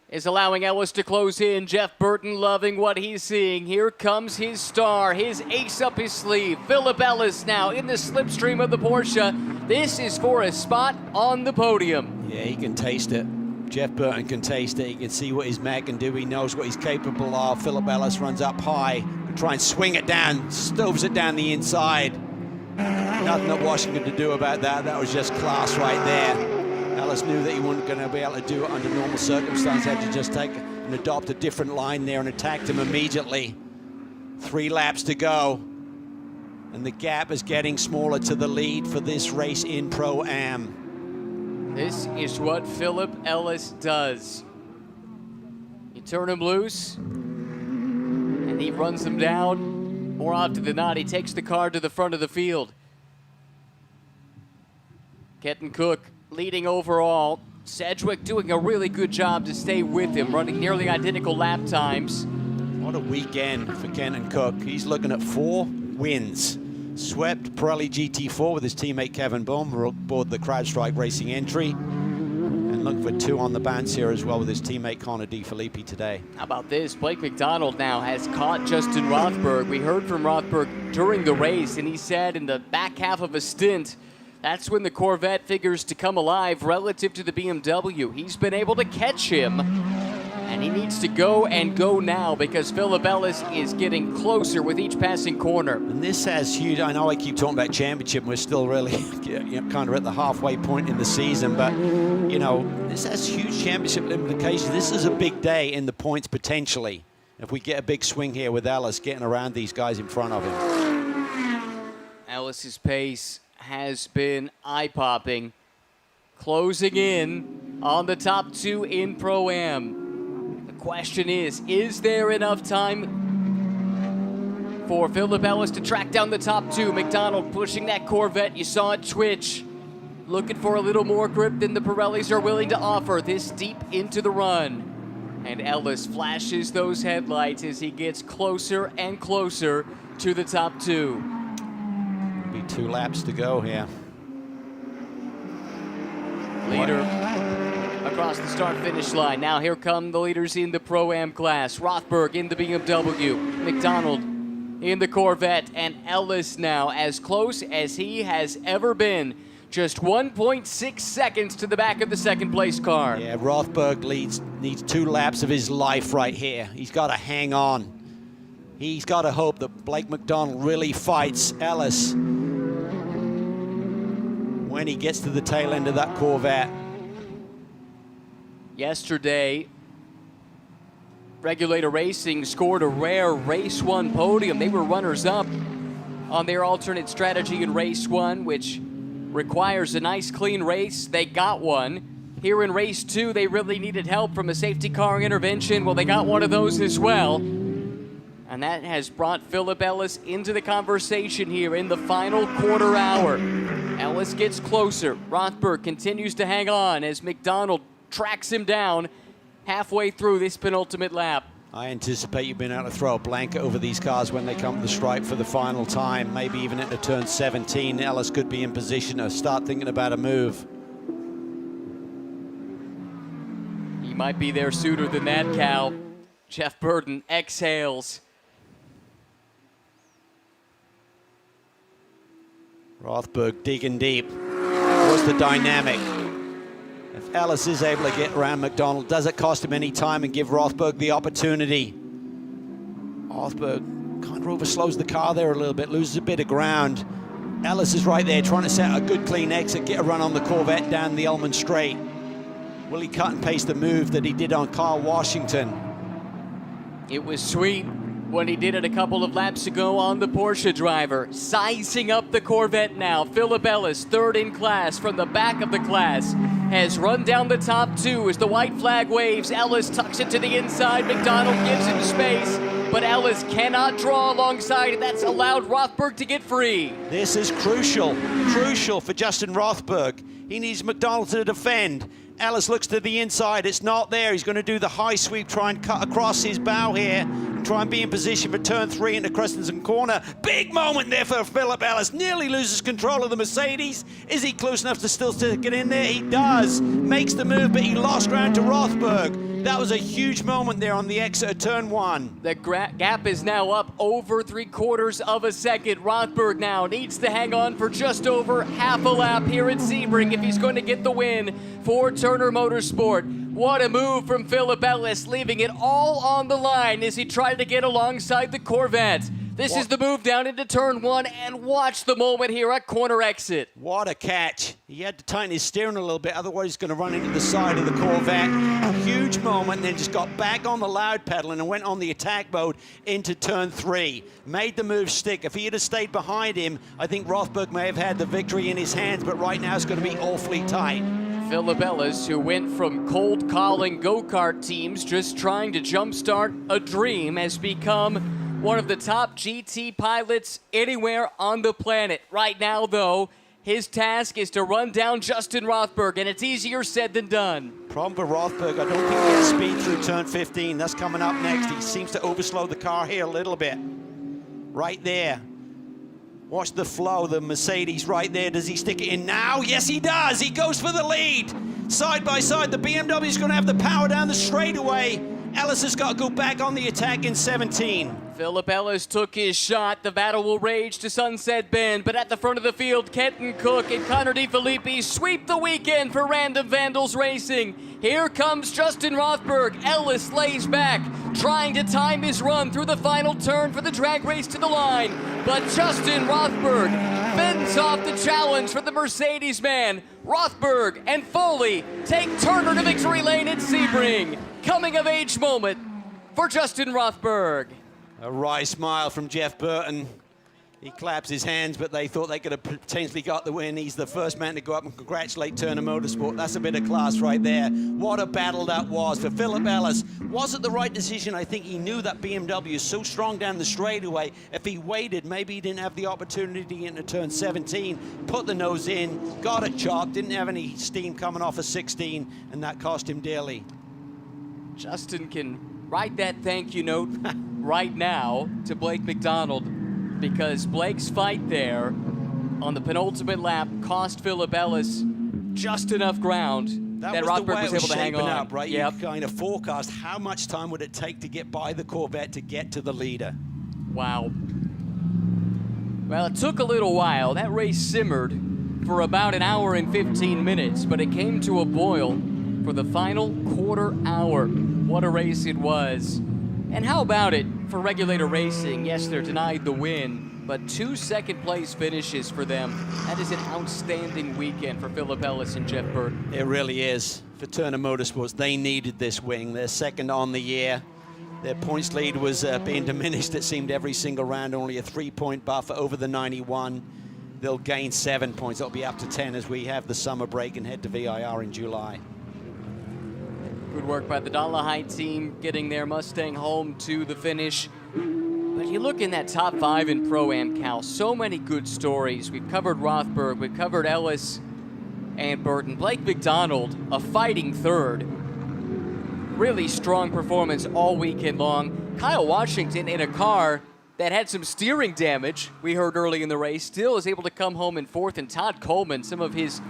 is allowing Ellis to close in. Jeff Burton loving what he's seeing. Here comes his star, his ace up his sleeve. Philip Ellis now in the slipstream of the Porsche. This is for a spot on the podium. Yeah, he can taste it. Jeff Burton can taste it. He can see what his mag can do. He knows what he's capable of. Philip Ellis runs up high, try and swing it down, stoves it down the inside. Nothing that Washington to do about that. That was just class right there. Ellis knew that he wasn't going to be able to do it under normal circumstances. Had to just take and adopt a different line there and attacked him immediately. 3 laps to go. And the gap is getting smaller to the lead for this race in Pro-Am. This is what Philip Ellis does. You turn him loose, and he runs them down. More often than not, he takes the car to the front of the field. Kenton Cook leading overall. Sedgwick doing a really good job to stay with him, running nearly identical lap times. What a weekend for Kenton Cook. He's looking at 4 wins. Swept Pirelli GT4 with his teammate Kevin Bohm aboard the CrowdStrike Racing entry. And looking for 2 on the bounce here as well with his teammate Connor DeFilippi today. How about this? Blake McDonald now has caught Justin Rothberg. We heard from Rothberg during the race, and he said in the back half of a stint, that's when the Corvette figures to come alive relative to the BMW. He's been able to catch him, and he needs to go and go now because Philip Ellis is getting closer with each passing corner. And this has huge, I know I keep talking about championship, and we're still really kind of at the halfway point in the season, but this has huge championship implications. This is a big day in the points potentially. If we get a big swing here with Ellis getting around these guys in front of him. Ellis's pace has been eye-popping, closing in on the top 2 in Pro-Am. The question is there enough time for Philip Ellis to track down the top 2? McDonald pushing that Corvette, you saw it twitch, looking for a little more grip than the Pirellis are willing to offer this deep into the run. And Ellis flashes those headlights as he gets closer and closer to the top 2. Be 2 laps to go here. Leader across the start-finish line. Now here come the leaders in the Pro-Am class. Rothberg in the BMW, McDonald in the Corvette, and Ellis now as close as he has ever been. Just 1.6 seconds to the back of the second-place car. Yeah, Rothberg needs 2 laps of his life right here. He's got to hang on. He's got to hope that Blake McDonald really fights Ellis when he gets to the tail end of that Corvette. Yesterday, Regulator Racing scored a rare Race 1 podium. They were runners-up on their alternate strategy in Race 1, which requires a nice clean race. They got one. Here in Race 2, they really needed help from a safety car intervention. Well, they got one of those as well. And that has brought Philip Ellis into the conversation here in the final quarter hour. Ellis gets closer. Rothberg continues to hang on as McDonald tracks him down halfway through this penultimate lap. I anticipate you've been able to throw a blanket over these cars when they come to the stripe for the final time. Maybe even into turn 17, Ellis could be in position to start thinking about a move. He might be there sooner than that, Cal. Jeff Burton exhales. Rothberg digging deep. What's the dynamic? If Ellis is able to get around McDonald, does it cost him any time and give Rothberg the opportunity? Rothberg kind of overslows the car there a little bit, loses a bit of ground. Ellis is right there trying to set a good clean exit, get a run on the Corvette down the Ullman Straight. Will he cut and paste the move that he did on Kyle Washington? It was sweet when he did it a couple of laps ago on the Porsche driver. Sizing up the Corvette now. Philip Ellis, 3rd in class from the back of the class, has run down the top 2 as the white flag waves. Ellis tucks it to the inside. McDonald gives him space, but Ellis cannot draw alongside, and that's allowed Rothberg to get free. This is crucial for Justin Rothberg. He needs McDonald to defend. Ellis looks to the inside, it's not there. He's going to do the high sweep, try and cut across his bow here, and try and be in position for turn 3 into Christensen corner. Big moment there for Philip Ellis. Nearly loses control of the Mercedes. Is he close enough to still get in there? He does. Makes the move, but he lost ground to Rothberg. That was a huge moment there on the exit of turn 1. The gap is now up over 3/4 of a second. Rothberg now needs to hang on for just over half a lap here at Sebring if he's going to get the win for Turner Motorsport. What a move from Philip Ellis, leaving it all on the line as he tried to get alongside the Corvette. This is the move down into turn 1, and watch the moment here at corner exit. What a catch. He had to tighten his steering a little bit, otherwise he's going to run into the side of the Corvette. Huge moment, and then just got back on the loud pedal and went on the attack mode into turn 3. Made the move stick. If he had stayed behind him, I think Rothberg may have had the victory in his hands, but right now it's going to be awfully tight. Philip Ellis, who went from cold calling go-kart teams just trying to jumpstart a dream, has become one of the top GT pilots anywhere on the planet. Right now, though, his task is to run down Justin Rothberg, and it's easier said than done. Problem for Rothberg, I don't think he has speed through turn 15. That's coming up next. He seems to overslow the car here a little bit. Right there. Watch the flow, the Mercedes right there. Does he stick it in now? Yes, he does. He goes for the lead. Side by side, the BMW is going to have the power down the straightaway. Ellis has got to go back on the attack in 17. Philip Ellis took his shot. The battle will rage to Sunset Bend, but at the front of the field, Kenton Cook and Connor DeFilippi sweep the weekend for Random Vandals Racing. Here comes Justin Rothberg. Ellis lays back, trying to time his run through the final turn for the drag race to the line. But Justin Rothberg fends off the challenge for the Mercedes man. Rothberg and Foley take Turner to victory lane at Sebring. Coming of age moment for Justin Rothberg. A wry smile from Jeff Burton. He claps his hands, but they thought they could have potentially got the win. He's the first man to go up and congratulate Turner Motorsport. That's a bit of class right there. What a battle that was for Philip Ellis. Was it the right decision? I think he knew that BMW is so strong down the straightaway. If he waited, maybe he didn't have the opportunity to get into turn 17, put the nose in, got it chopped, didn't have any steam coming off of 16, and that cost him dearly. Justin can write that thank you note right now to Blake McDonald, because Blake's fight there on the penultimate lap cost Philip Ellis just enough ground that Rothberg was able to hang on. Up, right? Yep. You kind of forecast how much time would it take to get by the Corvette to get to the leader. Wow. Well, it took a little while. That race simmered for about an hour and 15 minutes, but it came to a boil for the final quarter hour. What a race it was. And how about it for Regulator Racing? Yes, they're denied the win, but 2 second-place finishes for them. That is an outstanding weekend for Philip Ellis and Jeff Burton. It really is. For Turner Motorsports, they needed this win. They're second on the year. Their points lead was being diminished, it seemed, every single round. Only a 3-point buffer over the 91. They'll gain 7 points. It'll be up to 10 as we have the summer break and head to VIR in July. Good work by the Dollarhide team getting their Mustang home to the finish. But you look in that top 5 in Pro-Am, Cal, so many good stories. We've covered Rothberg, we've covered Ellis and Burton. Blake McDonald, a fighting third. Really strong performance all weekend long. Kyle Washington in a car that had some steering damage, we heard early in the race, still is able to come home in 4th. And Todd Coleman, some of his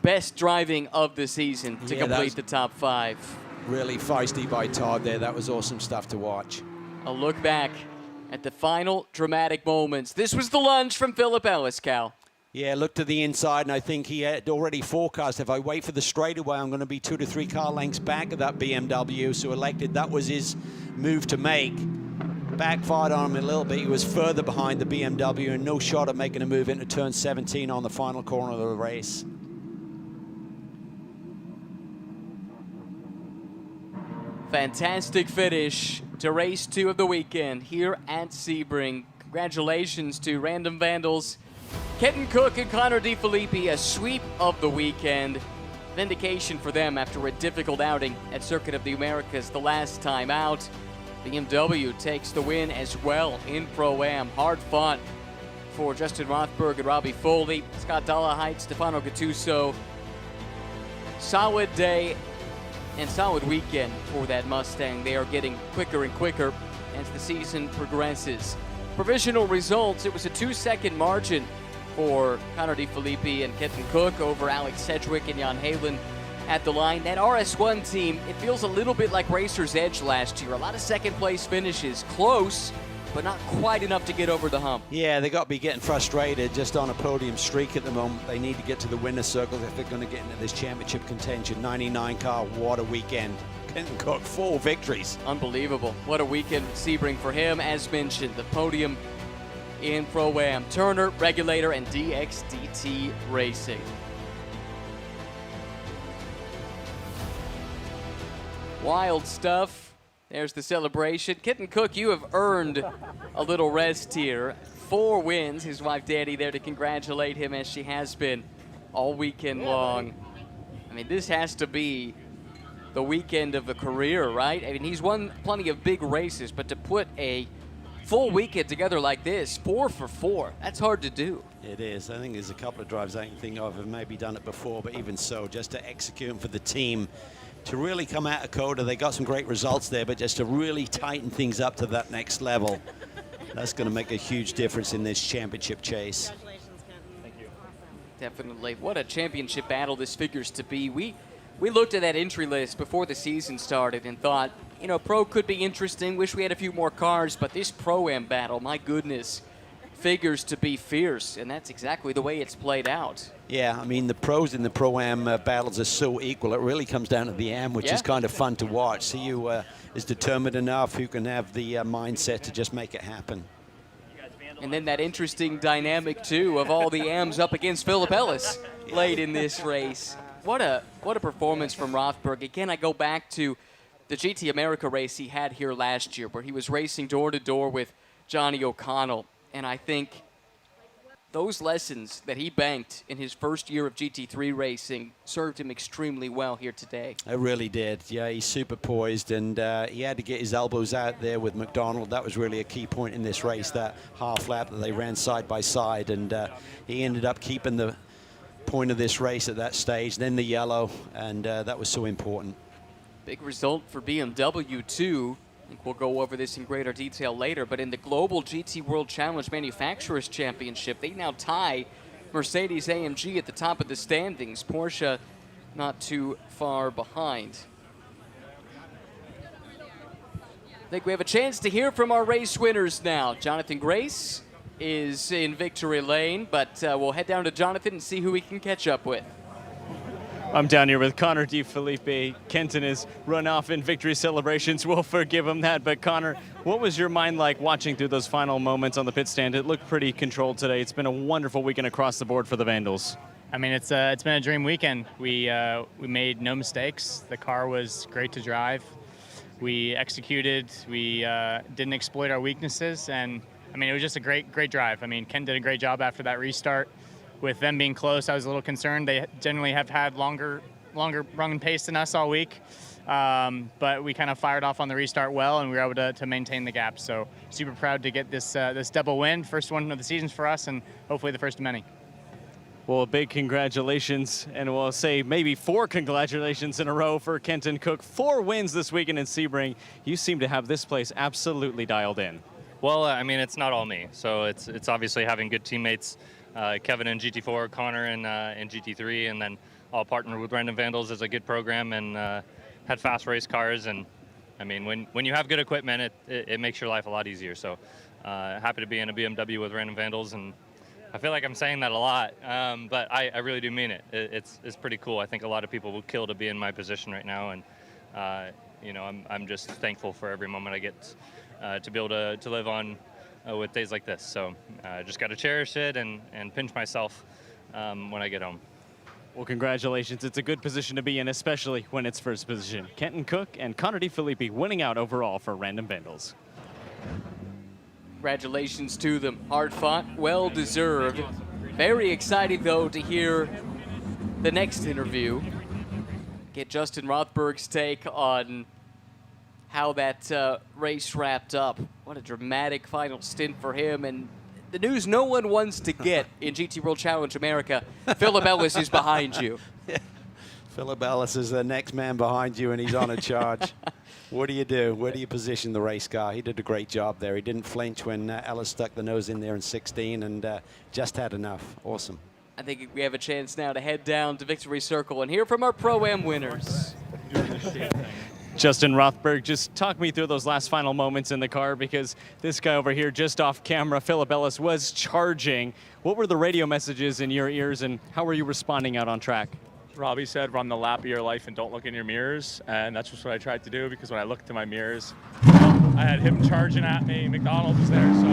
best driving of the season to complete the top 5. Really feisty by Todd there. That was awesome stuff to watch. A look back at the final dramatic moments. This was the lunge from Philip Ellis, Cal. Yeah, look to the inside, and I think he had already forecast, if I wait for the straightaway, I'm going to be 2 to 3 car lengths back of that BMW, so elected that was his move to make. Backfired on him a little bit. He was further behind the BMW and no shot at making a move into turn 17 on the final corner of the race. Fantastic finish to race 2 of the weekend here at Sebring. Congratulations to Random Vandals, Kenton Cook and Connor DeFilippi, a sweep of the weekend. Vindication for them after a difficult outing at Circuit of the Americas the last time out. BMW takes the win as well in Pro-Am. Hard fought for Justin Rothberg and Robbie Foley, Scott Dollarhide, Stefano Gattuso. Solid day and solid weekend for that Mustang. They are getting quicker and quicker as the season progresses. Provisional results, it was a 2-second margin for Connor DeFilippi and Kenton Cook over Alex Sedgwick and Jan Halen at the line. That RS1 team, it feels a little bit like Racer's Edge last year. A lot of second-place finishes, close, but not quite enough to get over the hump. Yeah, they got to be getting frustrated just on a podium streak at the moment. They need to get to the winner's circle if they're going to get into this championship contention. 99 car, what a weekend. Kenton Cook, 4 victories. Unbelievable. What a weekend Sebring for him. As mentioned, the podium in Pro-Am. Turner, Regulator, and DXDT Racing. Wild stuff. There's the celebration. Kenton Cook, you have earned a little rest here. 4 wins. His wife Danny there to congratulate him, as she has been all weekend long. I mean, this has to be the weekend of a career, right? I mean, he's won plenty of big races, but to put a full weekend together like this, 4 for 4, that's hard to do. It is. I think there's a couple of drivers I can think of have maybe done it before, but even so, just to execute them for the team, to really come out of Coda. They got some great results there, but just to really tighten things up to that next level, that's going to make a huge difference in this championship chase. Definitely. What a championship battle this figures to be. We looked at that entry list before the season started and thought, you know, Pro could be interesting. Wish we had a few more cars, but this Pro-Am battle, my goodness, figures to be fierce, and that's exactly the way it's played out. Yeah, I mean, the pros in the Pro-Am battles are so equal. It really comes down to the Am, which is kind of fun to watch. See who is determined enough, who can have the mindset to just make it happen. And then that interesting dynamic, too, of all the Ams up against Philip Ellis late in this race. What a performance from Rothberg. Again, I go back to the GT America race he had here last year, where he was racing door-to-door with Johnny O'Connell. And I think those lessons that he banked in his first year of GT3 racing served him extremely well here today. It really did. Yeah, he's super poised, and he had to get his elbows out there with McDonald. That was really a key point in this race, that half lap that they ran side by side, and he ended up keeping the point of this race at that stage, then the yellow, and that was so important. Big result for BMW, too. I think we'll go over this in greater detail later, but in the Global GT World Challenge Manufacturers Championship, they now tie Mercedes-AMG at the top of the standings. Porsche not too far behind. I think we have a chance to hear from our race winners now. Jonathan Grace is in victory lane, but we'll head down to Jonathan and see who we can catch up with. I'm down here with Connor DeFelipe. Kenton is run off in victory celebrations. We'll forgive him that. But Connor, what was your mind like watching through those final moments on the pit stand? It looked pretty controlled today. It's been a wonderful weekend across the board for the Vandals. I mean, it's been a dream weekend. We made no mistakes. The car was great to drive. We executed. We didn't exploit our weaknesses, and I mean, it was just a great drive. I mean, Ken did a great job after that restart. With them being close, I was a little concerned. They generally have had longer run pace than us all week, but we kind of fired off on the restart well, and we were able to maintain the gap. So super proud to get this double win, first one of the seasons for us, and hopefully the first of many. Well, a big congratulations, and we'll say maybe 4 congratulations in a row for Kenton Cook. 4 wins this weekend in Sebring. You seem to have this place absolutely dialed in. Well, I mean, it's not all me. So it's obviously having good teammates. Kevin in GT4, Connor in GT3, and then all partnered with Random Vandals as a good program and had fast race cars. And I mean, when you have good equipment, it makes your life a lot easier. So happy to be in a BMW with Random Vandals, and I feel like I'm saying that a lot, but I really do mean it. It's pretty cool. I think a lot of people would kill to be in my position right now, and you know, I'm just thankful for every moment I get to be able to live on with days like this. So just got to cherish it and pinch myself when I get home. Well, congratulations. It's a good position to be in, especially when it's first position. Kenton Cook and Connor DeFelipe winning out overall for Random Vandals. Congratulations to them. Hard fought, well deserved. Very excited, though, to hear the next interview. Get Justin Rothberg's take on how that race wrapped up. What a dramatic final stint for him, and the news no one wants to get in GT World Challenge America. Philip Ellis is behind you. Yeah. Philip Ellis is the next man behind you, and he's on a charge. What do you do? Where do you position the race car? He did a great job there. He didn't flinch when Ellis stuck the nose in there in 16 and just had enough. Awesome. I think we have a chance now to head down to Victory Circle and hear from our Pro-Am winners. Justin Rothberg, just talk me through those last final moments in the car, because this guy over here just off camera, Philip Ellis, was charging. What were the radio messages in your ears, and how were you responding out on track? Robbie said, run the lap of your life and don't look in your mirrors. And that's just what I tried to do, because when I looked in my mirrors, I had him charging at me. McDonald was there, so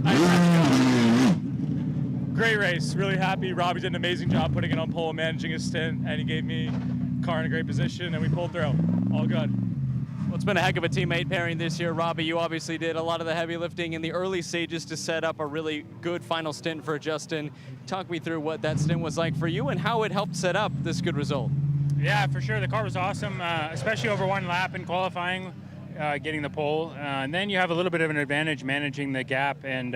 I just had to go. Great race. Really happy. Robbie did an amazing job putting it on pole and managing his stint, and he gave me car in a great position, and we pulled through. All good. Well, it's been a heck of a teammate pairing this year. Robbie, you obviously did a lot of the heavy lifting in the early stages to set up a really good final stint for Justin. Talk me through what that stint was like for you and how it helped set up this good result. Yeah, for sure. The car was awesome, especially over one lap in qualifying, getting the pole. And then you have a little bit of an advantage managing the gap, and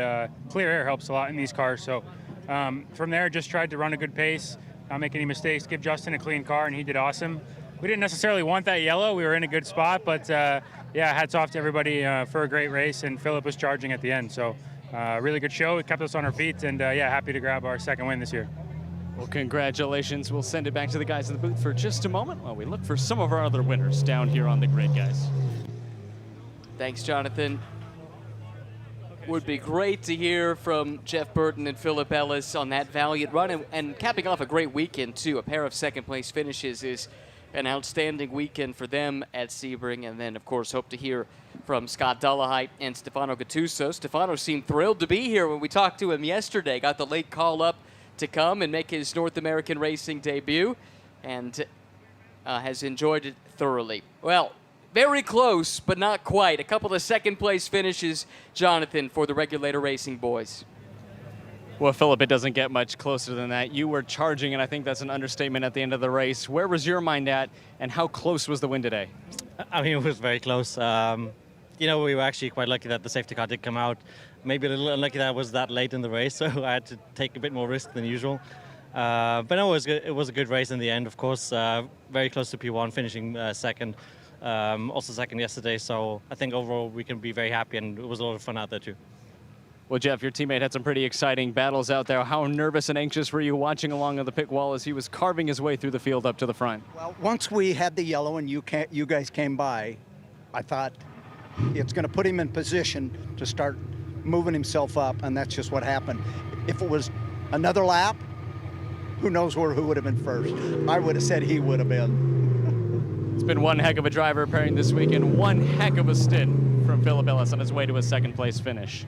clear air helps a lot in these cars. So from there, just tried to run a good pace, not make any mistakes, give Justin a clean car, and he did awesome. We didn't necessarily want that yellow. We were in a good spot, but yeah, hats off to everybody for a great race, and Philip was charging at the end. So really good show. It kept us on our feet, and yeah, happy to grab our second win this year. Well, congratulations. We'll send it back to the guys in the booth for just a moment while we look for some of our other winners down here on the grid, guys. Thanks, Jonathan. Would be great to hear from Jeff Burton and Philip Ellis on that valiant run, and capping off a great weekend, too. A pair of second-place finishes is an outstanding weekend for them at Sebring. And then, of course, hope to hear from Scott Dullahite and Stefano Gattuso. Stefano seemed thrilled to be here when we talked to him yesterday. Got the late call up to come and make his North American racing debut, and has enjoyed it thoroughly. Well, very close, but not quite. A couple of second-place finishes, Jonathan, for the Regulator Racing boys. Well, Philip, it doesn't get much closer than that. You were charging, and I think that's an understatement at the end of the race. Where was your mind at, and how close was the win today? I mean, it was very close. You know, we were actually quite lucky that the safety car did come out. Maybe a little unlucky that it was that late in the race, so I had to take a bit more risk than usual. But no, it was good. It was a good race in the end, of course. Very close to P1, finishing second. Also second yesterday, so I think overall we can be very happy, and it was a lot of fun out there too. Well, Jeff, your teammate had some pretty exciting battles out there. How nervous and anxious were you watching along on the pit wall as he was carving his way through the field up to the front? Well, once we had the yellow and you guys came by, I thought it's going to put him in position to start moving himself up, and that's just what happened. If it was another lap, who knows who would have been first. I would have said he would have been. It's been one heck of a driver pairing this weekend. One heck of a stint from Philip Ellis on his way to a second-place finish.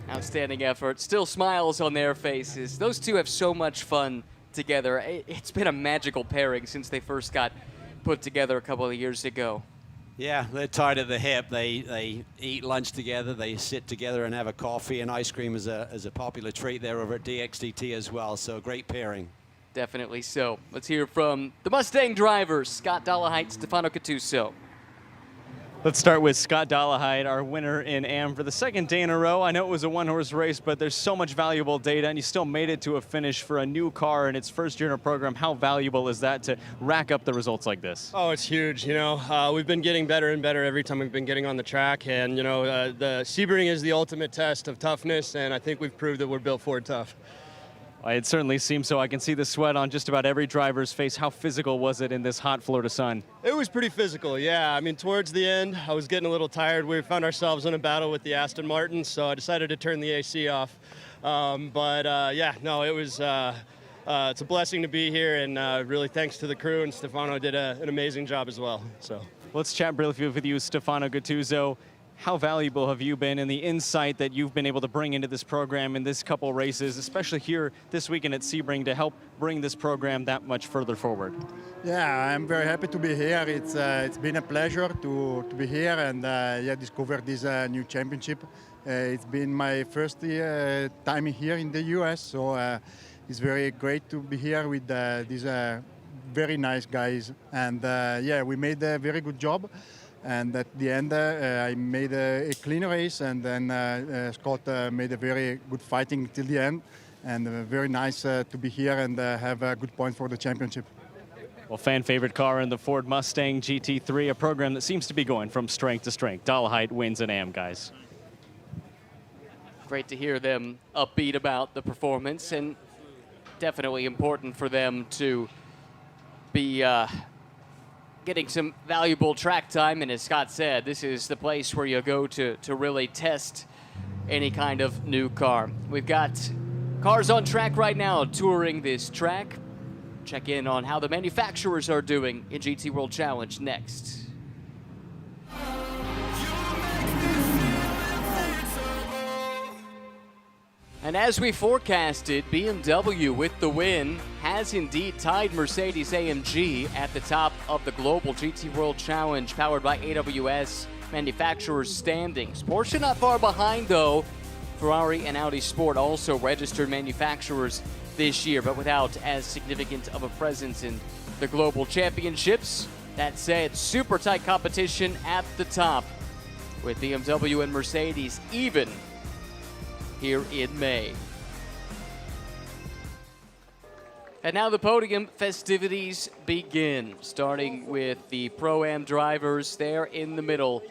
Outstanding effort. Still smiles on their faces. Those two have so much fun together. It's been a magical pairing since they first got put together a couple of years ago. Yeah, they're tied at the hip. They eat lunch together. They sit together and have a coffee, and ice cream is a popular treat there over at DXDT as well. So great pairing. Definitely so. Let's hear from the Mustang drivers, Scott Dullahite, Stefano Gattuso. Let's start with Scott Dullahite, our winner in AM for the second day in a row. I know it was a one-horse race, but there's so much valuable data, and you still made it to a finish for a new car in its first year in a program. How valuable is that to rack up the results like this? Oh, it's huge. You know, we've been getting better and better every time we've been getting on the track, and you know, the Sebring is the ultimate test of toughness, and I think we've proved that we're built for it tough. It certainly seems so. I can see the sweat on just about every driver's face. How physical was it in this hot Florida sun? It was pretty physical, yeah. I mean, towards the end, I was getting a little tired. We found ourselves in a battle with the Aston Martin, so I decided to turn the AC off. Yeah, no, it was. It's a blessing to be here, and really thanks to the crew, and Stefano did an amazing job as well. So let's chat briefly with you, Stefano Gattuso. How valuable have you been in the insight that you've been able to bring into this program in this couple races, especially here this weekend at Sebring, to help bring this program that much further forward? Yeah, I'm very happy to be here. It's been a pleasure to be here and discover this new championship. It's been my first time here in the US, so it's very great to be here with these very nice guys. And we made a very good job. And at the end, I made a clean race, and then Scott made a very good fighting till the end. And very nice to be here and have a good point for the championship. Well, fan favorite car in the Ford Mustang GT3, a program that seems to be going from strength to strength. Dullahite wins an AM, guys. Great to hear them upbeat about the performance, and definitely important for them to be getting some valuable track time. And as Scott said, this is the place where you go to really test any kind of new car. We've got Cars on track right now, touring this track. Check in on how the manufacturers are doing in GT World Challenge next. And as we forecasted, BMW with the win has indeed tied Mercedes-AMG at the top of the global GT World Challenge powered by AWS manufacturers standings. Porsche not far behind though. Ferrari and Audi Sport also registered manufacturers this year, but without as significant of a presence in the global championships. That said, super tight competition at the top with BMW and Mercedes even here in May. And now the podium festivities begin, starting with the Pro-Am drivers there in the middle.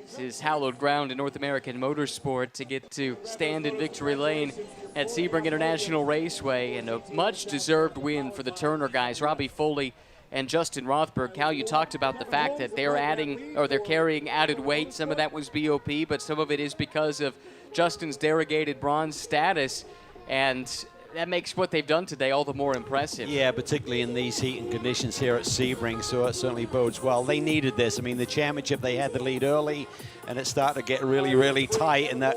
This is hallowed ground in North American motorsport to get to stand in victory lane at Sebring International Raceway, and a much-deserved win for the Turner guys, Robbie Foley and Justin Rothberg. Cal, you talked about the fact that they're carrying added weight. Some of that was BOP, but some of it is because of Justin's derogated bronze status, and that makes what they've done today all the more impressive. Yeah, particularly in these heating conditions here at Sebring, so it certainly bodes well. They needed this. I mean, the championship, they had the lead early, and it started to get really, really tight, and that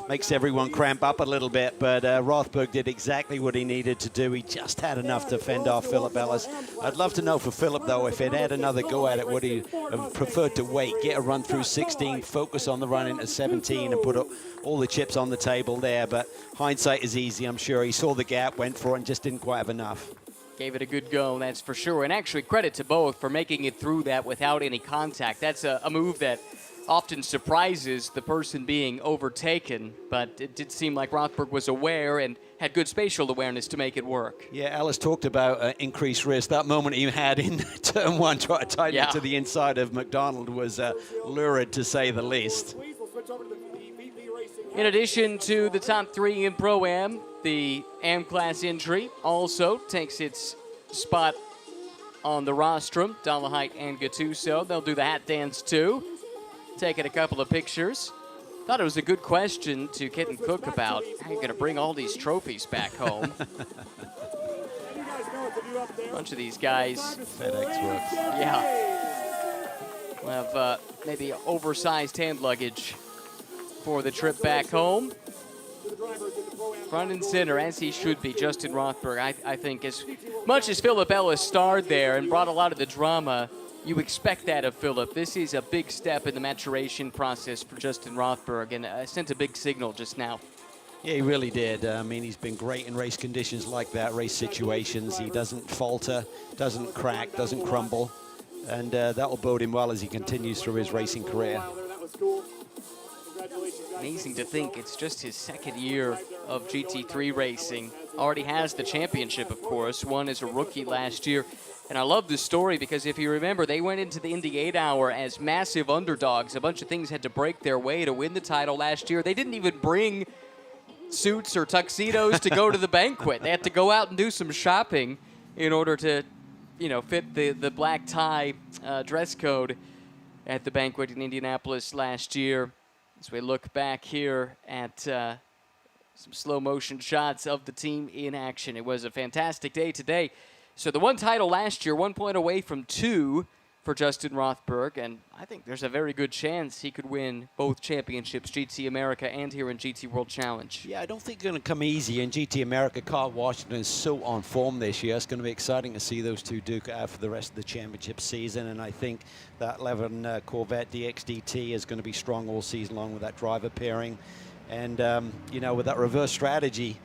makes everyone cramp up a little bit. But Rothberg did exactly what he needed to do. He just had enough to fend off Philip Ellis. I'd love to know for Philip, though, if he'd had another go at it, would he have preferred to wait, get a run through 16, focus on the run into 17, and put up all the chips on the table there? But hindsight is easy, I'm sure. He saw the gap, went for it, and just didn't quite have enough. Gave it a good go, that's for sure. And actually, credit to both for making it through that without any contact. That's a move that often surprises the person being overtaken, but it did seem like Rothberg was aware and had good spatial awareness to make it work. Yeah, Alice talked about increased risk. That moment he had in turn one, trying to tighten it to the inside of McDonald was lurid, to say the least. In addition to the top three in Pro-Am, the AM-Class entry also takes its spot on the rostrum. Dolomite and Gattuso, they'll do the hat dance too. Taking a couple of pictures. Thought it was a good question to Kitten Cook about how you're going to bring all these trophies back home. A bunch of these guys. FedEx works. Yeah. We'll have maybe oversized hand luggage for the trip back home. Front and center, as he should be, Justin Rothberg. I think as much as Philip Ellis starred there and brought a lot of the drama, you expect that of Philip. This is a big step in the maturation process for Justin Rothberg, and sent a big signal just now. Yeah, he really did. I mean, he's been great in race conditions like that, race situations. He doesn't falter, doesn't crack, doesn't crumble, and that will bode him well as he continues through his racing career. Amazing to think it's just his second year of GT3 racing. Already has the championship, of course, won as a rookie last year. And I love this story because if you remember, they went into the Indy 8 Hour as massive underdogs. A bunch of things had to break their way to win the title last year. They didn't even bring suits or tuxedos to go to the banquet. They had to go out and do some shopping in order to, you know, fit the black tie dress code at the banquet in Indianapolis last year. As we look back here at some slow motion shots of the team in action. It was a fantastic day today. So the one title last year, 1 point away from 2 for Justin Rothberg, and I think there's a very good chance he could win both championships, GT America and here in GT World Challenge. Yeah, I don't think it's going to come easy in GT America. Kyle Washington is so on form this year. It's going to be exciting to see those two duke it out for the rest of the championship season, and I think that 11 Corvette DXDT is going to be strong all season long with that driver pairing. And, you know, with that reverse strategy,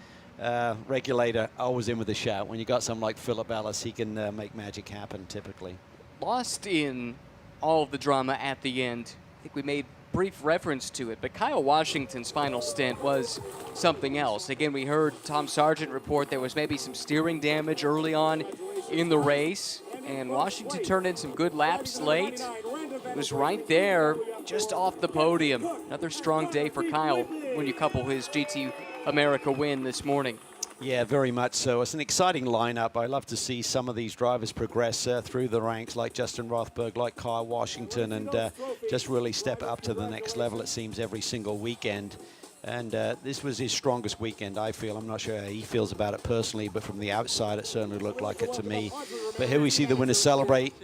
regulator always in with a shout. When you got someone like Philip Ellis, he can make magic happen typically. Lost in all of the drama at the end. I think we made brief reference to it, but Kyle Washington's final stint was something else. Again, we heard Tom Sargent report there was maybe some steering damage early on in the race, and Washington turned in some good laps late. It was right there, just off the podium. Another strong day for Kyle when you couple his GT America win this morning. Yeah, very much so. It's an exciting lineup. I love to see some of these drivers progress through the ranks, like Justin Rothberg, like Kyle Washington, and just really step up to the next level, it seems, every single weekend. And this was his strongest weekend, I feel. I'm not sure how he feels about it personally, but from the outside, it certainly looked like it to me. But here we see the winners celebrate.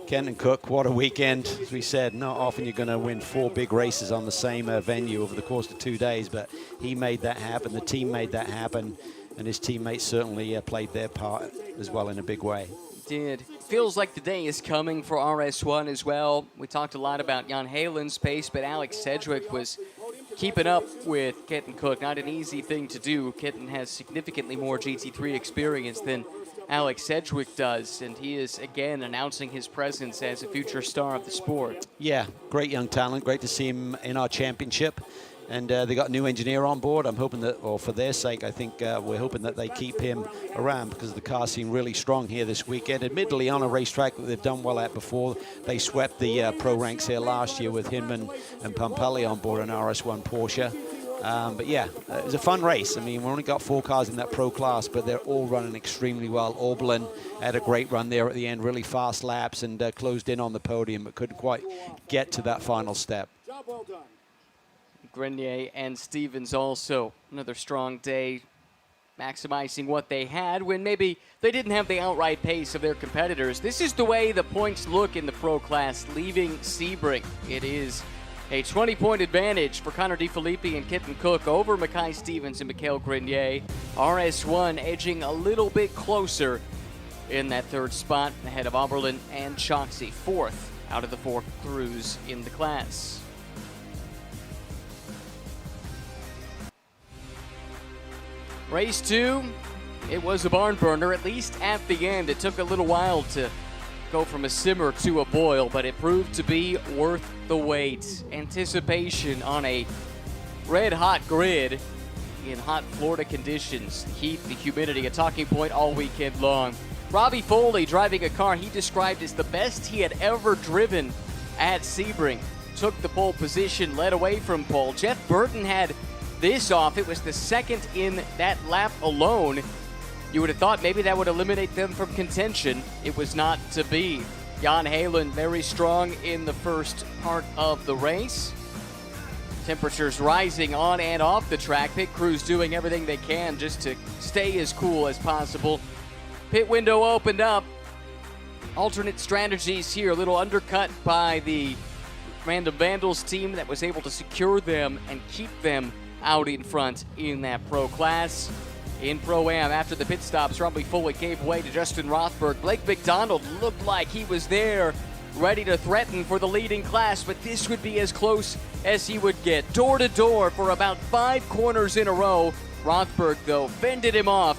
Kenton Cook, what a weekend. As we said, not often you're going to win 4 big races on the same venue over the course of 2 days, but he made that happen. The team made that happen, and his teammates certainly played their part as well in a big way. Did. Feels like the day is coming for RS1 as well. We talked a lot about Jan Helen's pace, but Alex Sedgwick was keeping up with Kenton Cook. Not an easy thing to do. Kenton has significantly more GT3 experience than Alex Sedgwick does, and he is again announcing his presence as a future star of the sport. Yeah, great young talent. Great to see him in our championship. And they got a new engineer on board. I'm hoping that, or for their sake, I think we're hoping that they keep him around because the car seemed really strong here this weekend. Admittedly, on a racetrack that they've done well at before. They swept the pro ranks here last year with Hinman and Pampelli on board an RS1 Porsche. But yeah, it was a fun race. I mean, we only got 4 cars in that pro class, but they're all running extremely well. Oberlin had a great run there at the end, really fast laps, and closed in on the podium, but couldn't quite get to that final step. Job well done. Grenier and Stevens also another strong day, maximizing what they had when maybe they didn't have the outright pace of their competitors. This is the way the points look in the pro class, leaving Sebring. It is a 20-point advantage for Connor DeFilippi and Kenton Cook over Mackay Stevens and Mikael Grenier. RS1 edging a little bit closer in that 3rd spot ahead of Oberlin and Choxy, 4th out of the 4 crews in the class. Race 2, it was a barn burner, at least at the end. It took a little while to go from a simmer to a boil, but it proved to be worth the wait. Anticipation on a red-hot grid in hot Florida conditions. The heat, the humidity, a talking point all weekend long. Robbie Foley driving a car he described as the best he had ever driven at Sebring. Took the pole position, led away from pole. Jeff Burton had this off. It was the 2nd in that lap alone. You would have thought maybe that would eliminate them from contention. It was not to be. Jan Helen very strong in the first part of the race. Temperatures rising on and off the track. Pit crews doing everything they can just to stay as cool as possible. Pit window opened up. Alternate strategies here. A little undercut by the Random Vandals team that was able to secure them and keep them out in front in that pro class. In Pro-Am, after the pit stops, Robbie Foley gave way to Justin Rothberg. Blake McDonald looked like he was there, ready to threaten for the leading class, but this would be as close as he would get. Door to door for about 5 corners in a row. Rothberg, though, fended him off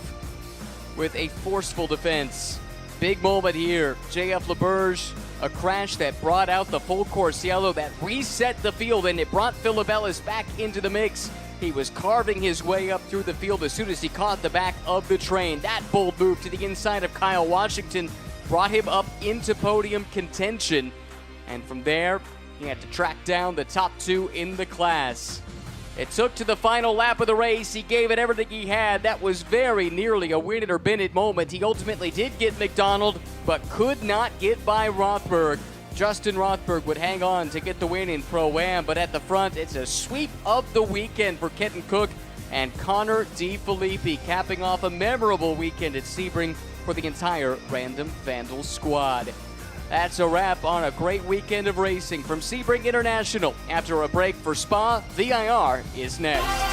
with a forceful defense. Big moment here. JF LeBurge, a crash that brought out the full course yellow that reset the field, and it brought Philip Ellis back into the mix. He was carving his way up through the field as soon as he caught the back of the train. That bold move to the inside of Kyle Washington brought him up into podium contention. And from there, he had to track down the top 2 in the class. It took to the final lap of the race. He gave it everything he had. That was very nearly a win it or bin it moment. He ultimately did get McDonald, but could not get by Rothberg. Justin Rothberg would hang on to get the win in Pro-Am, but at the front, it's a sweep of the weekend for Kenton Cook and Connor DeFilippi, capping off a memorable weekend at Sebring for the entire Random Vandals squad. That's a wrap on a great weekend of racing from Sebring International. After a break for Spa, VIR is next.